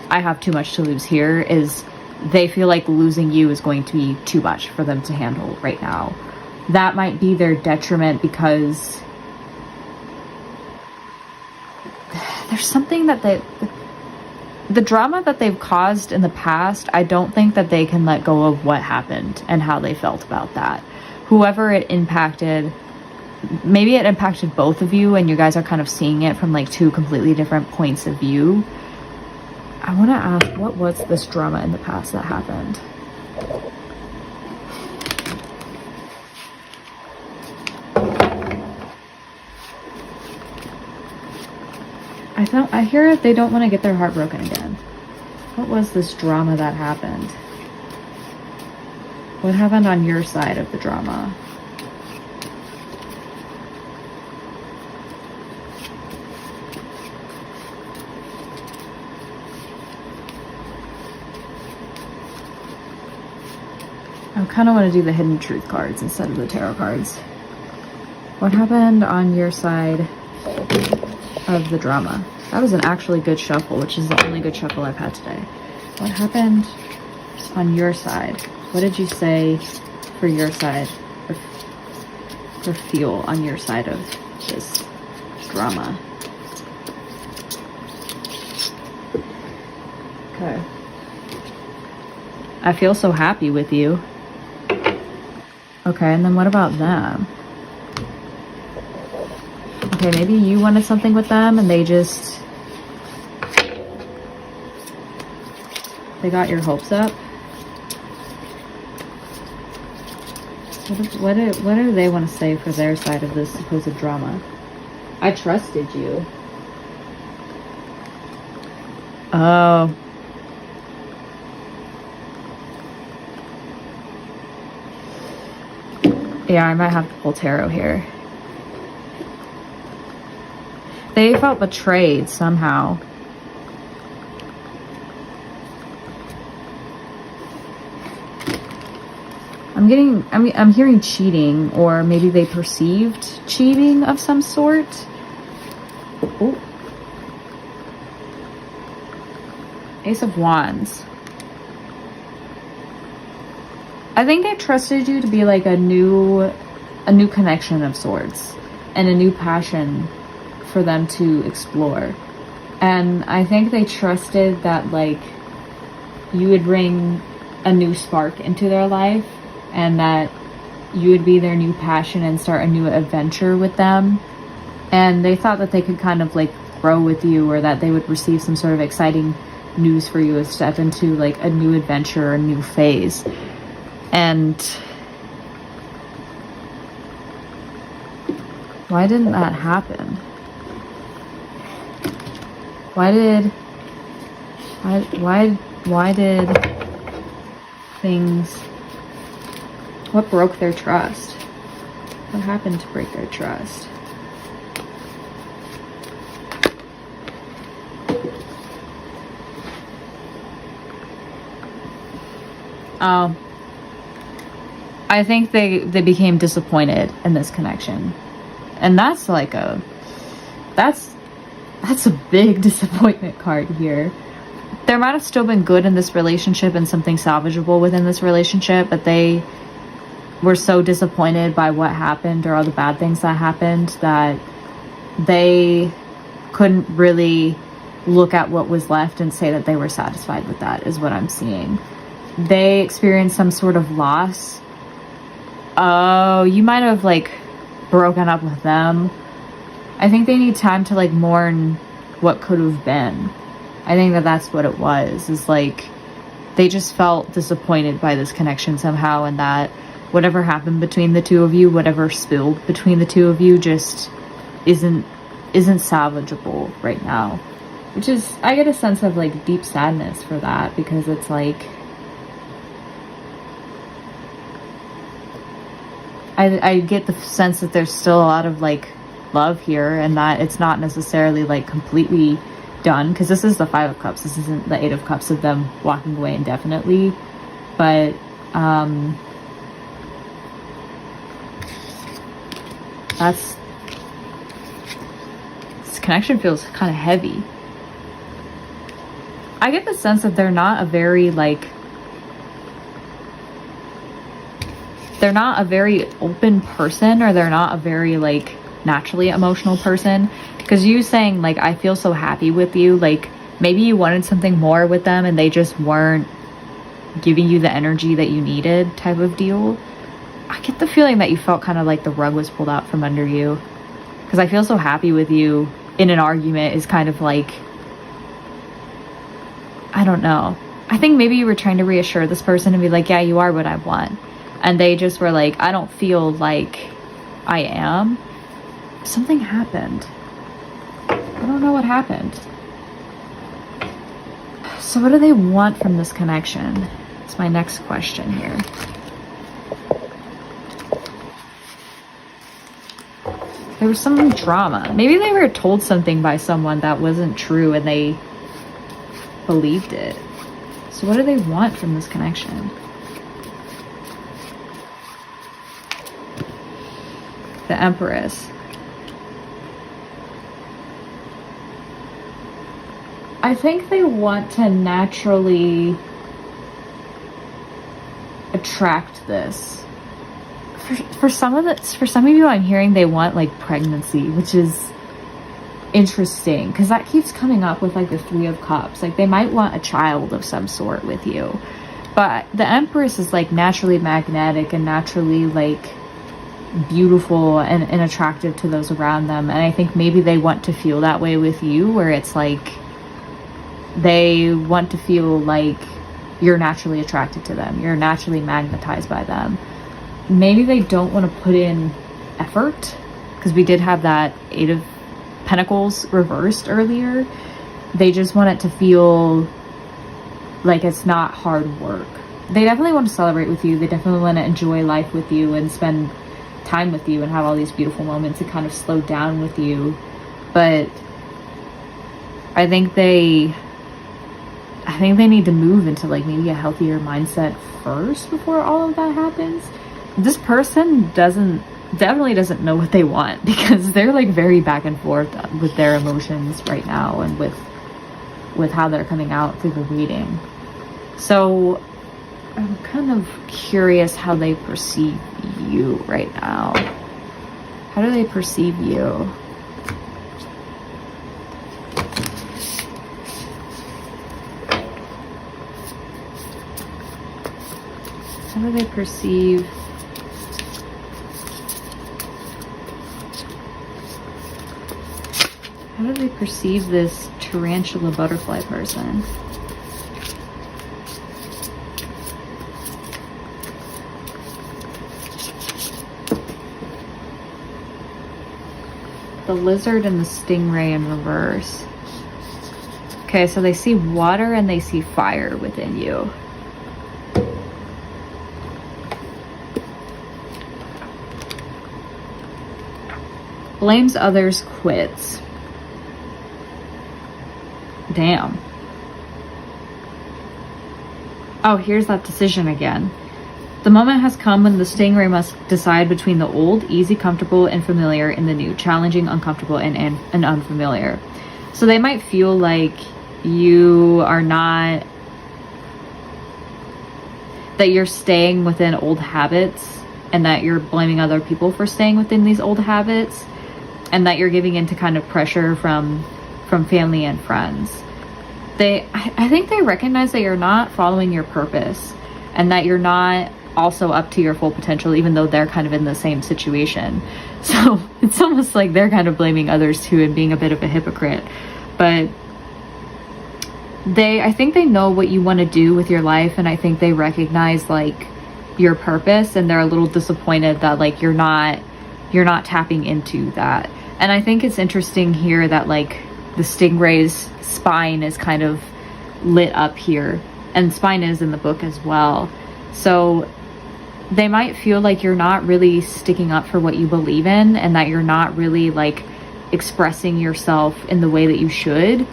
I have too much to lose here, is they feel like losing you is going to be too much for them to handle right now. That might be their detriment because there's something that the drama that they've caused in the past, I don't think that they can let go of what happened and how they felt about that. Whoever it impacted, maybe it impacted both of you and you guys are kind of seeing it from like two completely different points of view. I want to ask, what was this drama in the past that happened? I hear they don't want to get their heart broken again. What was this drama that happened? What happened on your side of the drama? I kind of want to do the hidden truth cards instead of the tarot cards. What happened on your side of the drama? That was an actually good shuffle, which is the only good shuffle I've had today. What happened on your side? What did you say for your side, or feel on your side of this drama? Okay. I feel so happy with you. Okay, and then what about them? Okay, maybe you wanted something with them and they got your hopes up. What do they want to say for their side of this supposed drama? I trusted you. Oh. Yeah, I might have to pull tarot here. They felt betrayed somehow. I'm hearing cheating, or maybe they perceived cheating of some sort. Oh. Ace of Wands. I think they trusted you to be like a new connection of sorts and a new passion for them to explore. And I think they trusted that like you would bring a new spark into their life and that you would be their new passion and start a new adventure with them. And they thought that they could kind of like grow with you, or that they would receive some sort of exciting news for you, a step into like a new adventure or a new phase. And why didn't that happen? Why did things, what broke their trust? What happened to break their trust? I think they became disappointed in this connection. And that's like that's a big disappointment card here. There might have still been good in this relationship and something salvageable within this relationship, but they were so disappointed by what happened, or all the bad things that happened, that they couldn't really look at what was left and say that they were satisfied with that, is what I'm seeing. They experienced some sort of loss. Oh, you might have like broken up with them. I think they need time to like mourn what could have been. I think that that's what it was, is like they just felt disappointed by this connection somehow, and that whatever happened between the two of you, whatever spilled between the two of you, just isn't salvageable right now. Which is, I get a sense of like deep sadness for that, because it's like I get the sense that there's still a lot of like love here, and that it's not necessarily like completely done, because this is the 5 of Cups. This isn't the 8 of Cups of them walking away indefinitely. But this connection feels kind of heavy. I get the sense that they're not a very like, they're not a very open person, or they're not a very like naturally emotional person. Because you saying like, I feel so happy with you, like maybe you wanted something more with them and they just weren't giving you the energy that you needed, type of deal. I get the feeling that you felt kind of like the rug was pulled out from under you. Because I feel so happy with you in an argument is kind of like, I don't know. I think maybe you were trying to reassure this person and be like, yeah, you are what I want. And they just were like, I don't feel like I am. Something happened. I don't know what happened. So what do they want from this connection? It's my next question here. There was some drama. Maybe they were told something by someone that wasn't true and they believed it. So what do they want from this connection? The Empress. I think they want to naturally attract this. For some of you, I'm hearing they want like pregnancy, which is interesting because that keeps coming up with like the 3 of Cups. Like they might want a child of some sort with you, but the Empress is like naturally magnetic and naturally like beautiful and attractive to those around them. And I think maybe they want to feel that way with you, where it's like they want to feel like you're naturally attracted to them, you're naturally magnetized by them. Maybe they don't want to put in effort, because we did have that 8 of Pentacles reversed earlier. They just want it to feel like it's not hard work. They definitely want to celebrate with you. They definitely want to enjoy life with you and spend time with you and have all these beautiful moments and kind of slow down with you. But I think they need to move into like maybe a healthier mindset first before all of that happens. This person definitely doesn't know what they want, because they're like very back and forth with their emotions right now and with how they're coming out through the reading. So I'm kind of curious how they perceive you right now. How do they perceive you? How do they perceive this tarantula butterfly person? The lizard and the stingray in reverse. Okay, so they see water and they see fire within you. Blames others, quits. Damn. Oh, here's that decision again. The moment has come when the stingray must decide between the old, easy, comfortable, and familiar, and the new, challenging, uncomfortable, and unfamiliar. So they might feel like you are not, that you're staying within old habits, and that you're blaming other people for staying within these old habits, and that you're giving into kind of pressure from family and friends. I think they recognize that you're not following your purpose, and that you're not also up to your full potential, even though they're kind of in the same situation. So it's almost like they're kind of blaming others too and being a bit of a hypocrite. But I think they know what you want to do with your life, and I think they recognize like your purpose, and they're a little disappointed that like you're not tapping into that. And I think it's interesting here that like the stingray's spine is kind of lit up here, and spine is in the book as well. So they might feel like you're not really sticking up for what you believe in, and that you're not really like expressing yourself in the way that you should.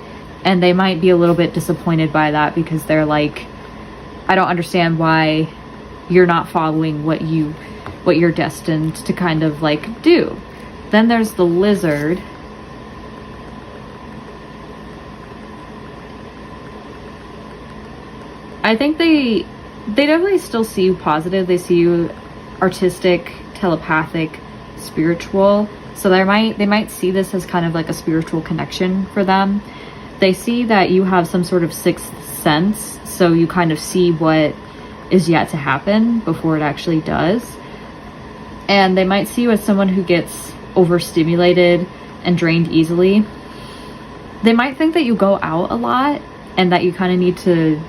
And they might be a little bit disappointed by that, because they're like, I don't understand why you're not following what you're destined to kind of like do. Then there's the Lizard. I think they definitely still see you positive. They see you artistic, telepathic, spiritual. So they might see this as kind of like a spiritual connection for them. They see that you have some sort of sixth sense, so you kind of see what is yet to happen before it actually does. And they might see you as someone who gets overstimulated and drained easily. They might think that you go out a lot and that you kind of need to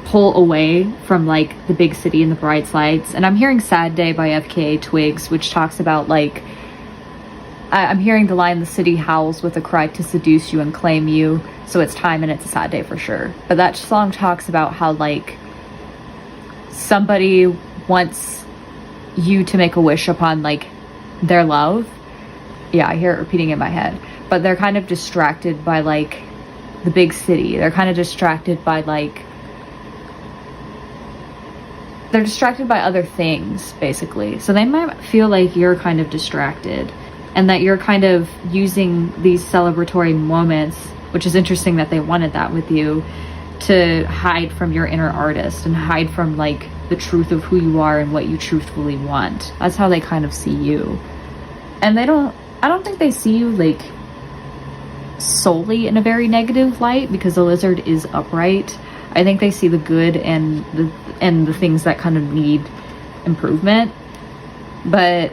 pull away from like the big city and the bright lights. And I'm hearing Sad Day by FKA Twigs, which talks about like, I'm hearing the line, the city howls with a cry to seduce you and claim you, so it's time and it's a sad day for sure. But that song talks about how like somebody wants you to make a wish upon like their love. Yeah, I hear it repeating in my head. But they're kind of distracted by like the big city. They're kind of distracted by like, they're distracted by other things, basically. So they might feel like you're kind of distracted, and that you're kind of using these celebratory moments, which is interesting that they wanted that with you, to hide from your inner artist and hide from like the truth of who you are and what you truthfully want. That's how they kind of see you. And I don't think they see you like solely in a very negative light, because the Lizard is upright. I think they see the good and the things that kind of need improvement. But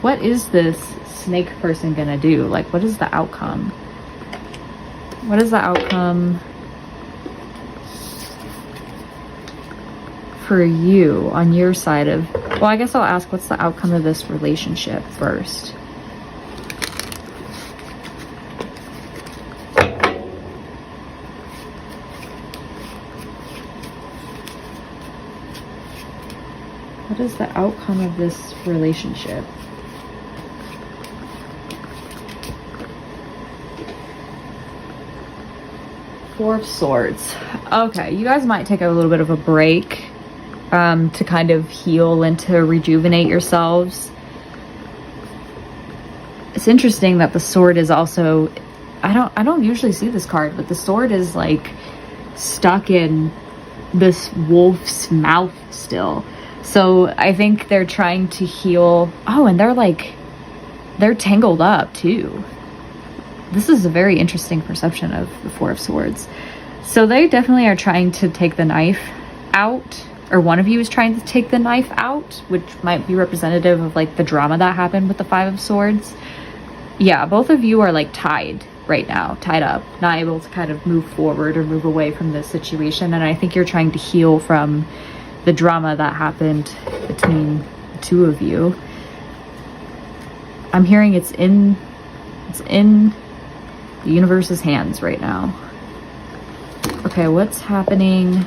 what is this snake person gonna do? Like, what is the outcome? What is the outcome for you on your side of, well, I guess I'll ask, what's the outcome of this relationship first? What is the outcome of this relationship? Four of Swords. Okay, you guys might take a little bit of a break to kind of heal and to rejuvenate yourselves. It's interesting that the sword is also, I don't usually see this card, but the sword is like stuck in this wolf's mouth still. So I think they're trying to heal. Oh, and they're tangled up too. This is a very interesting perception of the Four of Swords. So they definitely are trying to take the knife out, or one of you is trying to take the knife out, which might be representative of like the drama that happened with the Five of Swords. Yeah, both of you are like tied right now, tied up, not able to kind of move forward or move away from this situation. And I think you're trying to heal from the drama that happened between the two of you. I'm hearing it's in the universe's hands right now. Okay, what's happening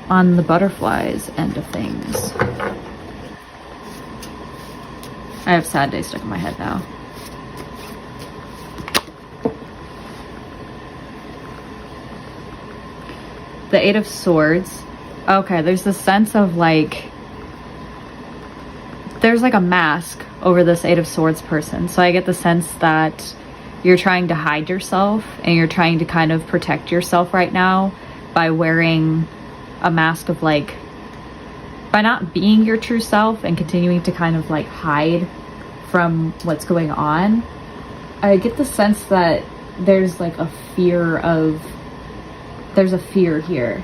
on the butterflies end of things? I have Sad Day stuck in my head now. The Eight of Swords. Okay, there's this sense of like, there's like a mask over this Eight of Swords person. So I get the sense that you're trying to hide yourself and you're trying to kind of protect yourself right now by wearing a mask of like, by not being your true self and continuing to kind of like hide from what's going on. I get the sense that there's like a fear of, there's a fear here.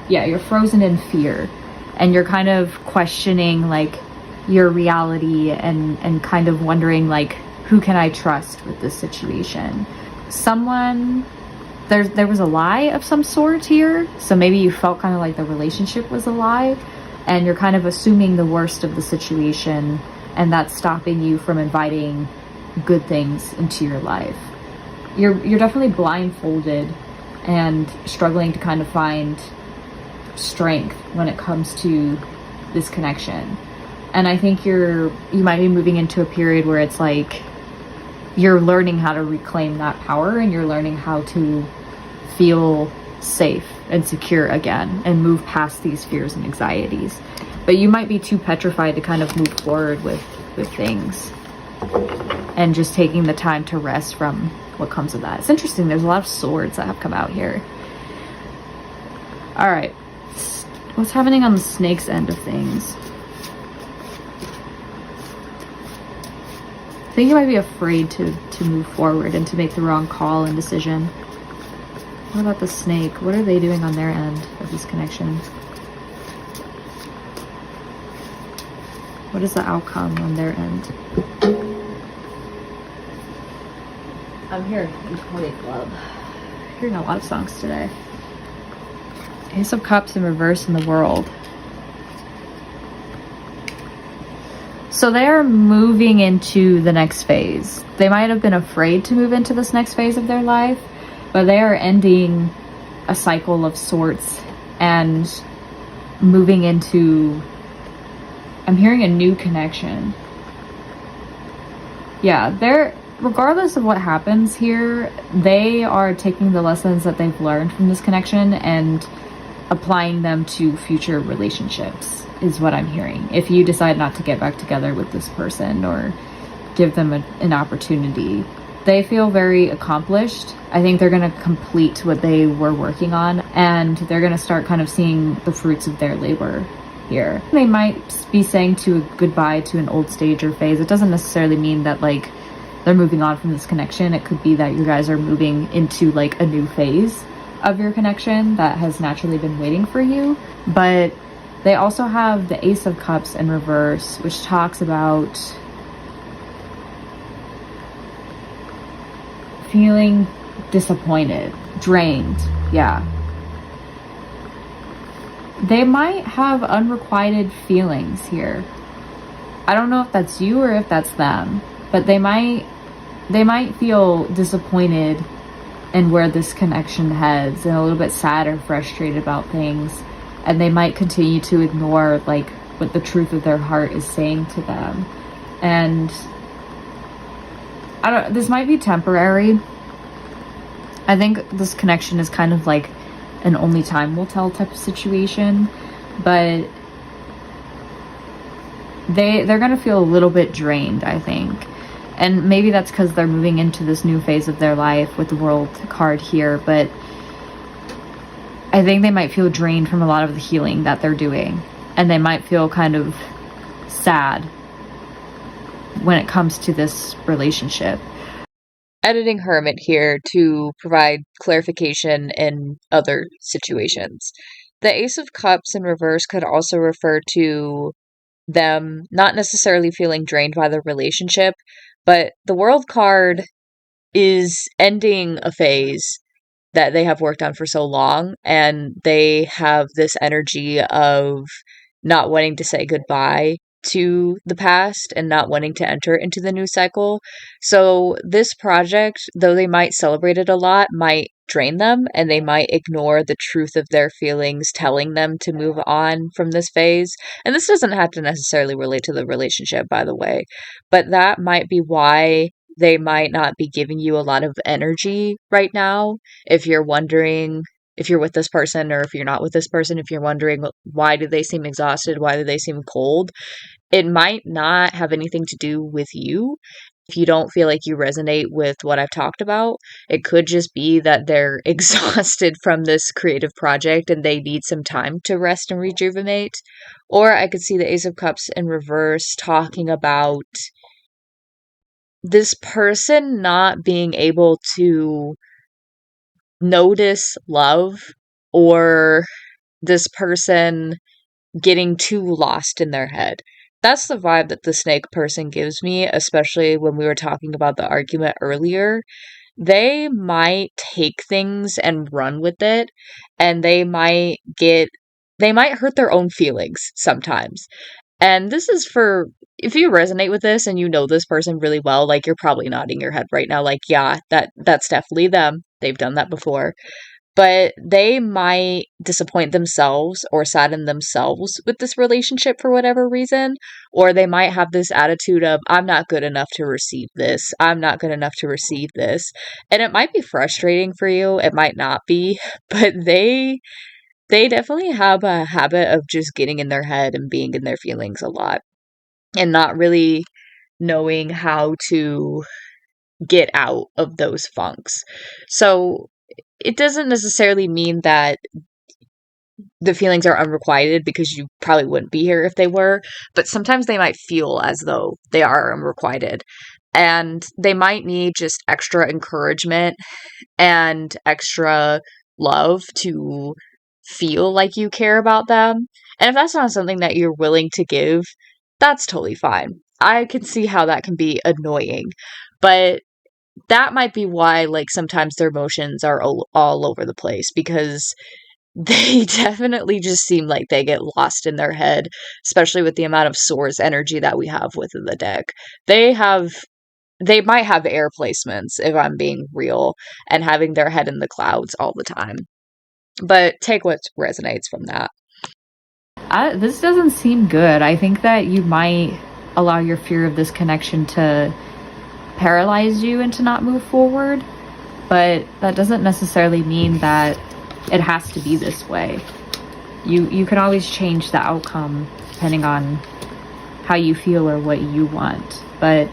Yeah, you're frozen in fear and you're kind of questioning like your reality and kind of wondering like, who can I trust with this situation? Someone, there was a lie of some sort here. So maybe you felt kind of like the relationship was a lie and you're kind of assuming the worst of the situation, and that's stopping you from inviting good things into your life. You're definitely blindfolded and struggling to kind of find strength when it comes to this connection. And I think you might be moving into a period where it's like you're learning how to reclaim that power, and you're learning how to feel safe and secure again and move past these fears and anxieties. But you might be too petrified to kind of move forward with things, and just taking the time to rest from what comes of that. It's interesting, there's a lot of swords that have come out here. All right, what's happening on the snake's end of things? I think you might be afraid to move forward and to make the wrong call and decision. What about the snake? What are they doing on their end of this connection? What is the outcome on their end? I'm here in Toy Club. Hearing a lot of songs today. Ace of Cups in reverse in the world. So they are moving into the next phase. They might have been afraid to move into this next phase of their life, but they are ending a cycle of sorts and moving into, I'm hearing a new connection. Yeah, regardless of what happens here, they are taking the lessons that they've learned from this connection and applying them to future relationships, is what I'm hearing. If you decide not to get back together with this person or give them an opportunity, they feel very accomplished. I think they're going to complete what they were working on, and they're going to start kind of seeing the fruits of their labor here. They might be saying goodbye to an old stage or phase. It doesn't necessarily mean that like they're moving on from this connection. It could be that you guys are moving into like a new phase of your connection that has naturally been waiting for you. But they also have the Ace of Cups in reverse, which talks about feeling disappointed, drained. Yeah. They might have unrequited feelings here. I don't know if that's you or if that's them, but they might feel disappointed in where this connection heads, and a little bit sad or frustrated about things, and they might continue to ignore like what the truth of their heart is saying to them. And this might be temporary. I think this connection is kind of like an only time will tell type of situation, but they're gonna feel a little bit drained, I think. And maybe that's because they're moving into this new phase of their life with the World card here, but I think they might feel drained from a lot of the healing that they're doing, and they might feel kind of sad when it comes to this relationship. Editing Hermit here to provide clarification in other situations. The Ace of Cups in reverse could also refer to them not necessarily feeling drained by the relationship, but the World card is ending a phase that they have worked on for so long, and they have this energy of not wanting to say goodbye to the past and not wanting to enter into the new cycle. So this project, though they might celebrate it a lot, might drain them, and they might ignore the truth of their feelings telling them to move on from this phase. And this doesn't have to necessarily relate to the relationship, by the way, but that might be why they might not be giving you a lot of energy right now. If you're wondering if you're with this person or if you're not with this person, if you're wondering why do they seem exhausted, why do they seem cold, it might not have anything to do with you. If you don't feel like you resonate with what I've talked about, it could just be that they're exhausted from this creative project and they need some time to rest and rejuvenate. Or I could see the Ace of Cups in reverse talking about this person not being able to notice love, or this person getting too lost in their head. That's the vibe that the snake person gives me, especially when we were talking about the argument earlier. They might take things and run with it, and they might hurt their own feelings sometimes. And this is for, if you resonate with this and you know this person really well, like you're probably nodding your head right now, like, yeah, that's definitely them. They've done that before. but they might disappoint themselves or sadden themselves with this relationship for whatever reason, or they might have this attitude of, I'm not good enough to receive this. I'm not good enough to receive this. And it might be frustrating for you. It might not be, but they definitely have a habit of just getting in their head and being in their feelings a lot and not really knowing how to get out of those funks. So it doesn't necessarily mean that the feelings are unrequited, because you probably wouldn't be here if they were, but sometimes they might feel as though they are unrequited, and they might need just extra encouragement and extra love to feel like you care about them. And if that's not something that you're willing to give, that's totally fine. I can see how that can be annoying, but that might be why, like, sometimes their emotions are all over the place, because they definitely just seem like they get lost in their head, especially with the amount of source energy that we have within the deck. They might have air placements, if I'm being real, and having their head in the clouds all the time. But take what resonates from that. This doesn't seem good. I think that you might allow your fear of this connection to paralyze you and to not move forward, but that doesn't necessarily mean that it has to be this way. You can always change the outcome depending on how you feel or what you want. But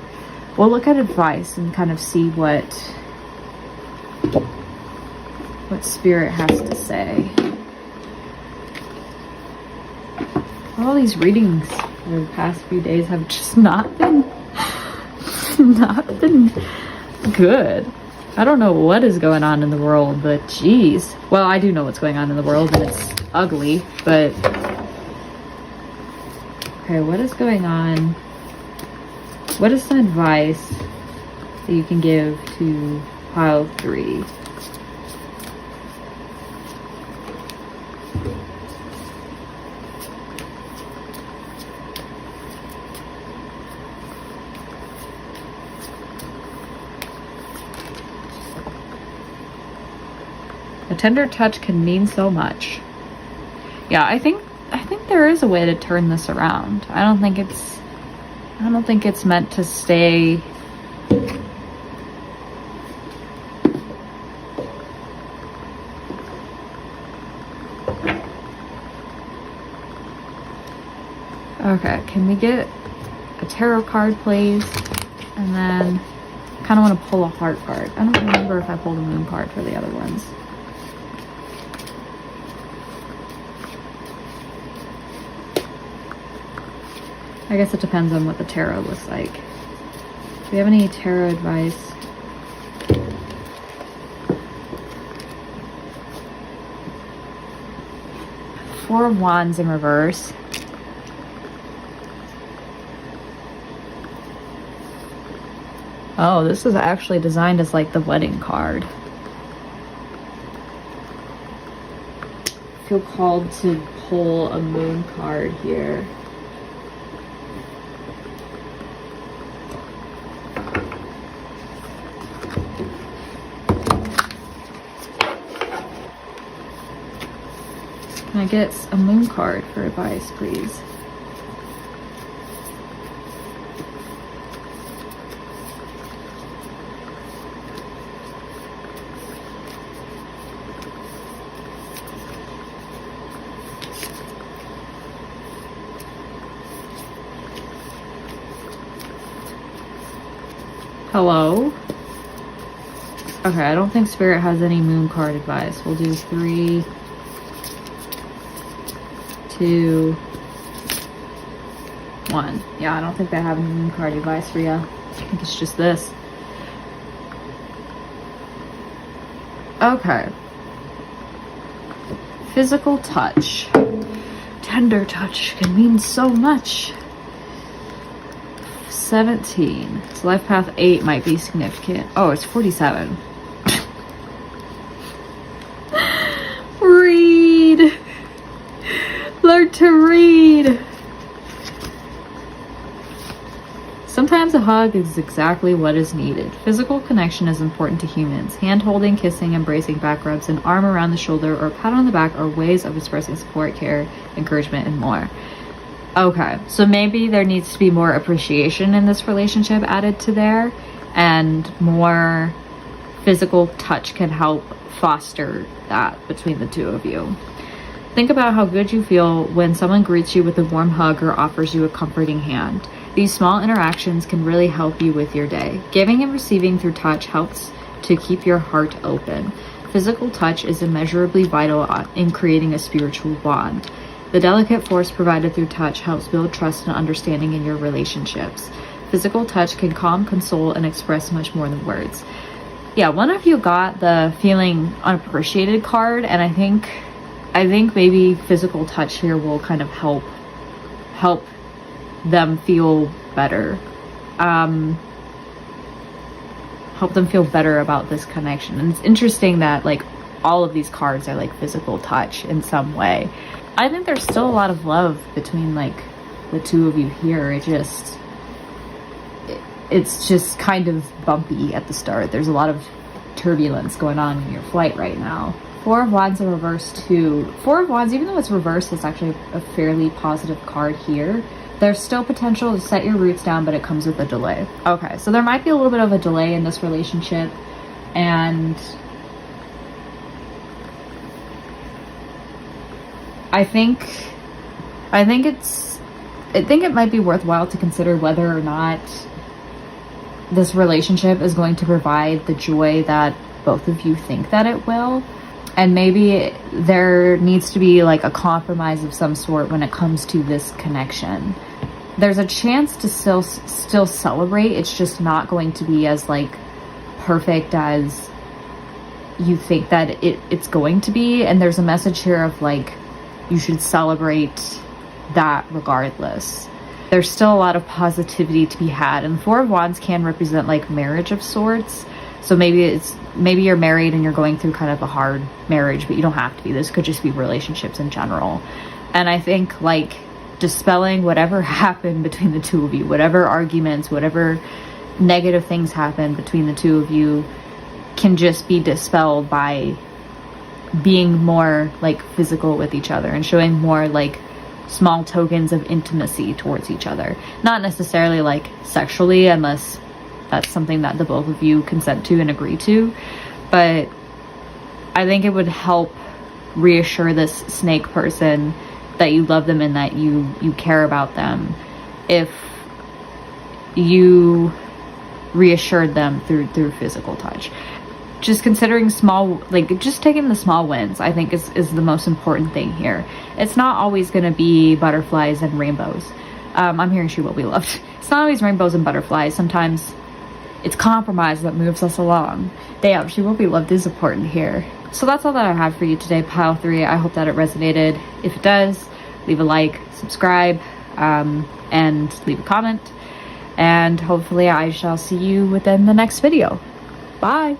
we'll look at advice and kind of see what spirit has to say. All these readings for the past few days have just not been good. I don't know what is going on in the world, but geez. Well, I do know what's going on in the world, and it's ugly, but okay, what is going on? What is some advice that you can give to pile 3? A tender touch can mean so much. Yeah, I think there is a way to turn this around. I don't think it's meant to stay. Okay, can we get a tarot card, please? And then I kind of want to pull a heart card. I don't remember if I pulled a moon card for the other ones. I guess it depends on what the tarot looks like. Do we have any tarot advice? Four of Wands in reverse. Oh, this is actually designed as like the wedding card. I feel called to pull a moon card here. Can I get a moon card for advice, please? Hello? Okay, I don't think Spirit has any moon card advice. We'll do 3, 2, 1. Yeah, I don't think they have any moon card advice for you. I think it's just this. Okay. Physical touch. Tender touch can mean so much. 17. So life path 8 might be significant. Oh, it's 47. Read. Learn to read. Sometimes a hug is exactly what is needed. Physical connection is important to humans. Hand-holding, kissing, embracing, back rubs, an arm around the shoulder, or a pat on the back are ways of expressing support, care, encouragement, and more. Okay, so maybe there needs to be more appreciation in this relationship added to there, and more physical touch can help foster that between the two of you. Think about how good you feel when someone greets you with a warm hug or offers you a comforting hand. These small interactions can really help you with your day. Giving and receiving through touch helps to keep your heart open. Physical touch is immeasurably vital in creating a spiritual bond. The delicate force provided through touch helps build trust and understanding in your relationships. Physical touch can calm, console, and express much more than words. Yeah, one of you got the feeling unappreciated card, and I think maybe physical touch here will kind of help them feel better. Help them feel better about this connection. And it's interesting that like all of these cards are like physical touch in some way. I think there's still a lot of love between like the two of you here. It's just kind of bumpy at the start. There's a lot of turbulence going on in your flight right now. Four of Wands in reverse too. Four of Wands, even though it's reversed, it's actually a fairly positive card here. There's still potential to set your roots down, but it comes with a delay. Okay, so there might be a little bit of a delay in this relationship, and I think it might be worthwhile to consider whether or not this relationship is going to provide the joy that both of you think that it will. And maybe there needs to be like a compromise of some sort when it comes to this connection. There's a chance to still celebrate. It's just not going to be as like perfect as you think that it's going to be. And there's a message here of like, you should celebrate that regardless. There's still a lot of positivity to be had. And the Four of Wands can represent like marriage of sorts. So maybe you're married and you're going through kind of a hard marriage, but you don't have to be. This could just be relationships in general. And I think like dispelling whatever happened between the two of you, whatever arguments, whatever negative things happened between the two of you can just be dispelled by being more like physical with each other and showing more like small tokens of intimacy towards each other. Not necessarily like sexually, unless that's something that the both of you consent to and agree to, but I think it would help reassure this snake person that you love them and that you care about them if you reassured them through physical touch. Just considering just taking the small wins, I think is the most important thing here. It's not always going to be butterflies and rainbows. I'm hearing she will be loved. It's not always rainbows and butterflies. Sometimes it's compromise that moves us along. Damn, she will be loved is important here. So that's all that I have for you today, pile 3. I hope that it resonated. If it does, leave a like, subscribe, and leave a comment. And hopefully I shall see you within the next video. Bye.